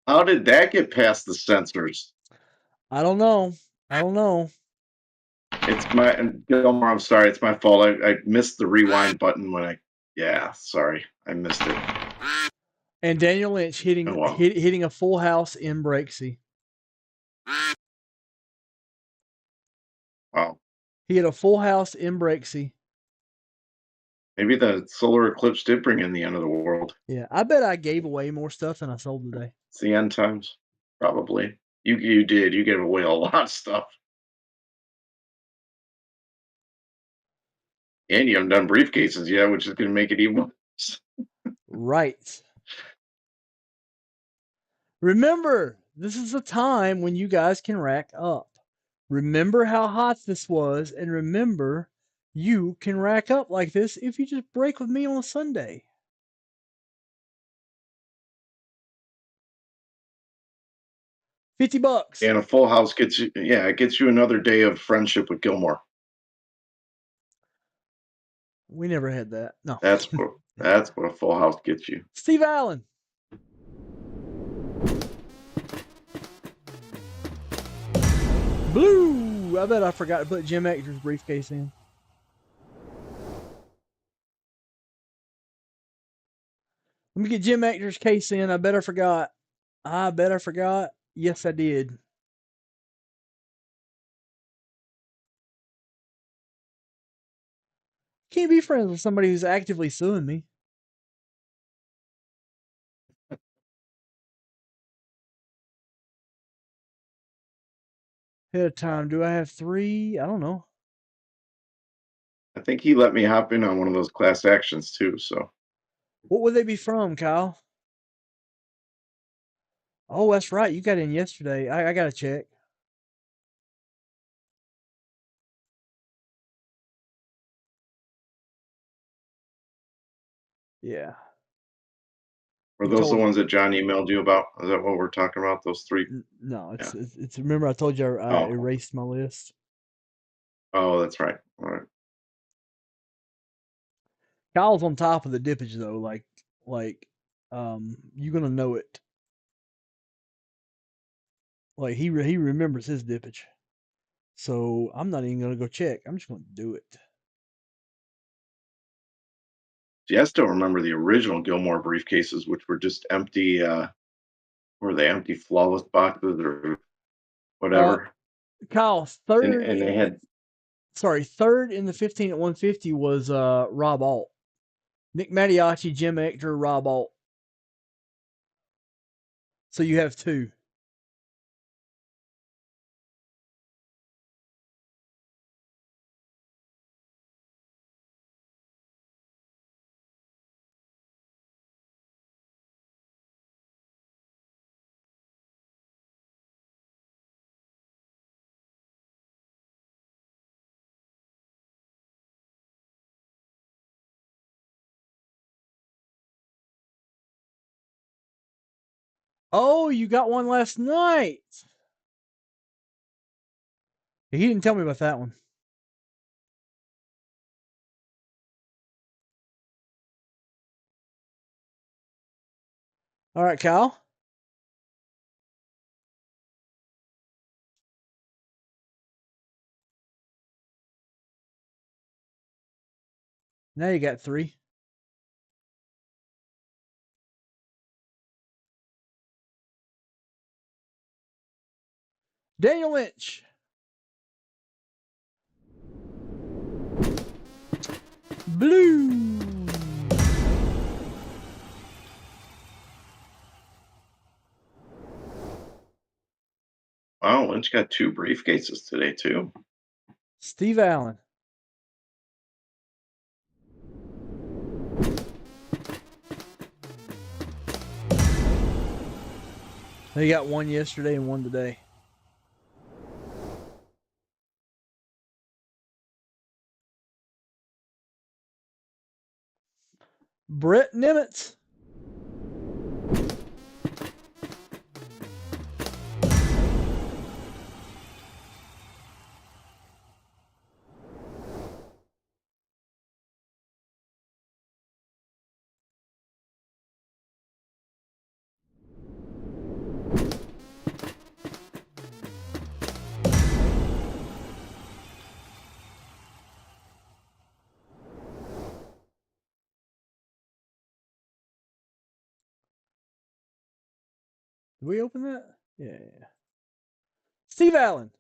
How did that get past the censors? I don't know. It's my Gilmore, I'm sorry, it's my fault. I missed the rewind button when sorry. I missed it. And Daniel Lynch hitting Oh, wow. hitting a full house in Breaksea. Wow. He had a full house in Breaksea. Maybe the solar eclipse did bring in the end of the world. Yeah, I bet I gave away more stuff than I sold today. It's the end times. Probably. You did. You gave away a lot of stuff. And you haven't done briefcases yet, which is going to make it even worse. Right. Remember, this is a time when you guys can rack up. Remember how hot this was, and remember, you can rack up like this if you just break with me on a Sunday. $50. And a full house gets you, it gets you another day of friendship with Gilmore. We never had that. No. That's what a full house gets you. Steve Allen. Blue. I bet I forgot to put Jim Ector's briefcase in. Let me get Jim Ector's case in. I bet I forgot. Yes, I did. Can't be friends with somebody who's actively suing me. Ahead of time. Do I have 3? I don't know. I think he let me hop in on one of those class actions too. So What would they be from, Kyle? Oh, that's right. You got in yesterday. I got to check. Yeah. were You those told the me. ones that John emailed you about? Is that what we're talking about? Those 3? No, it's remember I told you I Oh. erased my list. Oh, that's right. All right. Kyle's on top of the dippage though, like you're gonna know it. Like he remembers his dippage. So I'm not even gonna go check. I'm just gonna do it. See, I still remember the original Gilmore briefcases, which were just empty were they empty flawless boxes or whatever? Kyle, And, third. and they had Third in the 15 at 150 was Rob Alt. Nick Mattiacci, Jim Ector, Rob Alt. So you have two. Oh, you got one last night. He didn't tell me about that one. All right, Kyle. Now you got three. Daniel Lynch. Blue. wow, Lynch got 2 briefcases today too. Steve Allen. They got one yesterday and one today. Brett Nimitz. Did we open that? Yeah. Steve Allen.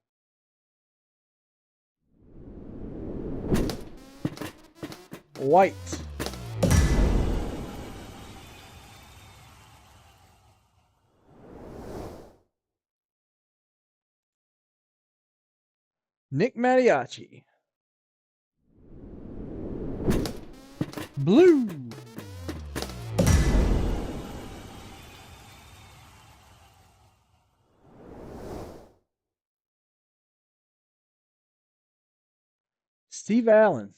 White. Nick Mattiacci. Blue. Steve Allen.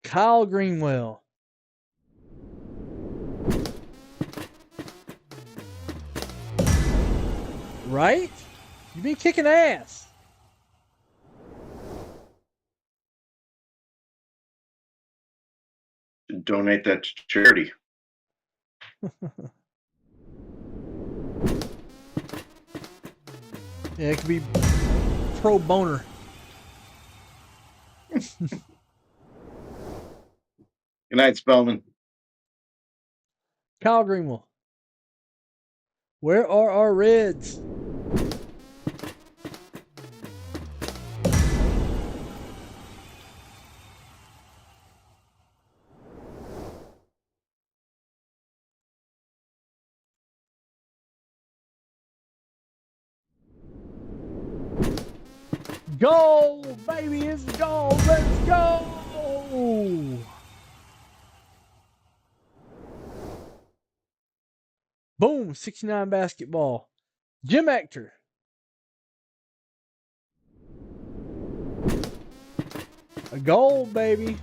Kyle Greenwell. Right? You've been kicking ass. Donate that to charity. Yeah, it could be pro boner. Good night, Spellman. Kyle Greenwell. Where are our Reds? Go, baby, it's go. Let's go. Boom, 69 basketball. Jim Ector. A goal, baby.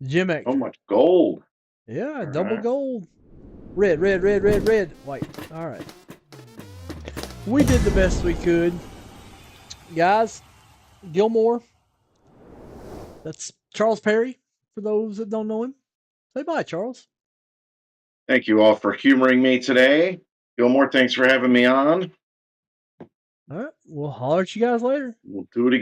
Jim Ector. So much gold. Yeah, All double right. gold. Red. White. All right. We did the best we could. Guys, Gilmore. That's Charles Perry, for those that don't know him. Say bye, Charles. Thank you all for humoring me today. Gilmore, thanks for having me on. All right. We'll holler at you guys later. We'll do it again.